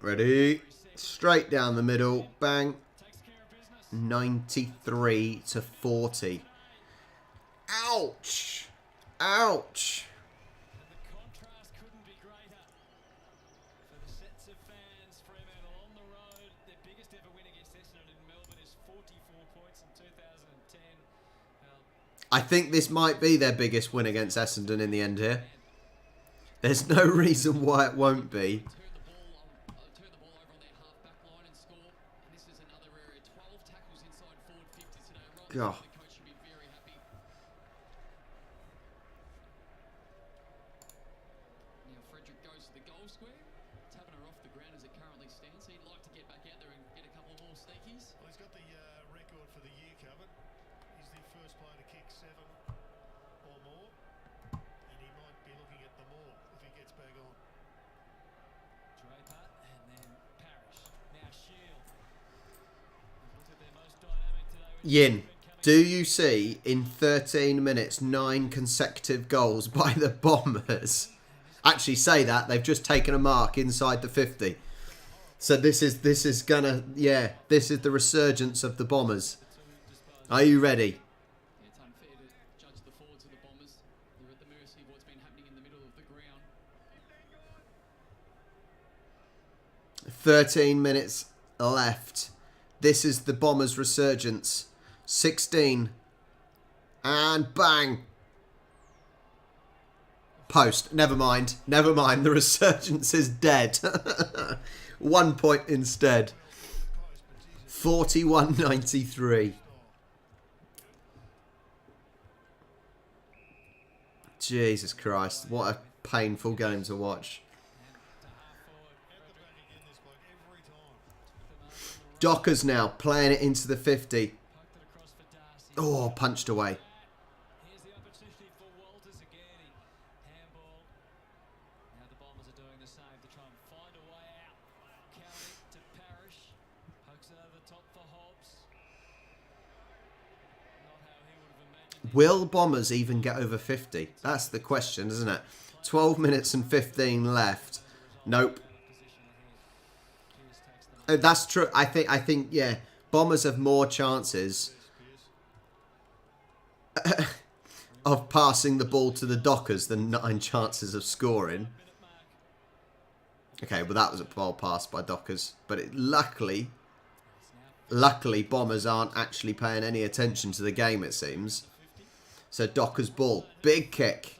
Ready? Straight down the middle. Bang. Takes care of business. 93 to 40. Ouch. Ouch. And the contrast couldn't be greater. For the sets of fans, Fremantle on the road. Their biggest ever win against Essendon in Melbourne is 44 points in 2010. I think this might be their biggest win against Essendon in the end here. There's no reason why it won't be. Turn the ball over on their half-back line and score. And this is another area. 12 tackles inside forward 50 today. Right, God. the coach should be very happy. Now Frederick goes to the goal square, tapping her off the ground as it currently stands. He'd like to get back out there and get a couple more sneakies. Well, he's got the record for the year covered. He's the first player to kick 7 or more, and he might be looking at the more if he gets back on. Draper and then Parrish. Now Shield. They've looked at their most dynamic today. with Yin, Shield coming do you see in 13 minutes 9 consecutive goals by the Bombers? Actually say that, they've just taken a mark inside the 50. So this is gonna, yeah, this is the resurgence of the Bombers. Are you ready? It's unfair to judge the forwards of the Bombers. They're at the mercy of what's been happening in the middle of the ground. 13 minutes left. This is the Bombers' resurgence. 16. And bang. Post. Never mind. Never mind. The resurgence is dead. 1 point instead. 41-93. Jesus Christ. What a painful game to watch. Dockers now playing it into the 50. poked it across for Darcy. Oh, punched away. Here's the opportunity for Walters again. Handball. Now the Bombers are doing the same to try and find a way out. County to Parrish. Pokes it over the top for Hobbs. Not how he would have imagined. Will Bombers even get over 50? That's the question, isn't it? 12 minutes and 15 left. Nope. That's true. I think, yeah. Bombers have more chances of passing the ball to the Dockers than 9 chances of scoring. Okay, well that was a ball pass by Dockers, but luckily Bombers aren't actually paying any attention to the game, it seems. So Dockers ball, big kick,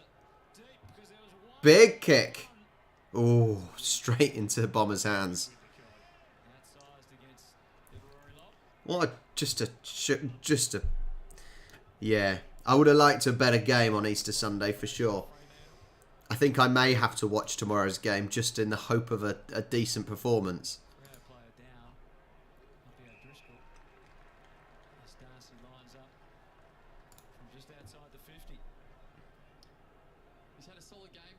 big kick. Oh, straight into the Bombers' hands. Outsized against the Rory Lobb. What a yeah. I would have liked a better game on Easter Sunday for sure. I think I may have to watch tomorrow's game just in the hope of a decent performance. Rare player down. Might be O'Driscoll. As Darcy lines up from just outside the 50. He's had a solid game.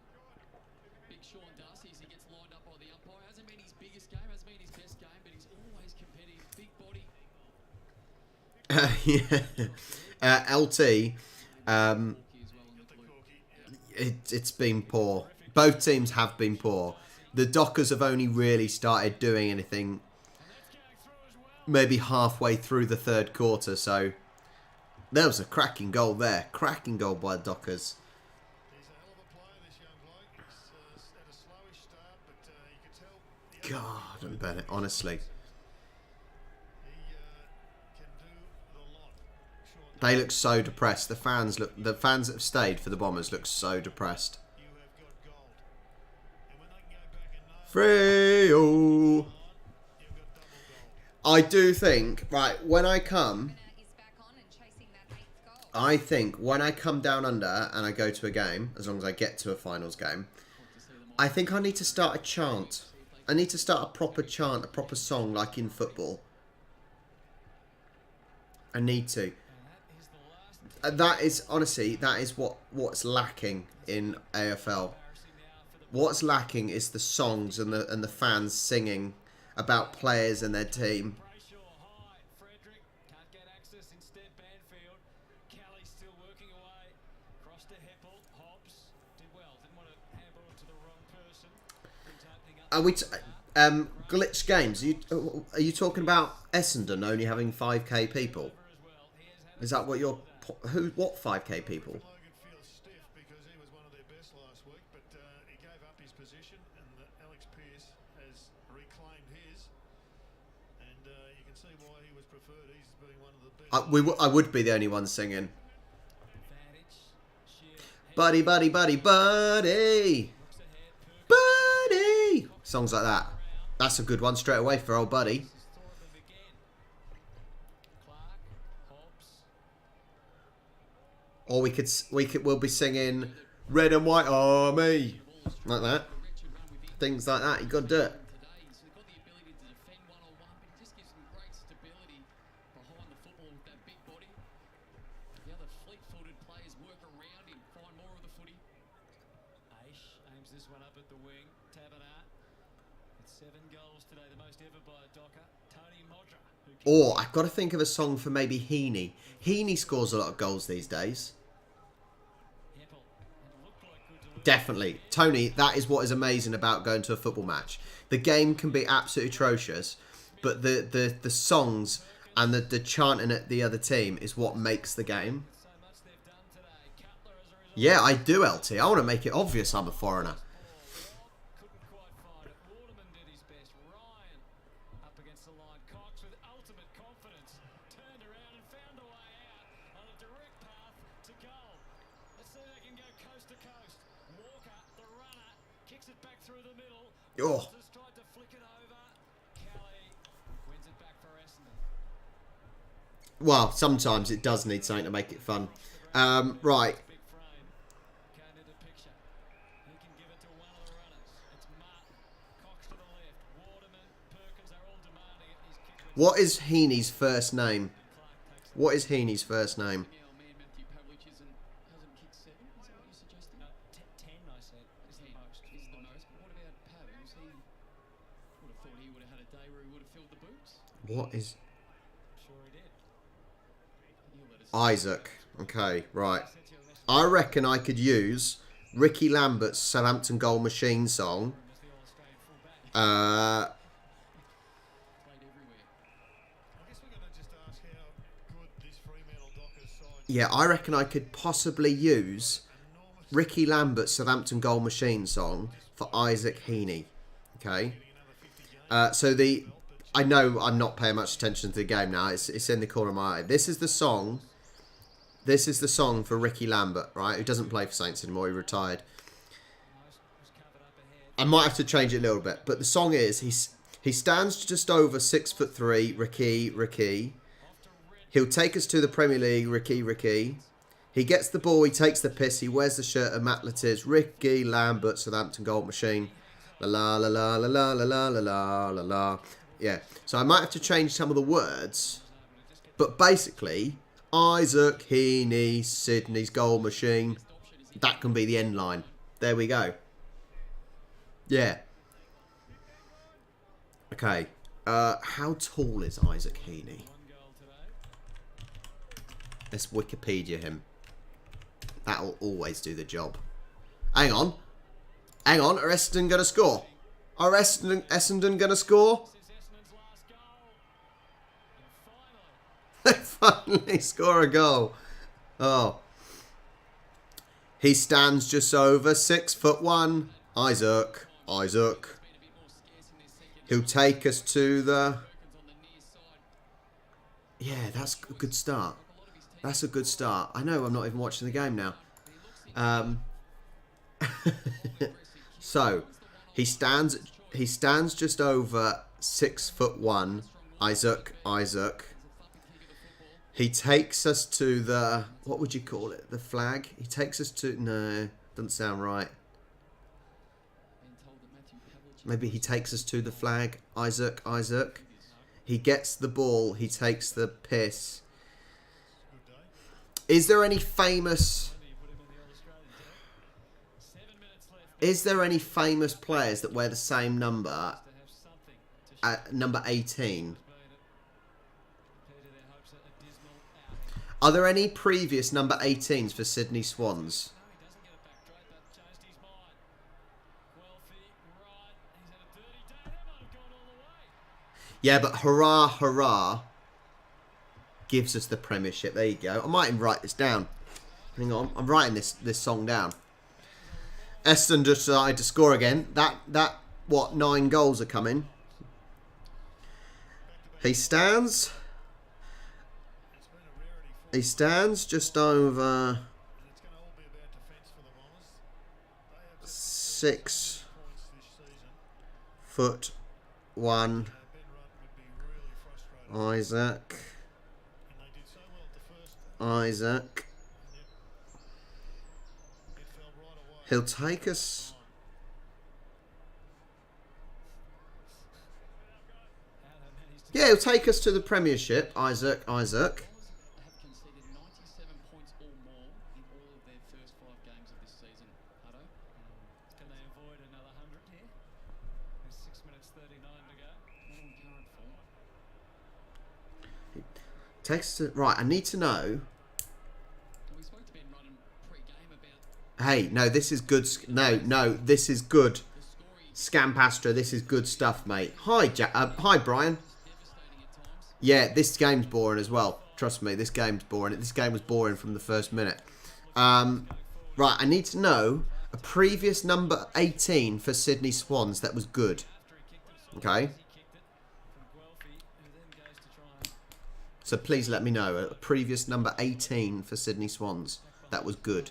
Big Sean Darcy as he gets lined up by the umpire. Hasn't been his biggest game, hasn't been his best game, but he's always competitive. Big body. LT, it's been poor. Both teams have been poor. The Dockers have only really started doing anything maybe halfway through the third quarter, so there was a cracking goal there. Cracking goal by the Dockers. He's a hell of a player, this young bloke. He's had a slowish start, but you could tell the God, and Bennett, honestly. he can do the lot. Sean They look so depressed. The fans that have stayed for the Bombers look so depressed. You have got gold. And when they can go back and know Freo. you've got double gold. I do think, right, when I come, Is back on and chasing that 8th goal. I think when I come down under and I go to a game, as long as I get to a finals game, I think I need to start a chant. I need to start a proper chant, a proper song like in football. I need to. That is, honestly, that is what's lacking in AFL. What's lacking is the songs and the fans singing about players and their team. Brayshaw high. Frederick can't get access. Instead, Banfield. Kelly still working away. Cross to Heppel. Hobbs did well. Didn't want to handball it to the wrong person. Things opening up. Are we glitch games? Are you talking about Essendon only having 5k people? Is that what you're? What 5k people? Logan feels stiff because he was one of their best last week, but he gave up his position, and Alex Pearce has reclaimed his. And you can see why he was preferred. He's been one of the best. I would be the only one singing. Advantage. Shear. Buddy, buddy, buddy, buddy, buddy. Songs like that. That's a good one straight away for old buddy. Thornton again. Clark. Hobbs. Or we'll be singing Red and White Army like that. Things like that. You got to do it. Today, so they've got the ability to defend one-on-one, but he just gives them great stability behind the football with that big body. The other fleet-footed players work around him, find more of the footy. Aish aims this one up at the wing. Taberner. It's 7 goals today, the most ever by a Docker. Tony Modra. Or I've got to think of a song for maybe Heaney. Heaney scores a lot of goals these days. Heppel. It looked like good delivery. Definitely. Tony, that is what is amazing about going to a football match. The game can be absolutely atrocious, but the songs and the chanting at the other team is what makes the game. So much they've done today. Cutler as a result. Yeah, I do, LT. I want to make it obvious I'm a foreigner. Couldn't quite find it. Waterman did his best. Ryan up against the line. Cox with ultimate confidence turned around and found a way out on a direct path to goal. Let's see if they can go coast to coast. Walker, the runner, kicks it back through the middle. Oh. Walters tried to flick it over. Kelly wins it back for Essendon. Well, sometimes it does need something to make it fun. Right. Big frame. Came into picture. He can give it to one of the runners. It's Martin. Cox to the left. Waterman, Perkins are all demanding it. He's kicked it. What is Heaney's first name? Clark takes it. What is Heaney's first name? Now, man, Matthew Pavlich hasn't kicked 7. Is that what you're suggesting? 10, I said, is the most. Is the most. But what about Pavlich? He would have thought he would have had a day where he would have filled the boots. What is Sure he did. He'll let us know. Isaac? Okay, right. I reckon I could use Ricky Lambert's Southampton Goal Machine song. As the All-Australian fullback. Played everywhere. I guess we're going to just ask how good this Fremantle Dockers side Yeah, I reckon I could possibly use Ricky Lambert's Southampton Goal Machine song for Isaac Heaney. Okay. I know I'm not paying much attention to the game now. It's in the corner of my eye. This is the song. This is the song for Ricky Lambert, right? Who doesn't play for Saints anymore. He retired. Was covered up ahead. I might have to change it a little bit, but the song is he stands just over 6'3", Ricky. He'll take us to the Premier League, Ricky. He gets the ball, he takes the piss, he wears the shirt of Matt Lettiers, Ricky Lambert, Southampton Gold Machine. La la la la la la la la la la la. Yeah, so I might have to change some of the words, but basically, Isaac Heaney, Sydney's Goal Machine. That can be the end line. There we go. Yeah. Okay. How tall is Isaac Heaney? 1 goal today. Let's Wikipedia him. That'll always do the job. Hang on. Are Essendon going to score? Are Essendon going to score? This is Essendon's last goal. And finally, They finally score a goal. Oh. He stands just over 6'1". Isaac. He'll take us to the... Yeah, that's a good start. That's a good start. I know I'm not even watching the game now. So, he stands just over 6'1", Isaac. He takes us to the, what would you call it? The flag? He takes us to, no, doesn't sound right. Maybe he takes us to the flag. Isaac. He gets the ball. He takes the piss. Is there any famous players that wear the same number at number 18? Are there any previous number 18s for Sydney Swans? Yeah, but hurrah gives us the premiership. There you go. I might even write this down. Hang on, I'm writing this song down. Essendon just decided to score again. That what, 9 goals are coming. He stands just over 6'1", Isaac. He'll take us. Yeah, he'll take us to the premiership, Isaac. Have conceded 97 points or more in all of their first 5 games of this season. Hutto? Can they avoid another 100 here? There's 6 minutes 39 to go. Not on current form. Takes to, right, I need to know. We spoke to Ben Rudden pre-game about Hey, no, this is good. No, this is good. the scoring Scampastra, this is good stuff, mate. Hi, hi, Brian. devastating at times. Yeah, this game's boring as well. Trust me, this game's boring. This game was boring from the first minute. Right, I need to know a previous number 18 for Sydney Swans that was good. Okay? So please let me know a previous number 18 for Sydney Swans that was good.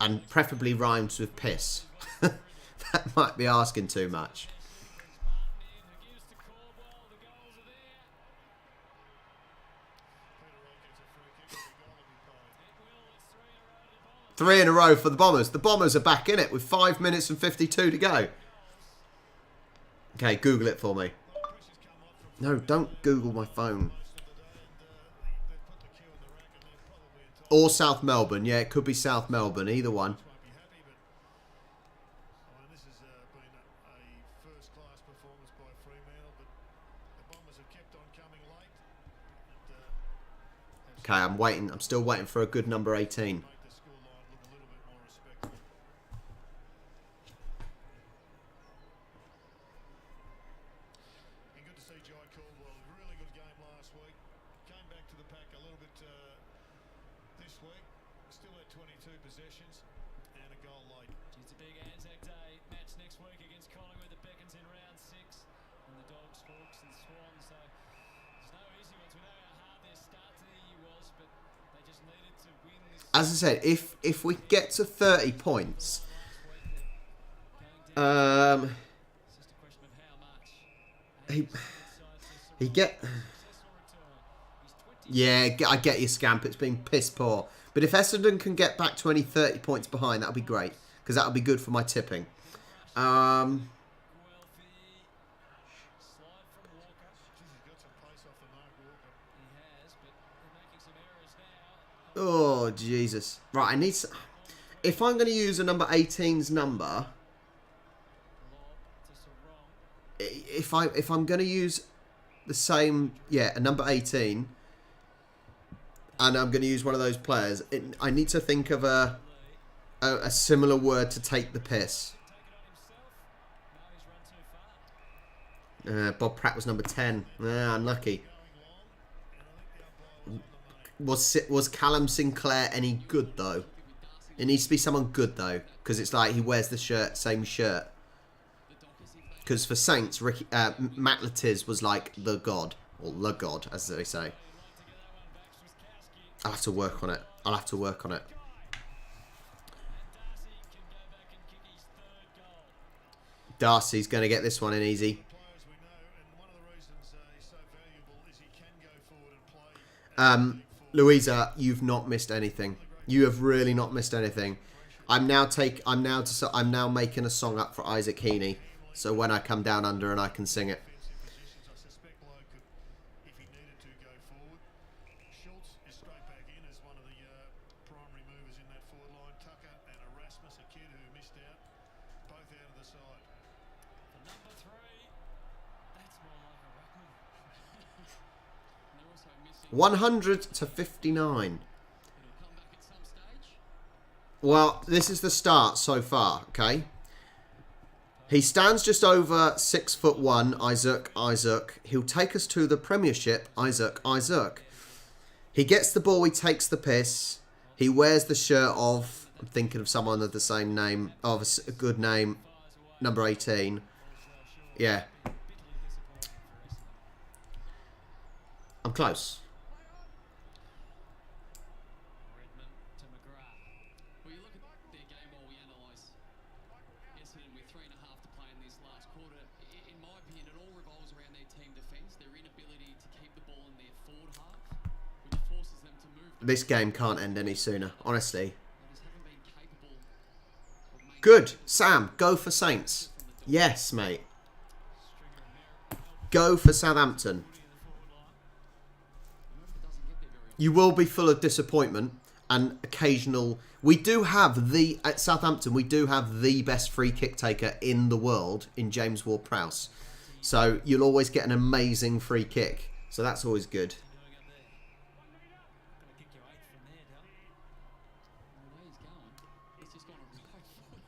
And preferably rhymes with piss. That might be asking too much. Three in a row for the Bombers. The Bombers are back in it with 5 minutes and 52 to go. Okay, Google it for me. No, don't Google my phone. Or South Melbourne. Yeah, it could be South Melbourne. Either one. This has been a first-class performance by Fremantle, but the Bombers have kept on coming late. Okay, I'm waiting. I'm still waiting for a good number 18. Make the scoreline look a little bit more respectable. And good to see Jai Caldwell. Really good game last week. Came back to the pack a little bit this week. Still had 22 possessions and a goal late. It's a big Anzac Day match next week against Collingwood. The Beckons in round 6. And the Dogs, Hawks and Swans. So there's no easy ones. We know how hard their start to the year was, but they just needed to win this. As I said, if we get to 30 points, It's just a question of how much. he get. Yeah, I get your Scamp. It's been piss poor. But if Essendon can get back 20, 30 points behind, that'll be great. Because that'll be good for my tipping. Guelphy, slide from Walker. He's got some pace off the mark, Walker. He has, but they're making some errors now. Oh, Jesus. Right, I need... If I'm going to use a number 18's number... Lob to Sarong. If I'm going to use the same... Yeah, a number 18... And I'm going to use one of those players. I need to think of a similar word to take the piss. Take it on himself. No, he's run too far. Bob Pratt was number 10. Unlucky. Was Callum Sinclair any good, though? It needs to be someone good, though. Because it's like he wears the shirt, same shirt. Because for Saints, Matt Latiz was like the god. Or the god, as they say. I'll have to work on it. I'll have to work on it. Darcy's going to get this one in easy. Players we know, and one of the reasons he's so valuable is he can go forward and play. Louisa, you've not missed anything. You have really not missed anything. I'm now making a song up for Isaac Heaney, so when I come down under and I can sing it. Positions, I suspect Lowe could, if he needed to, go forward. Schultz is straight back in as one of the primary movers in that forward line. Tucker and Erasmus, a kid who missed out, both out of the side. For number 3, that's more like a ruckman. And they're also missing. 100 to 59. It'll come back at some stage. Well, this is the start so far, okay? He stands just over 6'1", Isaac. He'll take us to the Premiership, Isaac. He gets the ball, he takes the piss. He wears the shirt of, I'm thinking of someone of the same name, of a good name, number 18. Yeah. I'm close. Redmond to McGrath. Well, you look at their game while we analyse Essendon with 3.5 to play in this last quarter. In my opinion, it all revolves around their team defence, their inability to keep the ball in their forward half, which forces them to move. This game can't end any sooner, honestly. They just haven't been capable of making Good. Sam, go for Saints. Yes, mate. Go for Southampton. You will be full of disappointment and occasional... We do have at Southampton, we do have the best free kick taker in the world in James Ward-Prowse. So you'll always get an amazing free kick. So that's always good. Gonna kick you 8 from there, Dal. the way he's going. He's just gone a right foot.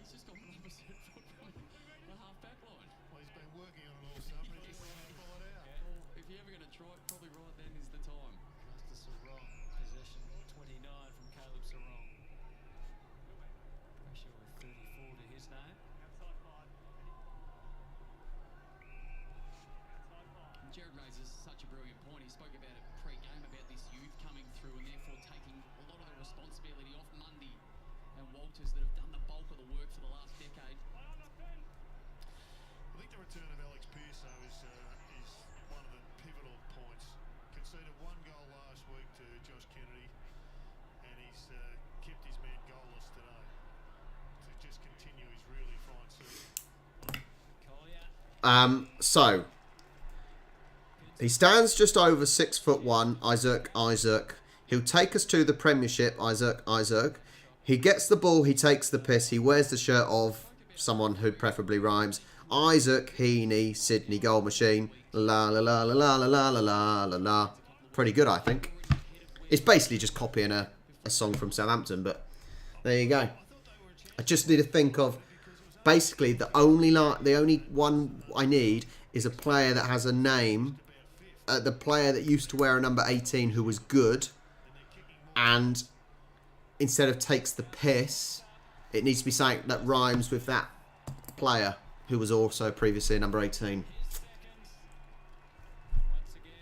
He's just gone an opposite foot from the half back line. Well, he's been working on it all summer. He's been pull it out. Well, if you're ever going to try it, probably right then is the time. Goes to Sarong. Possession 29 from Caleb Sarong. Pressure with 34 to his name. And Jared raises such a brilliant point. He spoke about it pre-game about this youth coming through and therefore taking a lot of the responsibility off Mundy and Walters that have done the bulk of the work for the last decade. I think the return of Alex Pearce, though, is one of the pivotal points. Conceded 1 goal last week to Josh Kennedy, and he's kept his man goalless today to just continue his really fine season. Collier. So he stands just over 6'1", Isaac. He'll take us to the Premiership, Isaac. He gets the ball, he takes the piss, he wears the shirt of someone who preferably rhymes. Isaac Heaney, Sydney Gold Machine. La la la la la la la la la la. Pretty good, I think. It's basically just copying a song from Southampton, but there you go. I just need to think of basically the only one I need is a player that has a name. The player that used to wear a number 18 who was good, and instead of takes the piss, it needs to be something that rhymes with that player who was also previously number 18. Once again,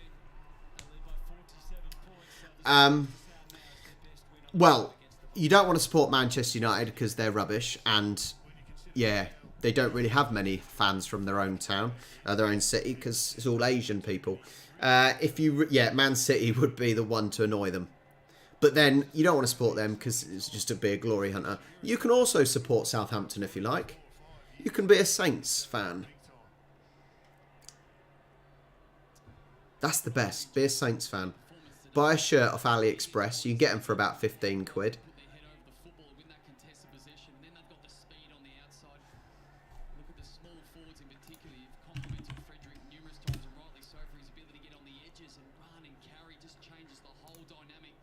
they lead by 47 points. Well, you don't want to support Manchester United because they're rubbish, and yeah, they don't really have many fans from their own town, their own city, because it's all Asian people. Man City would be the one to annoy them. But then you don't want to support them because it's just to be a glory hunter. You can also support Southampton if you like. You can be a Saints fan. That's the best. Be a Saints fan. Buy a shirt off AliExpress. You can get them for about 15 quid. Put their head over the football, win that contested possession, and then they've got the speed on the outside. Look at the small forwards in particular. You've complimented Frederick numerous times, and rightly so, for his ability to get on the edges and run and carry. Just changes the whole dynamic,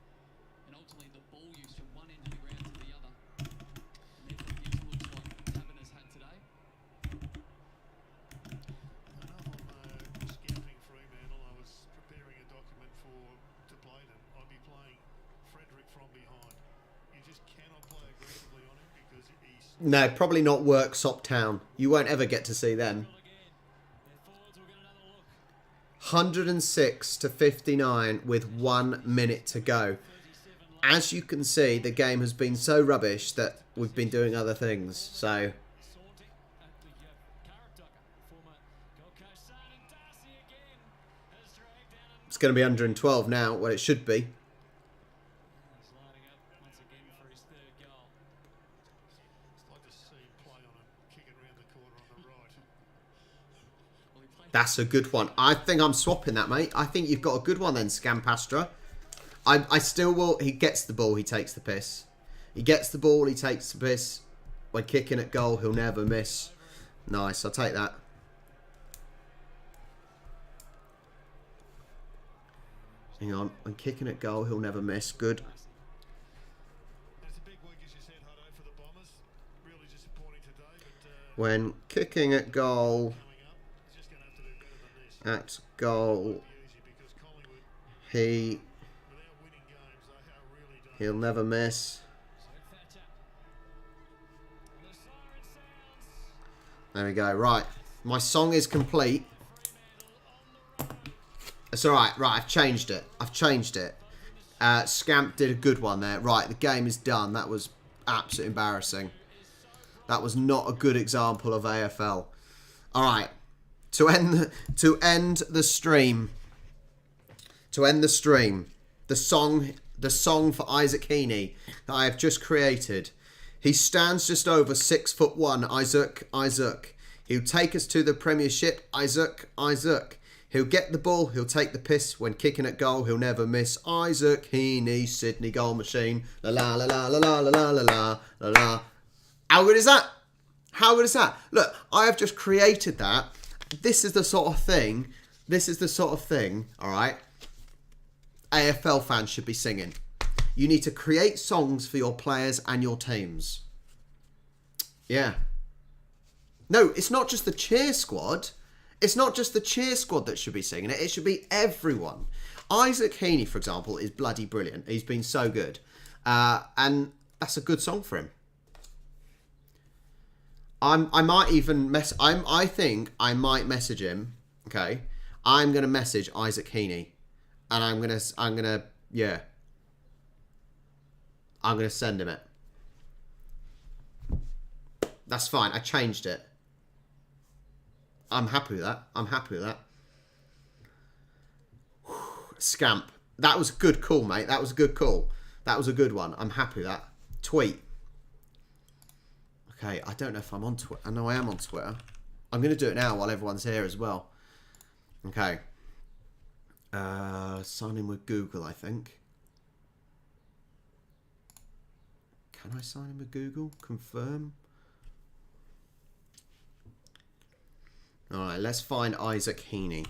and ultimately the ball use from one end of the ground to the other. And therefore gives looks like Tabin has had today. Enough on scouting Fremantle. I was preparing a document to play them. I'd be playing Frederick from behind. You just cannot play aggressively on him because he's... No, probably not Worksop Town. You won't ever get to see them. again. Their forwards will get another look. 106 to 59 with 1 minute to go. As you can see, the game has been so rubbish that we've been doing other things. So it's going to be 112 now, well it should be. That's a good one. I think I'm swapping that, mate. I think you've got a good one then, Scampastra. I still will. He gets the ball, he takes the piss. He gets the ball, he takes the piss. When kicking at goal, he'll never miss. Nice, I'll take that. Hang on. When kicking at goal, he'll never miss. Good. When kicking at goal, he'll never miss. There we go. Right. My song is complete. It's alright. Right, I've changed it. Scamp did a good one there. Right, the game is done. That was absolutely embarrassing. That was not a good example of AFL. Alright. To end the stream. The song for Isaac Heaney that I have just created. He stands just over 6'1", Isaac. He'll take us to the Premiership, Isaac. He'll get the ball, he'll take the piss. When kicking at goal, he'll never miss. Isaac Heaney, Sydney goal machine. La la la la la la la la la la la. How good is that? Look, I have just created that. This is the sort of thing, alright, AFL fans should be singing. You need to create songs for your players and your teams. Yeah. No, it's not just the cheer squad. It's not just the cheer squad that should be singing it. It should be everyone. Isaac Heaney, for example, is bloody brilliant. He's been so good. And that's a good song for him. I might even I think I might message him. Okay. I'm gonna message Isaac Heaney. And I'm gonna send him it. That's fine. I changed it. I'm happy with that. Scamp. That was a good call, mate. That was a good call. That was a good one. I'm happy with that. Tweet. Okay, I don't know if I'm on Twitter. I know I am on Twitter. I'm going to do it now while everyone's here as well. Okay. Sign in with Google, I think. Can I sign in with Google? Confirm. Alright, let's find Isaac Heaney.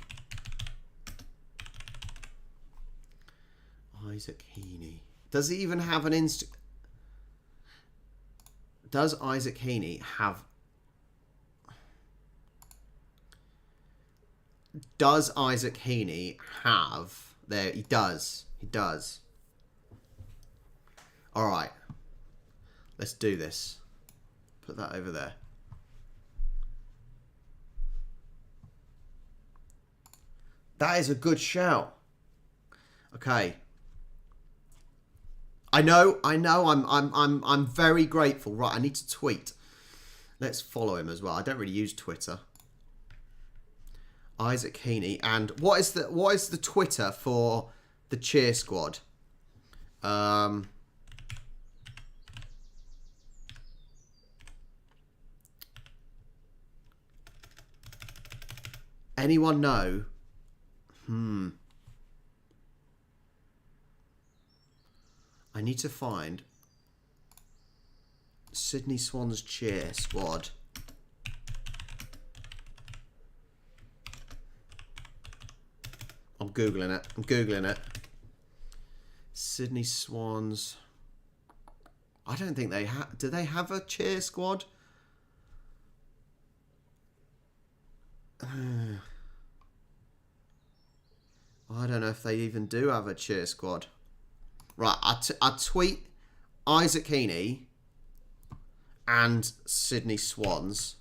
Isaac Heaney. Does he even have an Does Isaac Heaney have... Does Isaac Heaney have... There, he does. Alright. Let's do this. Put that over there. That is a good shout. Okay. I know. I'm very grateful. Right, I need to tweet. Let's follow him as well. I don't really use Twitter. Isaac Heaney. And what is the Twitter for the cheer squad? Anyone know? I need to find Sydney Swans cheer squad. I'm Googling it. Sydney Swans. I don't think they have... Do they have a cheer squad? I don't know if they even do have a cheer squad. Right, I tweet Isaac Heaney and Sydney Swans.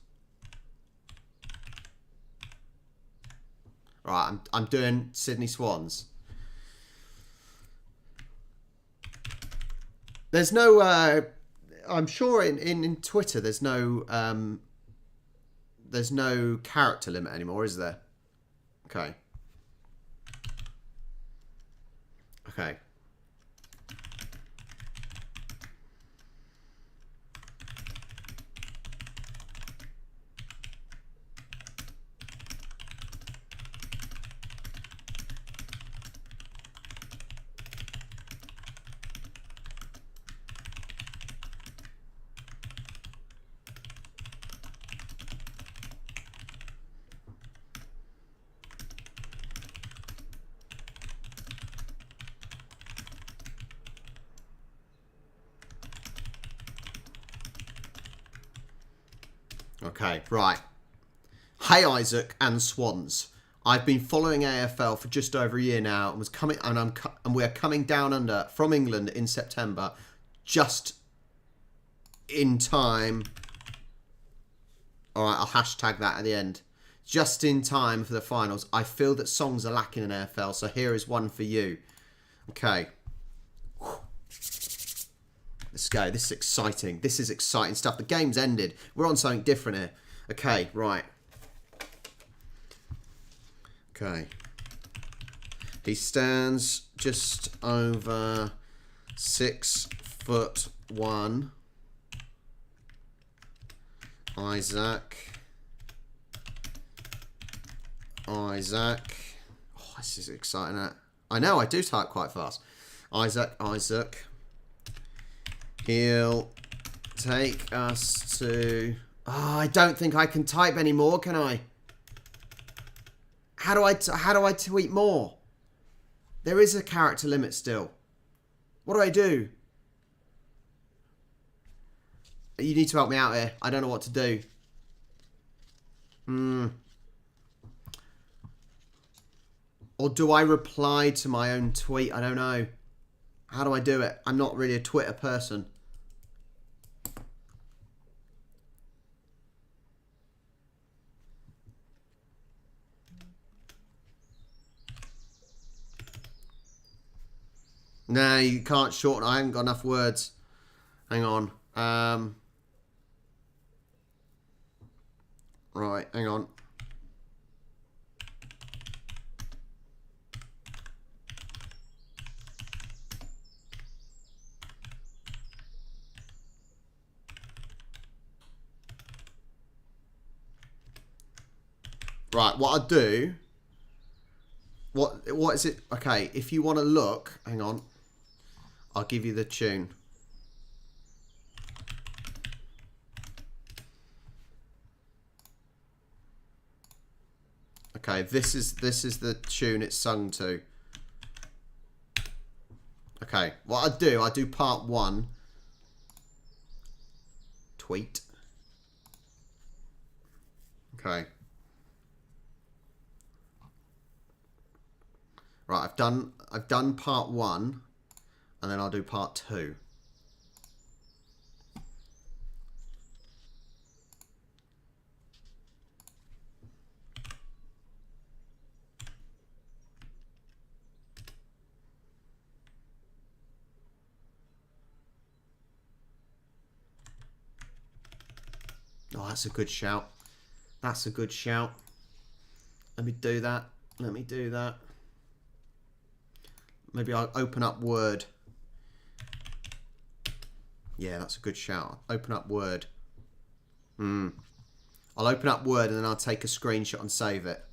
Right, I'm doing Sydney Swans. There's no. I'm sure in Twitter there's no character limit anymore, is there? Okay. Okay. Okay, right. Hey Isaac and Swans. I've been following AFL for just over a year now, and we're coming down under from England in September, just in time. All right, I'll hashtag that at the end. Just in time for the finals. I feel that songs are lacking in AFL, so here is one for you. Okay. Let's go. This is exciting. This is exciting stuff. The game's ended. We're on something different here. Okay, right. Okay. He stands just over 6'1". Isaac. Oh, this is exciting. I know, I do type quite fast. Isaac. He'll take us to... Oh, I don't think I can type anymore, can I? How do I tweet more? There is a character limit still. What do I do? You need to help me out here. I don't know what to do. Or do I reply to my own tweet? I don't know. How do I do it? I'm not really a Twitter person. No, you can't shorten. I haven't got enough words. Hang on. Right, hang on. Right, what I'll do... What is it? Okay, if you want to look... Hang on. I'll give you the tune. Okay, this is the tune it's sung to. Okay, what I do part 1. Tweet. Okay. Right, I've done part 1, and then I'll do part 2. Oh, that's a good shout. That's a good shout. Let me do that. Maybe I'll open up Word. Yeah, that's a good shout. Open up Word. I'll open up Word and then I'll take a screenshot and save it.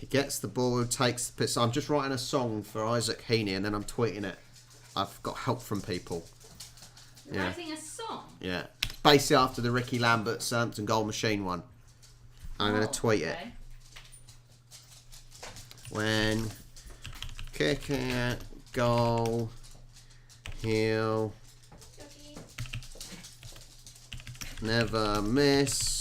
Gets the ball, takes the piss. I'm just writing a song for Isaac Heaney and then I'm tweeting it. I've got help from people. You're writing a song? Yeah. Basically after the Ricky Lambert Southampton goal machine one. I'm going to tweet it. Okay. When kicking it, goal, heel, Jockey. never miss.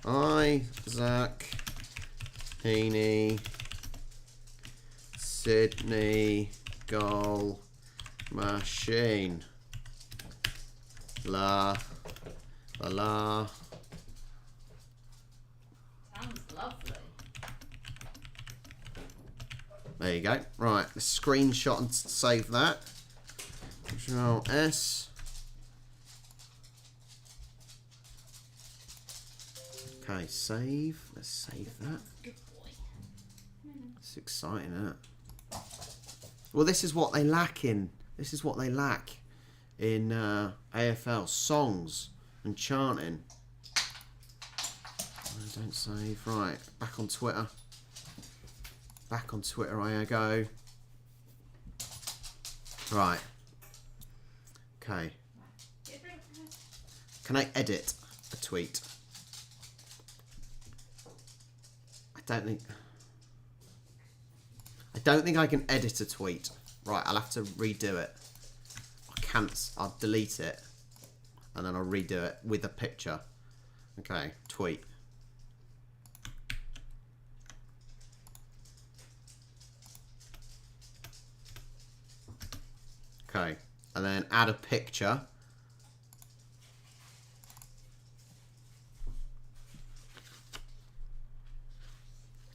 Isaac Heaney, Sydney goal machine. La la la. Sounds lovely. There you go. Right, let's screenshot and save that. Control S. Okay, save. Let's save that. Good boy. It's exciting, isn't it? Well, this is what they lack in. This is what they lack in AFL songs and chanting. Don't save. Right, back on Twitter. Back on Twitter I go. Right. Okay. Can I edit a tweet? I don't think I can edit a tweet. Right, I'll have to redo it. I'll delete it. And then I'll redo it with a picture. Okay, tweet. Okay, and then add a picture.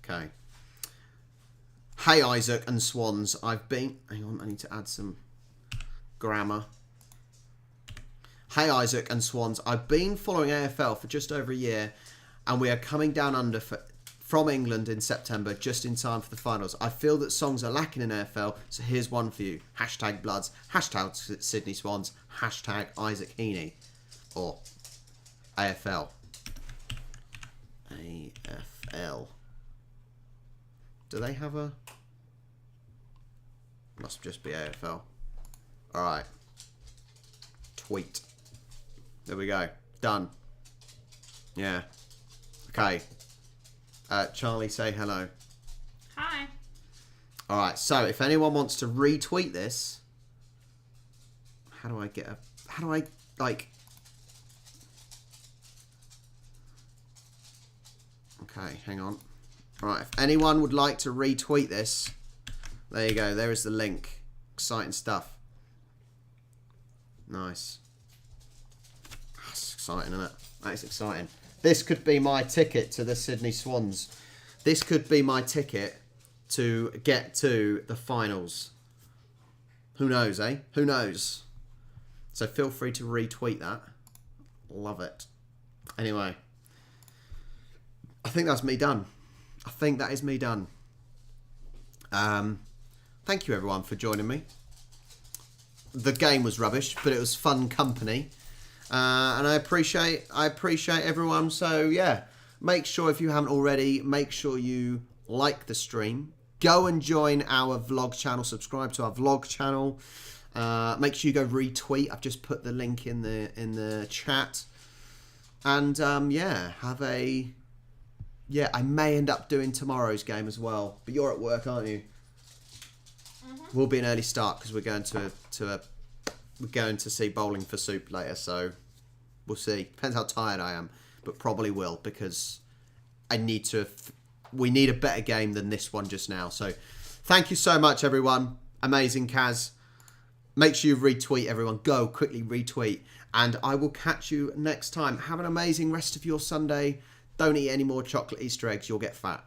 Okay. Hey Isaac and Swans, I've been... Hang on, I need to add some grammar. Hey Isaac and Swans, I've been following AFL for just over a year and we are coming down under from England in September just in time for the finals. I feel that songs are lacking in AFL, so here's one for you. Hashtag Bloods, hashtag Sydney Swans, hashtag Isaac Heaney. Or AFL. AFL. Do they have a... Must just be AFL. Alright. Tweet. There we go. Done. Yeah. Okay. Charlie, say hello. Hi. Alright, so if anyone wants to retweet this... How do I get a... How do I, like... Okay, hang on. Right, if anyone would like to retweet this, there you go. There is the link. Exciting stuff. Nice. That's exciting, isn't it? That is exciting. This could be my ticket to the Sydney Swans. This could be my ticket to get to the finals. Who knows, eh? Who knows? So feel free to retweet that. Love it. Anyway. I think that's me done. I think that is me done. Thank you everyone for joining me. The game was rubbish, but it was fun company. And I appreciate everyone. So yeah, make sure if you haven't already, make sure you like the stream. Go and join our vlog channel. Subscribe to our vlog channel. Make sure you go retweet. I've just put the link in the chat. And yeah, have a... Yeah, I may end up doing tomorrow's game as well. But you're at work, aren't you? Mm-hmm. We'll be an early start because we're going to see Bowling for Soup later. So we'll see. Depends how tired I am, but probably will because we need a better game than this one just now. So thank you so much, everyone. Amazing, Kaz. Make sure you retweet, everyone. Go quickly retweet, and I will catch you next time. Have an amazing rest of your Sunday. Don't eat any more chocolate Easter eggs, you'll get fat.